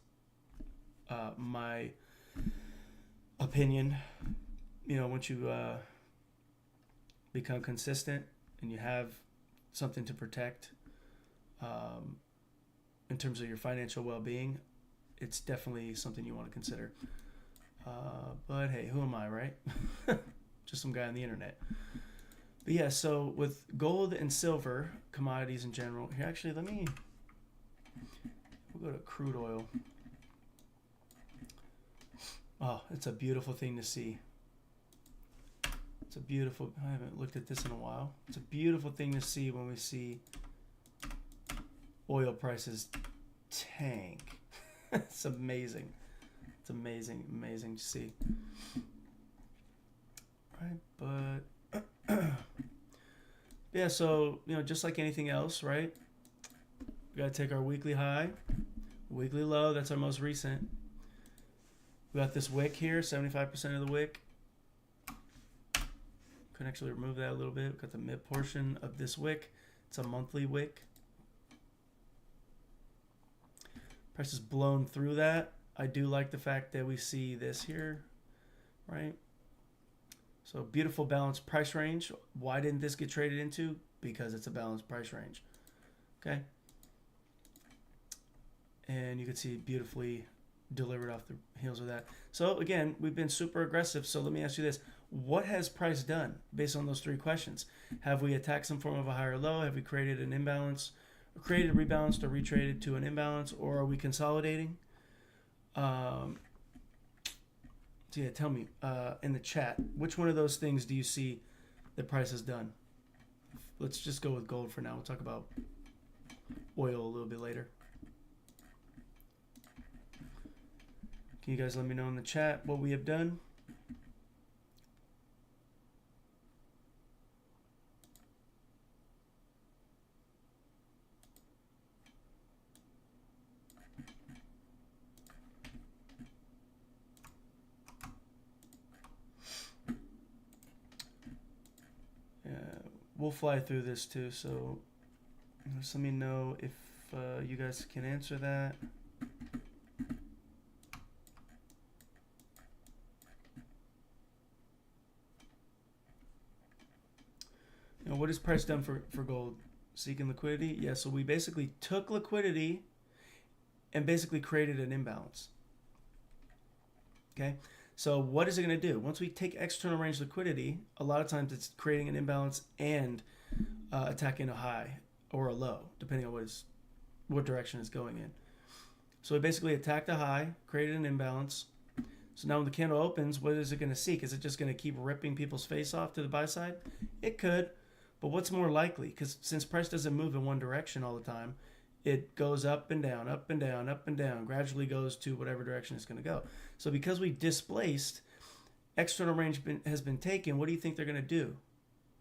[SPEAKER 1] my opinion. Once you become consistent and you have something to protect in terms of your financial well-being, it's definitely something you want to consider. But hey, who am I, right? Just some guy on the internet. But yeah, so with gold and silver, commodities in general, here actually we'll go to crude oil. Oh, it's a beautiful thing to see. I haven't looked at this in a while. It's a beautiful thing to see when we see oil prices tank. It's amazing. It's amazing to see. Right, but yeah, so just like anything else, right? We gotta take our weekly high, weekly low. That's our most recent. We got this wick here, 75% of the wick. Could actually remove that a little bit. We've got the mid portion of this wick. It's a monthly wick. Price is blown through that. I do like the fact that we see this here, right? So beautiful balanced price range. Why didn't this get traded into? Because it's a balanced price range. Okay. And you can see beautifully delivered off the heels of that. So again, we've been super aggressive. So let me ask you this. What has price done based on those three questions? Have we attacked some form of a higher low? Have we created an imbalance, or created, rebalanced, or retraded to an imbalance? Or are we consolidating? So yeah, tell me in the chat, which one of those things do you see that price has done? Let's just go with gold for now. We'll talk about oil a little bit later. Can you guys let me know in the chat what we have done? We'll fly through this too, so just let me know if you guys can answer that. What is price done for gold? Seeking liquidity? Yeah, so we basically took liquidity and basically created an imbalance. Okay, so what is it going to do? Once we take external range liquidity, a lot of times it's creating an imbalance and attacking a high or a low, depending on what direction it's going in. So we basically attacked a high, created an imbalance. So now when the candle opens, what is it going to seek? Is it just going to keep ripping people's face off to the buy side? It could, but what's more likely? Because since price doesn't move in one direction all the time, it goes up and down, up and down, up and down, gradually goes to whatever direction it's going to go. So because we displaced, external range has been taken, what do you think they're going to do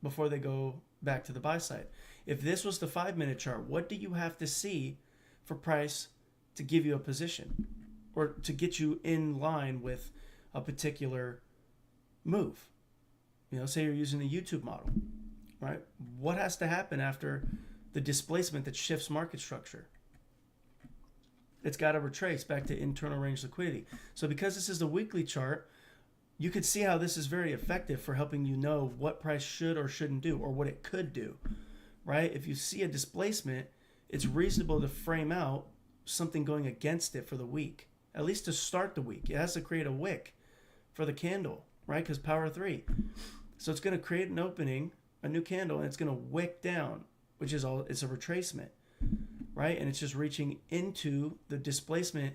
[SPEAKER 1] before they go back to the buy side? If this was the 5-minute chart, what do you have to see for price to give you a position or to get you in line with a particular move? Say you're using the YouTube model, right? What has to happen after the displacement that shifts market structure? It's got to retrace back to internal range liquidity. So because this is the weekly chart, you could see how this is very effective for helping you know what price should or shouldn't do or what it could do, right? If you see a displacement, it's reasonable to frame out something going against it for the week, at least to start the week. It has to create a wick for the candle, right? Because power 3. So it's going to create an opening, a new candle, and it's going to wick down, which is it's a retracement, right? And it's just reaching into the displacement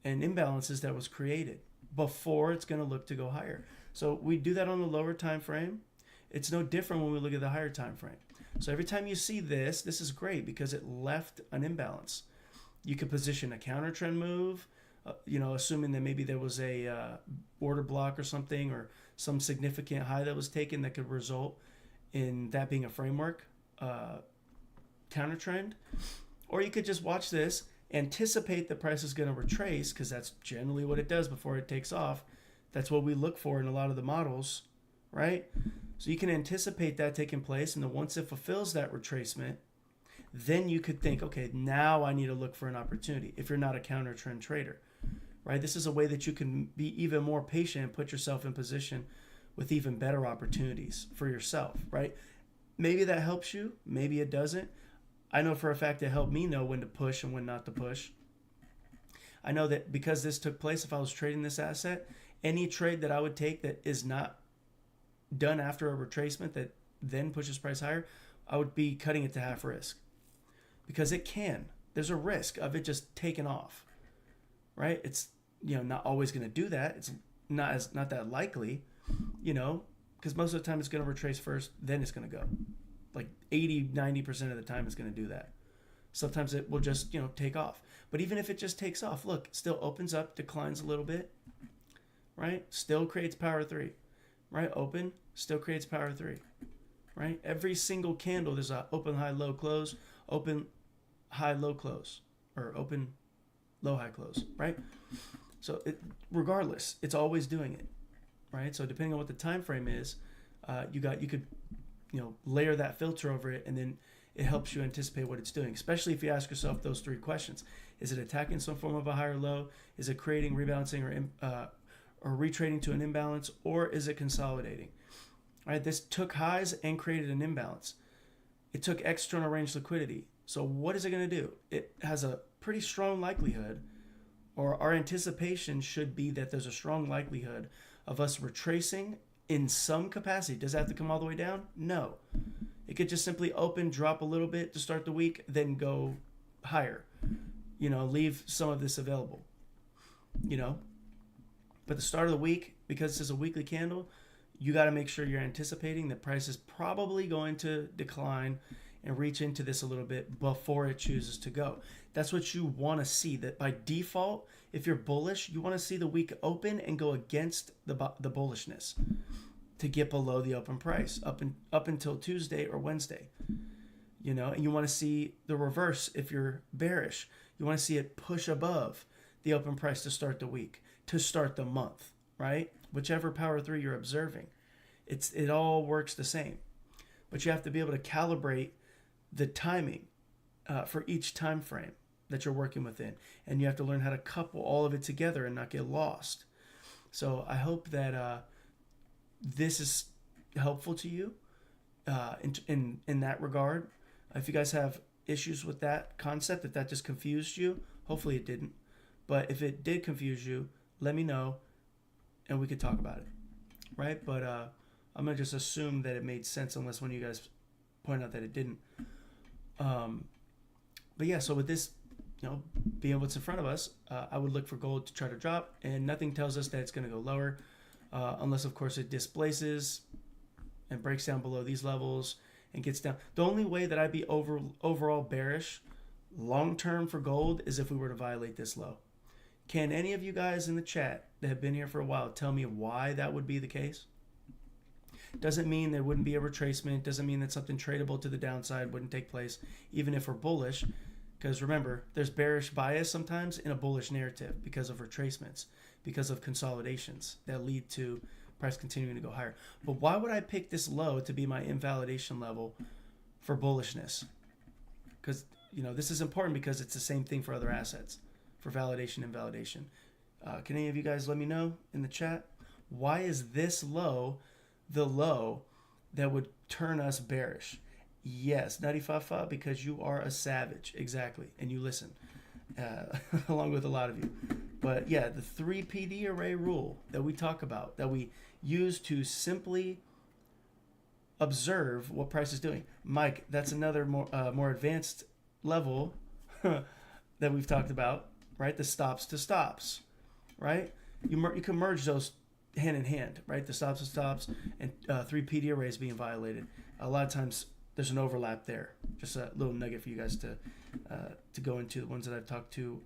[SPEAKER 1] and imbalances that was created before it's going to look to go higher. So we do that on the lower time frame. It's no different when we look at the higher time frame. So every time you see this is great because it left an imbalance. You could position a counter trend move, assuming that maybe there was a order block or something or some significant high that was taken that could result in that being a framework counter trend. Or you could just watch this, anticipate the price is going to retrace, because that's generally what it does before it takes off. That's what we look for in a lot of the models, right? So you can anticipate that taking place, and then once it fulfills that retracement, then you could think, okay, now I need to look for an opportunity if you're not a counter trend trader, right? This is a way that you can be even more patient and put yourself in position with even better opportunities for yourself, right? Maybe that helps you, maybe it doesn't. I know for a fact it helped me know when to push and when not to push. I know that because this took place, if I was trading this asset, any trade that I would take that is not done after a retracement that then pushes price higher, I would be cutting it to half risk. Because it can. There's a risk of it just taking off, right? It's not always going to do that. It's not that likely, because most of the time it's going to retrace first, then it's going to go. Like 80-90% of the time it's going to do that. Sometimes it will just take off. But even if it just takes off, look, it still opens up, declines a little bit, right? Still creates power 3, right? Open, still creates power 3, right? Every single candle, there's a open, high, low, close, open, high, low, close, or open, low, high, close, right? So regardless, it's always doing it, right? So depending on what the time frame is, you could layer that filter over it, and then it helps you anticipate what it's doing, especially if you ask yourself those 3 questions. Is it attacking some form of a higher low? Is it creating rebalancing or retrading to an imbalance? Or is it consolidating? All right, this took highs and created an imbalance. It took external range liquidity. So what is it going to do? It has a pretty strong likelihood, or our anticipation should be that there's a strong likelihood of us retracing in some capacity. Does it have to come all the way down? No. It could just simply open, drop a little bit to start the week, then go higher. Leave some of this available. But the start of the week, because this is a weekly candle, you got to make sure you're anticipating that price is probably going to decline and reach into this a little bit before it chooses to go. That's what you want to see. That by default, if you're bullish, you want to see the week open and go against the bullishness to get below the open price up until Tuesday or Wednesday. You know, and you want to see the reverse if you're bearish. You want to see it push above the open price to start the week, to start the month, right? Whichever power 3 you're observing. It all works the same. But you have to be able to calibrate the timing for each time frame that you're working within. And you have to learn how to couple all of it together and not get lost. So I hope that this is helpful to you in that regard. If you guys have issues with that concept, if that just confused you, hopefully it didn't. But if it did confuse you, let me know and we could talk about it, right? But I'm going to just assume that it made sense unless one of you guys point out that it didn't. But yeah, so with this, you know, being what's in front of us, I would look for gold to try to drop, and nothing tells us that it's going to go lower unless, of course, it displaces and breaks down below these levels and gets down. The only way that I'd be overall bearish long-term for gold is if we were to violate this low. Can any of you guys in the chat that have been here for a while tell me why that would be the case? Doesn't mean there wouldn't be a retracement. Doesn't mean that something tradable to the downside wouldn't take place, even if we're bullish. Because remember, there's bearish bias sometimes in a bullish narrative because of retracements, because of consolidations that lead to price continuing to go higher. But why would I pick this low to be my invalidation level for bullishness? Because, you know, this is important because it's the same thing for other assets, for validation and validation. Can any of you guys let me know in the chat? Why is this low the low that would turn us bearish? Yes, 95.5, because you are a savage. Exactly. And you listen, along with a lot of you. But yeah, the 3 PD array rule that we talk about, that we use to simply observe what price is doing. Mike, that's another more advanced level that we've talked about, right? The stops to stops, right? You can merge those hand in hand, right? The stops to stops and 3 PD arrays being violated. A lot of times there's an overlap there. Just a little nugget for you guys to go into, the ones that I've talked to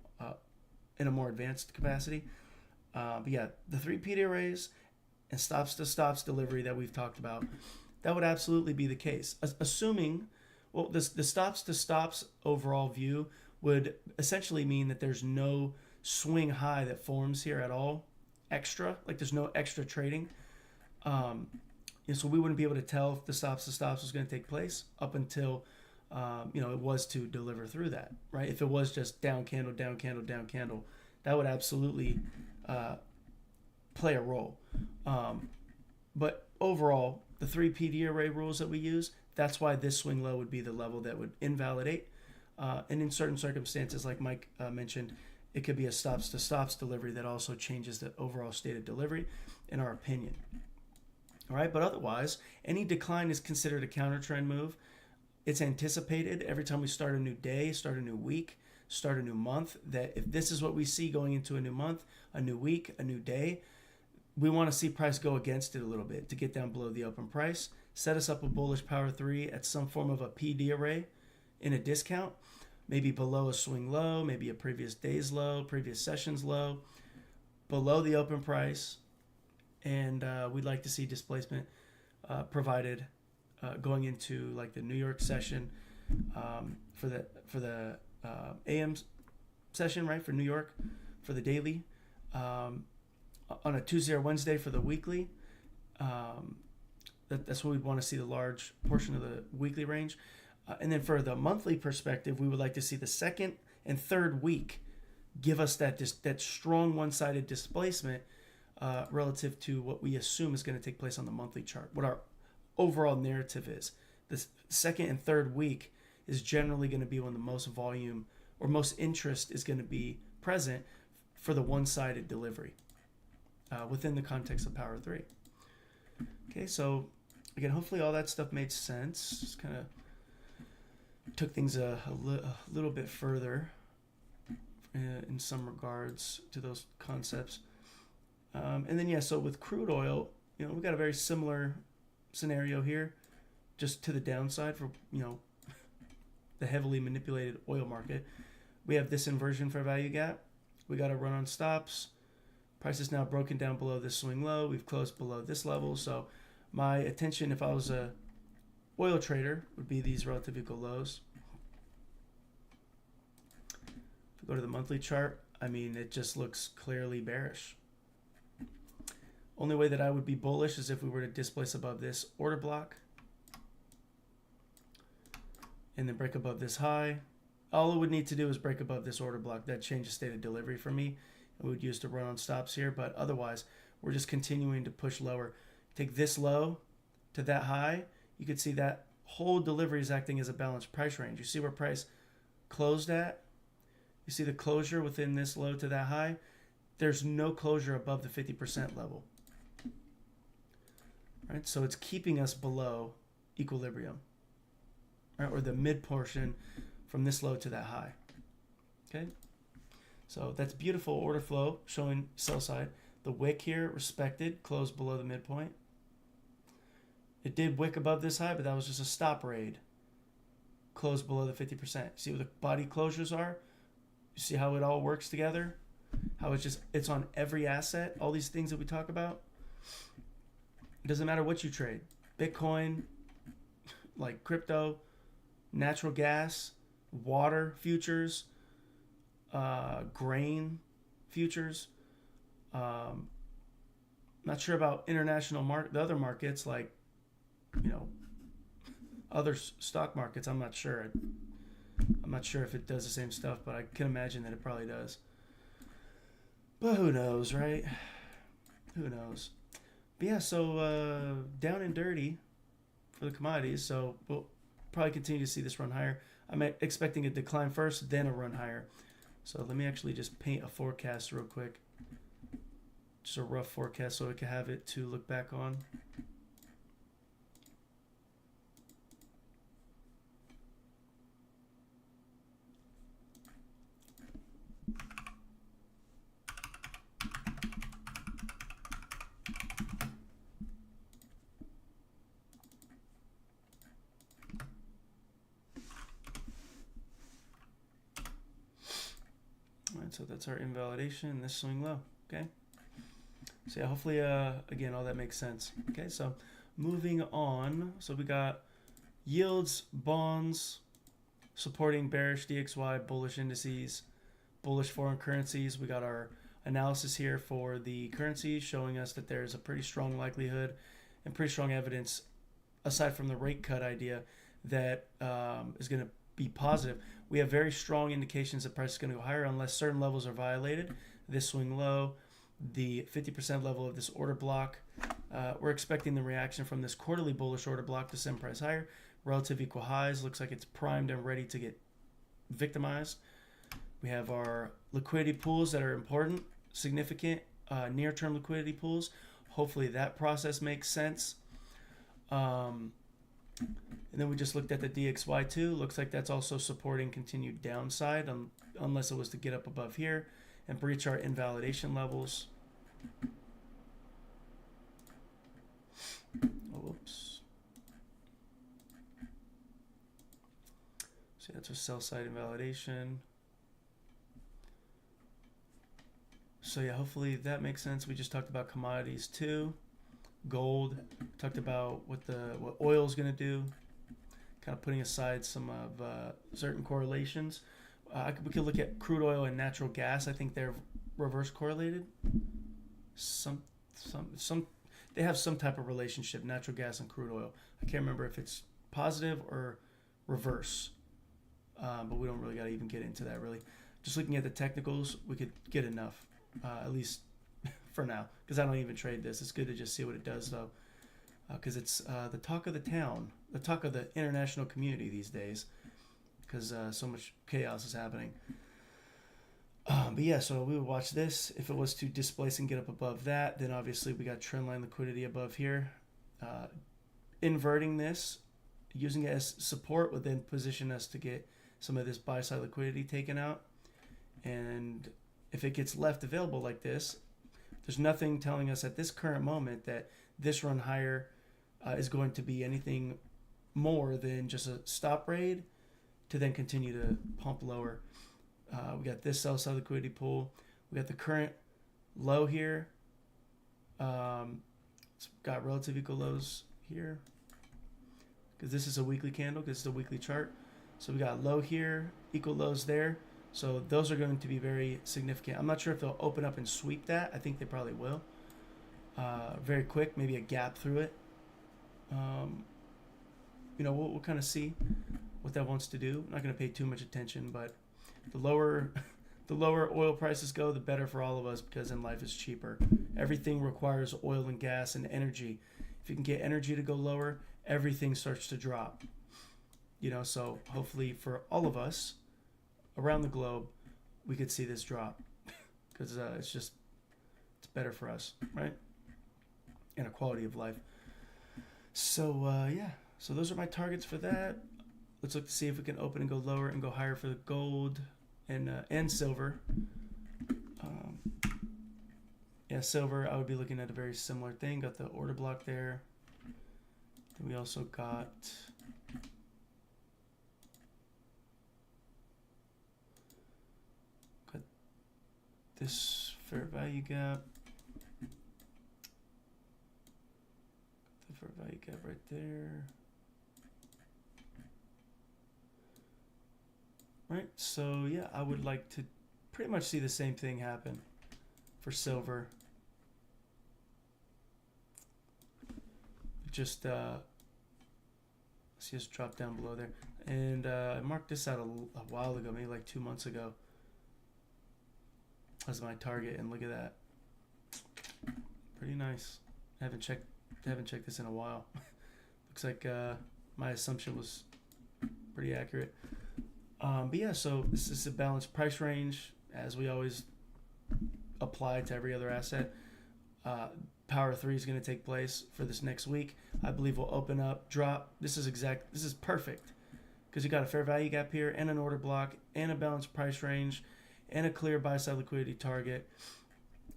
[SPEAKER 1] in a more advanced capacity. But yeah, the 3 PD arrays and stops to stops delivery that we've talked about, that would absolutely be the case. Assuming, well, the stops to stops overall view would essentially mean that there's no swing high that forms here at all, extra, like there's no extra trading. So we wouldn't be able to tell if the stops to stops was going to take place up until it was to deliver through that, right? If it was just down candle, down candle, down candle, that would absolutely play a role. But overall, the 3 PD array rules that we use, that's why this swing low would be the level that would invalidate. And in certain circumstances, like Mike mentioned, it could be a stops to stops delivery that also changes the overall state of delivery, in our opinion. All right, but otherwise, any decline is considered a counter trend move. It's anticipated every time we start a new day, start a new week, start a new month, that if this is what we see going into a new month, a new week, a new day, we want to see price go against it a little bit to get down below the open price, set us up a bullish power 3 at some form of a PD array in a discount, maybe below a swing low, maybe a previous day's low, previous session's low, below the open price. And we'd like to see displacement provided going into like the New York session for the AM session, right? For New York, for the daily, on a Tuesday or Wednesday for the weekly. That's what we'd want to see, the large portion of the weekly range. And then for the monthly perspective, we would like to see the second and third week give us that strong one-sided displacement relative to what we assume is going to take place on the monthly chart, what our overall narrative is. The second and third week is generally going to be when the most volume or most interest is going to be present for the one-sided delivery within the context of Power 3. Okay, so again, hopefully all that stuff made sense. Just kind of took things a little bit further in some regards to those concepts. And then, so with crude oil, we've got a very similar scenario here, just to the downside for, the heavily manipulated oil market. We have this inversion for value gap. We got a run on stops. Price is now broken down below this swing low. We've closed below this level. So my attention, if I was a oil trader, would be these relative equal lows. If we go to the monthly chart, I mean, it just looks clearly bearish. Only way that I would be bullish is if we were to displace above this order block and then break above this high. All it would need to do is break above this order block. That changes state of delivery for me. We would use to run on stops here, but otherwise we're just continuing to push lower. Take this low to that high, you could see that whole delivery is acting as a balanced price range. You see where price closed at? You see the closure within this low to that high? There's no closure above the 50% level. Right? So it's keeping us below equilibrium, right? Or the mid portion from this low to that high. Okay? So that's beautiful order flow showing sell side. The wick here respected, closed below the midpoint. It did wick above this high, but that was just a stop raid. Closed below the 50%. See what the body closures are? You see how it all works together? How it's on every asset, all these things that we talk about. It doesn't matter what you trade. Bitcoin, like crypto, natural gas, water futures, grain futures. Not sure about international the other markets like, other stock markets. I'm not sure. I'm not sure if it does the same stuff, but I can imagine that it probably does. But who knows, right? Who knows? But yeah, so down and dirty for the commodities. So we'll probably continue to see this run higher. I'm expecting a decline first, then a run higher. So let me actually just paint a forecast real quick. Just a rough forecast so we can have it to look back on. So that's our invalidation, this swing low, okay? So yeah, hopefully, again, all that makes sense. Okay, so moving on. So we got yields, bonds, supporting bearish DXY, bullish indices, bullish foreign currencies. We got our analysis here for the currencies showing us that there's a pretty strong likelihood and pretty strong evidence, aside from the rate cut idea, that is going to be positive. We have very strong indications that price is going to go higher unless certain levels are violated. This swing low, the 50% level of this order block. We're expecting the reaction from this quarterly bullish order block to send price higher. Relative equal highs. Looks like it's primed and ready to get victimized. We have our liquidity pools that are important, significant near-term liquidity pools. Hopefully that process makes sense. And then we just looked at the DXY2. Looks like that's also supporting continued downside unless it was to get up above here and breach our invalidation levels. Oh, whoops. So that's our sell side invalidation. So yeah, hopefully that makes sense. We just talked about commodities too. Gold, talked about what oil is going to do, kind of putting aside some of certain correlations. We could look at crude oil and natural gas. I think they're reverse correlated. They have some type of relationship, natural gas and crude oil. I can't remember if it's positive or reverse, but we don't really got to even get into that really. Just looking at the technicals, we could get enough, at least for now, because I don't even trade this. It's good to just see what it does though, because it's the talk of the town, the talk of the international community these days, because so much chaos is happening. But yeah, so we would watch this. If it was to displace and get up above that, then obviously we got trendline liquidity above here. Inverting this, using it as support would then position us to get some of this buy side liquidity taken out. And if it gets left available like this, there's nothing telling us at this current moment that this run higher is going to be anything more than just a stop raid to then continue to pump lower. We got this sell side liquidity pool. We got the current low here. It's got relative equal lows here because this is a weekly candle. This is a weekly chart. So we got low here, equal lows there. So those are going to be very significant. I'm not sure if they'll open up and sweep that. I think they probably will. Very quick, maybe a gap through it. We'll kind of see what that wants to do. I'm not going to pay too much attention, but the lower oil prices go, the better for all of us, because then life is cheaper. Everything requires oil and gas and energy. If you can get energy to go lower, everything starts to drop. So hopefully for all of us around the globe, we could see this drop because it's better for us, right? And a quality of life. So so those are my targets for that. Let's look to see if we can open and go lower and go higher for the gold and silver. Silver, I would be looking at a very similar thing. Got the order block there. Then we also got this fair value gap. The fair value gap right there. Right, so yeah, I would like to pretty much see the same thing happen for silver. Just see us drop down below there. And I marked this out a while ago, maybe like 2 months ago. That's my target, and look at that. Pretty nice. I haven't checked this in a while. Looks like my assumption was pretty accurate. But yeah, so this is a balanced price range, as we always apply to every other asset. Power 3 is going to take place for this next week. I believe we'll open up, drop. This is perfect because you got a fair value gap here and an order block and a balanced price range and a clear buy side liquidity target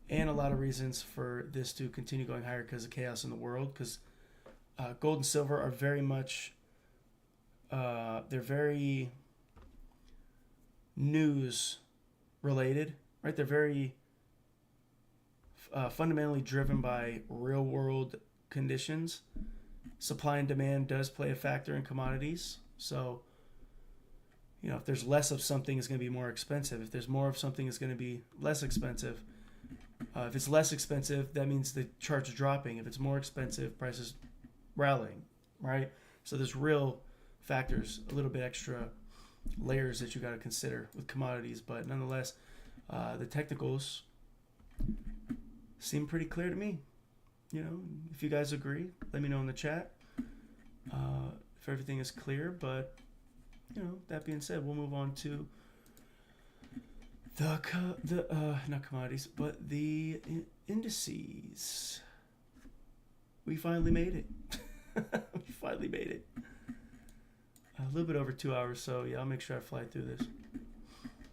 [SPEAKER 1] and a lot of reasons for this to continue going higher because of chaos in the world. Because gold and silver are very much they're very news related, right? They're very fundamentally driven by real world conditions. Supply and demand does play a factor in commodities. So, if there's less of something, it's going to be more expensive. If there's more of something, it's going to be less expensive. If it's less expensive, that means the chart's dropping. If it's more expensive, prices rallying, right? So there's real factors, a little bit extra layers that you got to consider with commodities, but nonetheless, the technicals seem pretty clear to me. If you guys agree, let me know in the chat if everything is clear. But that being said, we'll move on to the not commodities, but the indices. We finally made it. We finally made it. A little bit over 2 hours, so yeah, I'll make sure I fly through this.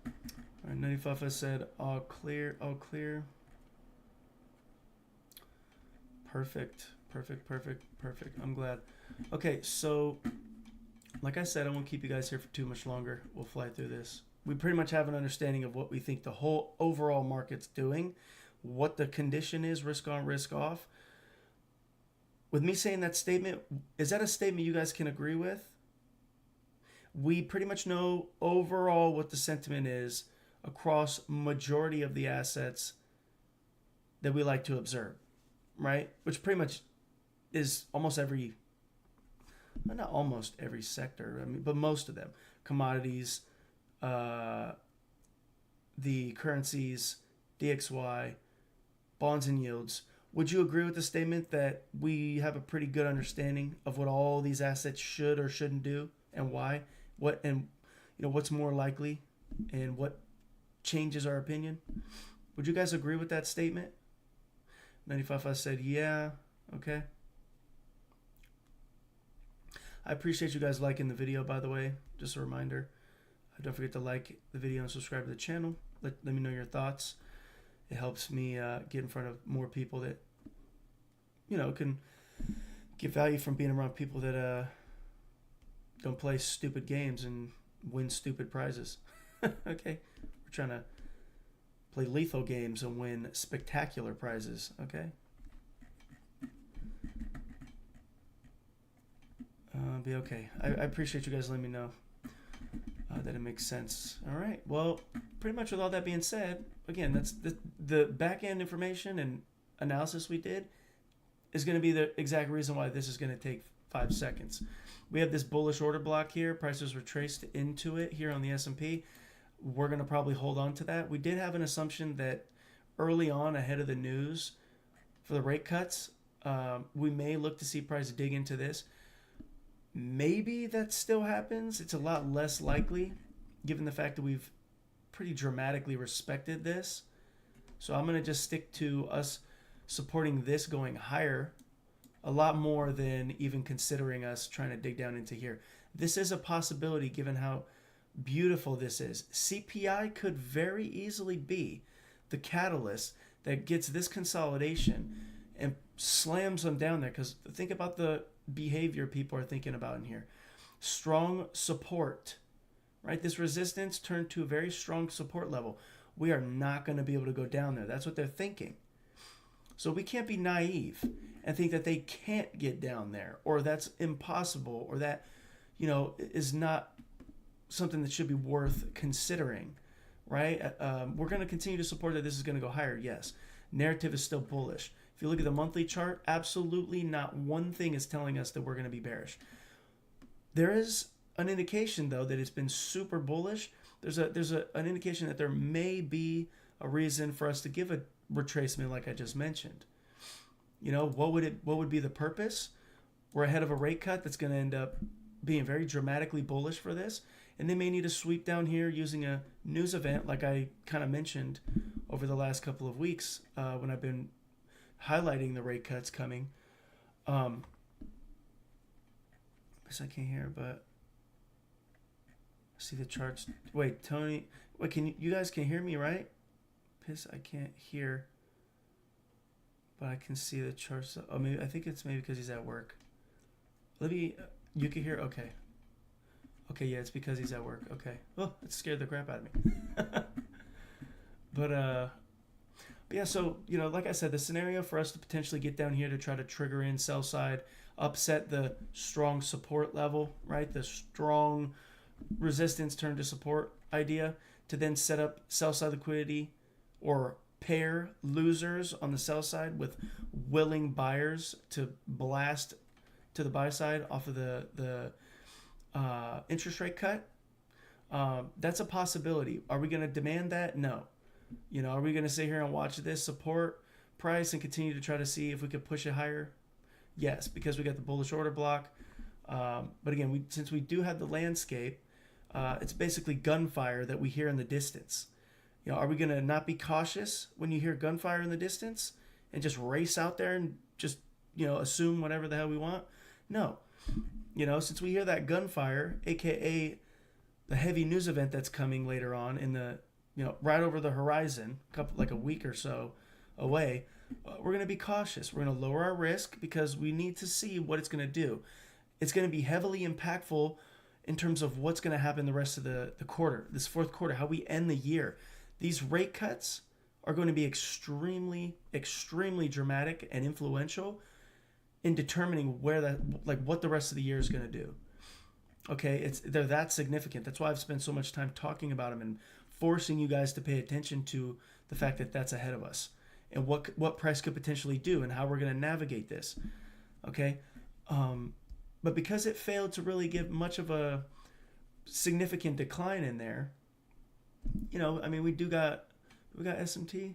[SPEAKER 1] All right, 95, I said all clear, all clear. Perfect. I'm glad. Okay, so like I said, I won't keep you guys here for too much longer. We'll fly through this. We pretty much have an understanding of what we think the whole overall market's doing, what the condition is, risk on, risk off. With me saying that statement, is that a statement you guys can agree with? We pretty much know overall what the sentiment is across majority of the assets that we like to observe, right? Which pretty much is almost every, not almost every sector, but most of them. Commodities, the currencies, DXY, bonds and yields. Would you agree with the statement that we have a pretty good understanding of what all these assets should or shouldn't do and why? What's more likely and what changes our opinion? Would you guys agree with that statement? 95, I said, yeah. Okay. I appreciate you guys liking the video, by the way. Just a reminder. Don't forget to like the video and subscribe to the channel. Let me know your thoughts. It helps me get in front of more people that, can get value from being around people that don't play stupid games and win stupid prizes. Okay, we're trying to play lethal games and win spectacular prizes. Okay. Be okay. I appreciate you guys letting me know that it makes sense. All right. Well, pretty much with all that being said, again, that's the back end information and analysis we did is going to be the exact reason why this is going to take 5 seconds. We have this bullish order block here. Prices were traced into it here on the S&P. We're going to probably hold on to that. We did have an assumption that early on, ahead of the news for the rate cuts, we may look to see price dig into this. Maybe that still happens. It's a lot less likely given the fact that we've pretty dramatically respected this. So I'm going to just stick to us supporting this going higher a lot more than even considering us trying to dig down into here. This is a possibility given how beautiful this is. CPI could very easily be the catalyst that gets this consolidation and slams them down there, because think about the behavior people are thinking about in here. Strong support, right? This resistance turned to a very strong support level. We are not going to be able to go down there. That's what they're thinking. So we can't be naive and think that they can't get down there, or that's impossible, or that, is not something that should be worth considering, right? We're going to continue to support that this is going to go higher. Yes. Narrative is still bullish. If you look at the monthly chart, absolutely not one thing is telling us that we're going to be bearish. There is an indication, though, that it's been super bullish. There's an indication that there may be a reason for us to give a retracement like I just mentioned. What would be the purpose? We're ahead of a rate cut that's going to end up being very dramatically bullish for this, and they may need to sweep down here using a news event like I kind of mentioned over the last couple of weeks when I've been highlighting the rate cuts coming. I guess I can't hear, but I see the charts. Wait, Tony. Wait, you guys can hear me, right? I can't hear, but I can see the charts. Oh, maybe I think it's because he's at work. You can hear? Okay. Okay, yeah, it's because he's at work. Okay. Oh, it scared the crap out of me. But yeah, so, like I said, the scenario for us to potentially get down here to try to trigger in sell side, upset the strong support level, right? The strong resistance turn to support idea, to then set up sell side liquidity or pair losers on the sell side with willing buyers to blast to the buy side off of the interest rate cut. That's a possibility. Are we going to demand that? No. Are we going to sit here and watch this support price and continue to try to see if we could push it higher? Yes, because we got the bullish order block. But again, since we do have the landscape, it's basically gunfire that we hear in the distance. Are we going to not be cautious when you hear gunfire in the distance and just race out there and just, assume whatever the hell we want? No. Since we hear that gunfire, aka the heavy news event that's coming later on in the, right over the horizon, like a week or so away, we're going to be cautious. We're going to lower our risk because we need to see what it's going to do. It's going to be heavily impactful in terms of what's going to happen the rest of the quarter, this fourth quarter, how we end the year. These rate cuts are going to be extremely, extremely dramatic and influential in determining what the rest of the year is going to do. Okay, they're that significant. That's why I've spent so much time talking about them and forcing you guys to pay attention to the fact that that's ahead of us and what price could potentially do and how we're going to navigate this. Okay, but because it failed to really give much of a significant decline in there, we got SMT.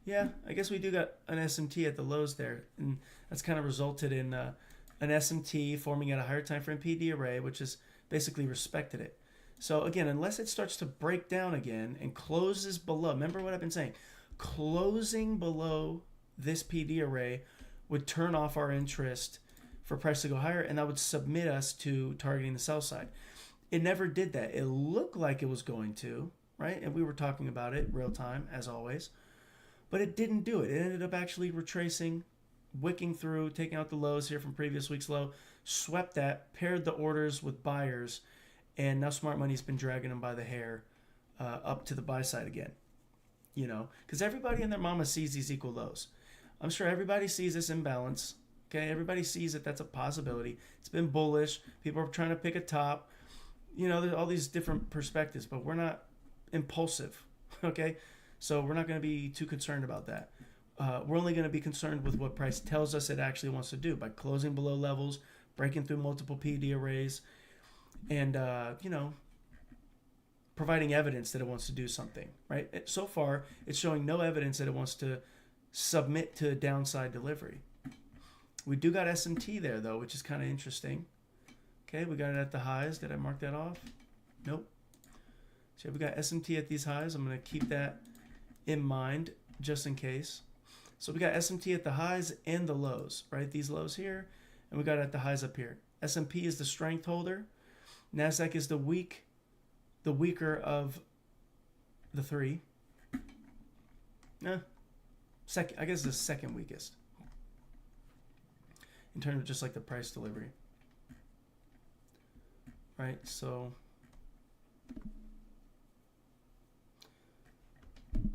[SPEAKER 1] Yeah, I guess we do got an SMT at the lows there, and that's kind of resulted in an SMT forming at a higher time frame PD array, which has basically respected it. So again, unless it starts to break down again and closes below, remember what I've been saying, closing below this PD array would turn off our interest for price to go higher, and that would submit us to targeting the sell side. It never did that. It looked like it was going to, right? And we were talking about it real time, as always. But it didn't do it. It ended up actually retracing, wicking through, taking out the lows here from previous week's low, swept that, paired the orders with buyers, and now smart money's been dragging them by the hair up to the buy side again. You know, because everybody and their mama sees these equal lows. I'm sure everybody sees this imbalance. Okay, everybody sees that that's a possibility. It's been bullish. People are trying to pick a top. You know, there's all these different perspectives, but we're not impulsive. Okay, so we're not going to be too concerned about that. We're only going to be concerned with what price tells us it actually wants to do by closing below levels, breaking through multiple PD arrays, and you know, providing evidence that it wants to do something, right? So far, it's showing no evidence that it wants to submit to downside delivery. We do got SMT there, though, which is kind of interesting. Okay, we got it at the highs. Did I mark that off? Nope. So we got SMT at these highs. I'm going to keep that in mind just in case. So we got SMT at the highs and the lows, right? These lows here, and we got it at the highs up here. S&P is the strength holder. NASDAQ is the weaker of the three. Second, I guess the second weakest in terms of just like the price delivery. Right, so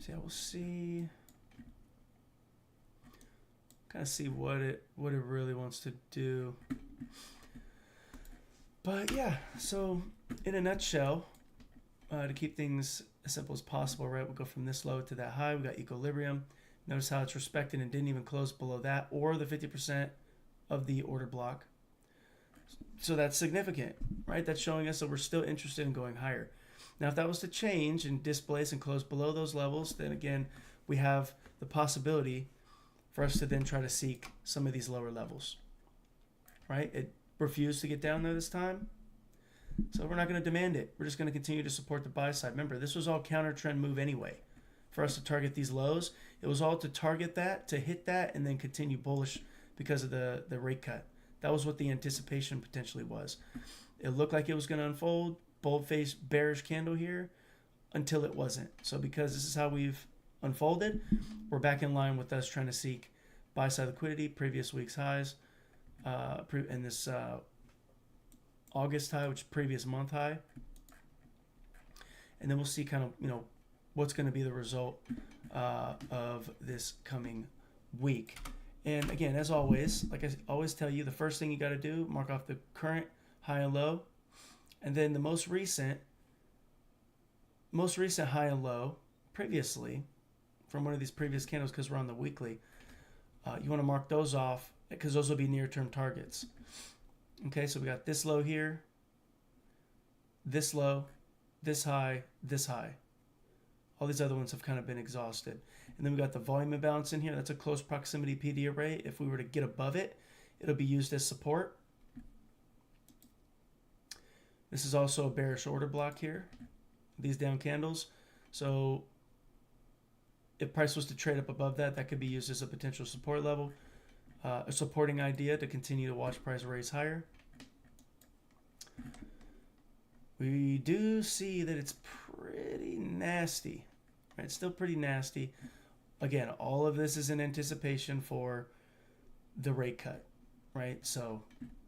[SPEAKER 1] yeah, we'll see. Kind of see what it really wants to do. But yeah, so in a nutshell, to keep things as simple as possible, right? We'll go from this low to that high. We got equilibrium. Notice how it's respected and didn't even close below that or the 50% of the order block. So that's significant, right? That's showing us that we're still interested in going higher. Now, if that was to change and displace and close below those levels, then again, we have the possibility for us to then try to seek some of these lower levels, right? It refused to get down there this time. So we're not going to demand it. We're just going to continue to support the buy side. Remember, this was all counter trend move anyway. For us to target these lows, it was all to target that, to hit that, and then continue bullish because of the rate cut. That was what the anticipation potentially was. It looked like it was going to unfold, bold-faced bearish candle here, until it wasn't. So because this is how we've unfolded, we're back in line with us trying to seek buy-side liquidity, previous week's highs, and this August high, which is previous month high. And then we'll see kind of, you know, what's going to be the result of this coming week. And again, as always, like I always tell you, the first thing you got to do, mark off the current high and low, and then the most recent high and low previously from one of these previous candles, because we're on the weekly. You want to mark those off because those will be near-term targets. Okay, so we got this low here, this low, this high, this high. All these other ones have kind of been exhausted. And then we got the volume imbalance in here. That's a close proximity PD array. If we were to get above it, it'll be used as support. This is also a bearish order block here, these down candles. So if price was to trade up above that, that could be used as a potential support level, a supporting idea to continue to watch price raise higher. We do see that it's pretty nasty, right? It's still pretty nasty. Again, all of this is in anticipation for the rate cut, right? So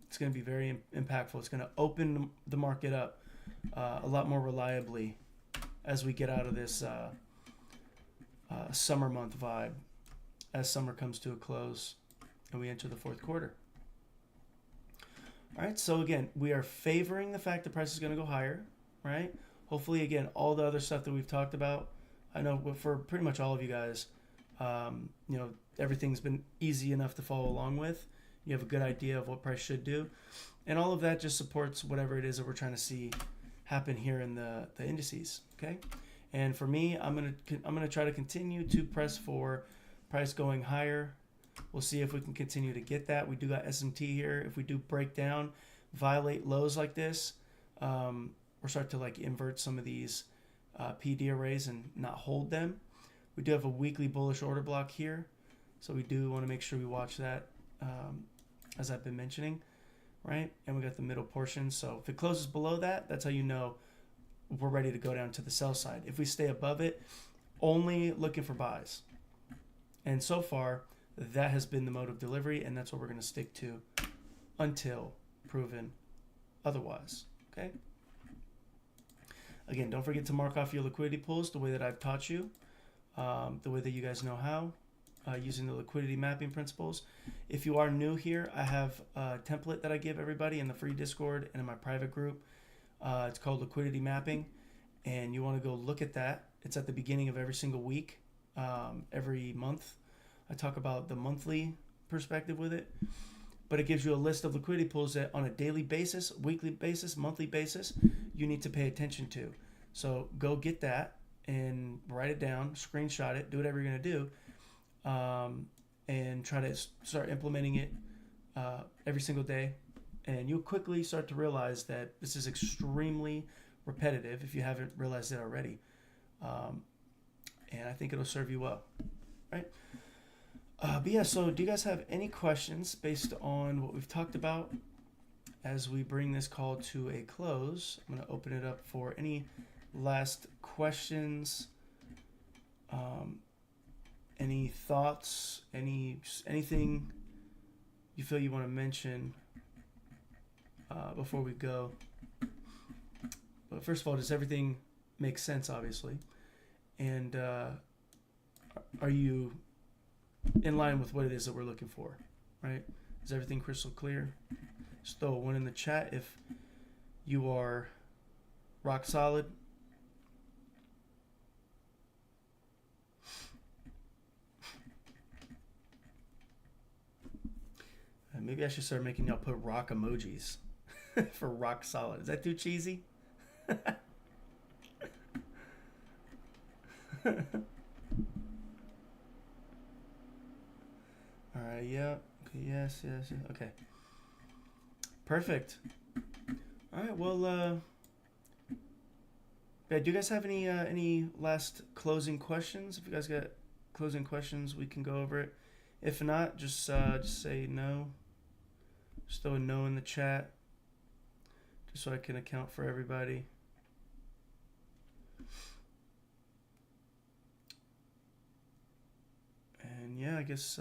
[SPEAKER 1] it's going to be very impactful. It's going to open the market up a lot more reliably as we get out of this summer month vibe, as summer comes to a close and we enter the fourth quarter. All right, so again, we are favoring the fact the price is going to go higher, right? Hopefully, again, all the other stuff that we've talked about, I know for pretty much all of you guys, you know, everything's been easy enough to follow along with. You have a good idea of what price should do. And all of that just supports whatever it is that we're trying to see happen here in the indices, okay? And for me, I'm gonna try to continue to press for price going higher. We'll see if we can continue to get that. We do got SMT here. If we do break down, violate lows like this, or start to like invert some of these PD arrays and not hold them. We do have a weekly bullish order block here, so we do want to make sure we watch that, as I've been mentioning, right? And we got the middle portion. So if it closes below that, that's how you know we're ready to go down to the sell side. If we stay above it, only looking for buys. And so far, that has been the mode of delivery, and that's what we're going to stick to until proven otherwise. Okay. Again, don't forget to mark off your liquidity pools the way that I've taught you, the way that you guys know how, using the liquidity mapping principles. If you are new here, I have a template that I give everybody in the free Discord and in my private group. It's called liquidity mapping, and you want to go look at that. It's at the beginning of every single week, every month. I talk about the monthly perspective with it, but it gives you a list of liquidity pools that on a daily basis, weekly basis, monthly basis, you need to pay attention to. So go get that and write it down, screenshot it, do whatever you're going to do, and try to start implementing it every single day. And you'll quickly start to realize that this is extremely repetitive if you haven't realized it already. And I think it'll serve you well, right? But yeah, so do you guys have any questions based on what we've talked about as we bring this call to a close? I'm going to open it up for any last questions, any thoughts, anything you feel you want to mention before we go. But first of all, does everything make sense, obviously? And are you in line with what it is that we're looking for, right? Is everything crystal clear? Just throw a 1 in the chat if you are rock solid. Maybe I should start making y'all put rock emojis for rock solid. Is that too cheesy? All right, yeah. Okay, yes. Okay. Perfect. All right, well, yeah, do you guys have any last closing questions? If you guys got closing questions, we can go over it. If not, just say no. Just throw a no in the chat, just so I can account for everybody. And yeah, I guess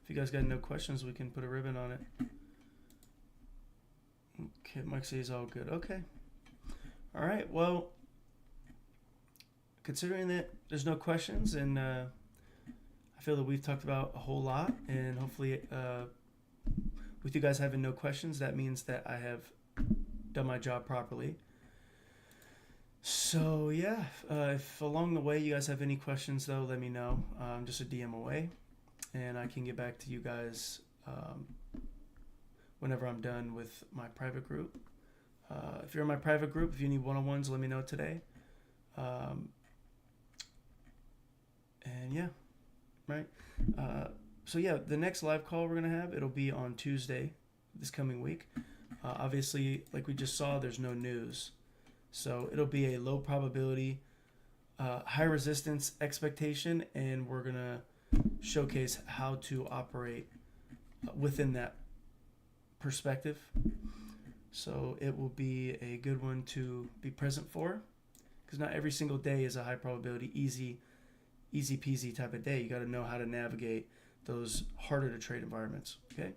[SPEAKER 1] if you guys got no questions, we can put a ribbon on it. Okay, Mike says all good. Okay. All right. Well, considering that there's no questions, and I feel that we've talked about a whole lot, and hopefully with you guys having no questions, that means that I have done my job properly. So yeah, if along the way you guys have any questions, though, let me know. I'm just a DM away, and I can get back to you guys whenever I'm done with my private group. If you're in my private group, if you need one-on-ones, let me know today. And yeah, right. So yeah, the next live call we're gonna have, it'll be on Tuesday this coming week. Obviously, like we just saw, there's no news. So it'll be a low probability, high resistance expectation, and we're going to showcase how to operate within that perspective. So it will be a good one to be present for, because not every single day is a high probability, easy peasy type of day. You got to know how to navigate those harder to trade environments. Okay.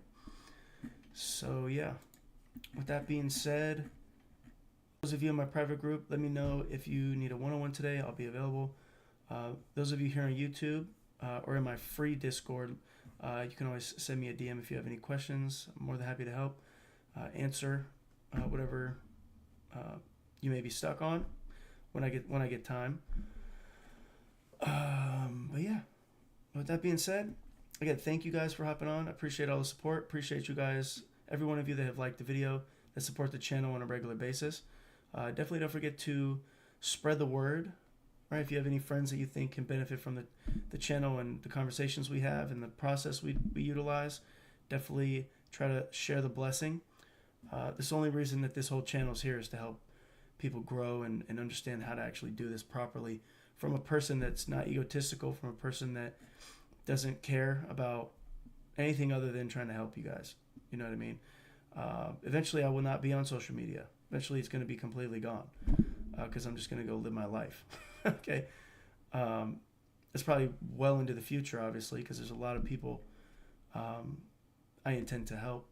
[SPEAKER 1] So yeah, with that being said, those of you in my private group, let me know if you need a one-on-one today. I'll be available. Those of you here on YouTube or in my free Discord, you can always send me a DM if you have any questions. I'm more than happy to help answer whatever you may be stuck on when I get time. But yeah, with that being said, again, thank you guys for hopping on. I appreciate all the support. Appreciate you guys, every one of you that have liked the video, that support the channel on a regular basis. Definitely don't forget to spread the word, right? If you have any friends that you think can benefit from the channel and the conversations we have and the process we utilize, definitely try to share the blessing. This only reason that this whole channel is here is to help people grow and understand how to actually do this properly from a person that's not egotistical, from a person that doesn't care about anything other than trying to help you guys. You know what I mean? Eventually, I will not be on social media. Eventually, it's going to be completely gone because I'm just going to go live my life. Okay. It's probably well into the future, obviously, because there's a lot of people I intend to help.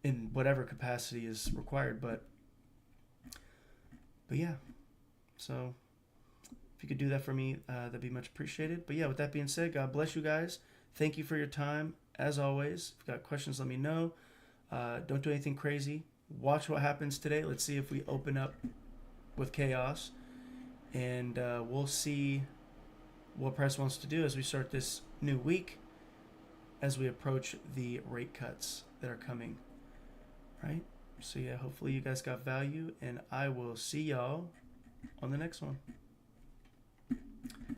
[SPEAKER 1] in whatever capacity is required. But yeah, so if you could do that for me, that'd be much appreciated. But yeah, with that being said, God bless you guys. Thank you for your time. As always, if you've got questions, let me know. Don't do anything crazy. Watch what happens today. Let's see if we open up with chaos. And we'll see what price wants to do as we start this new week, as we approach the rate cuts that are coming. Right? So yeah, hopefully you guys got value, and I will see y'all on the next one.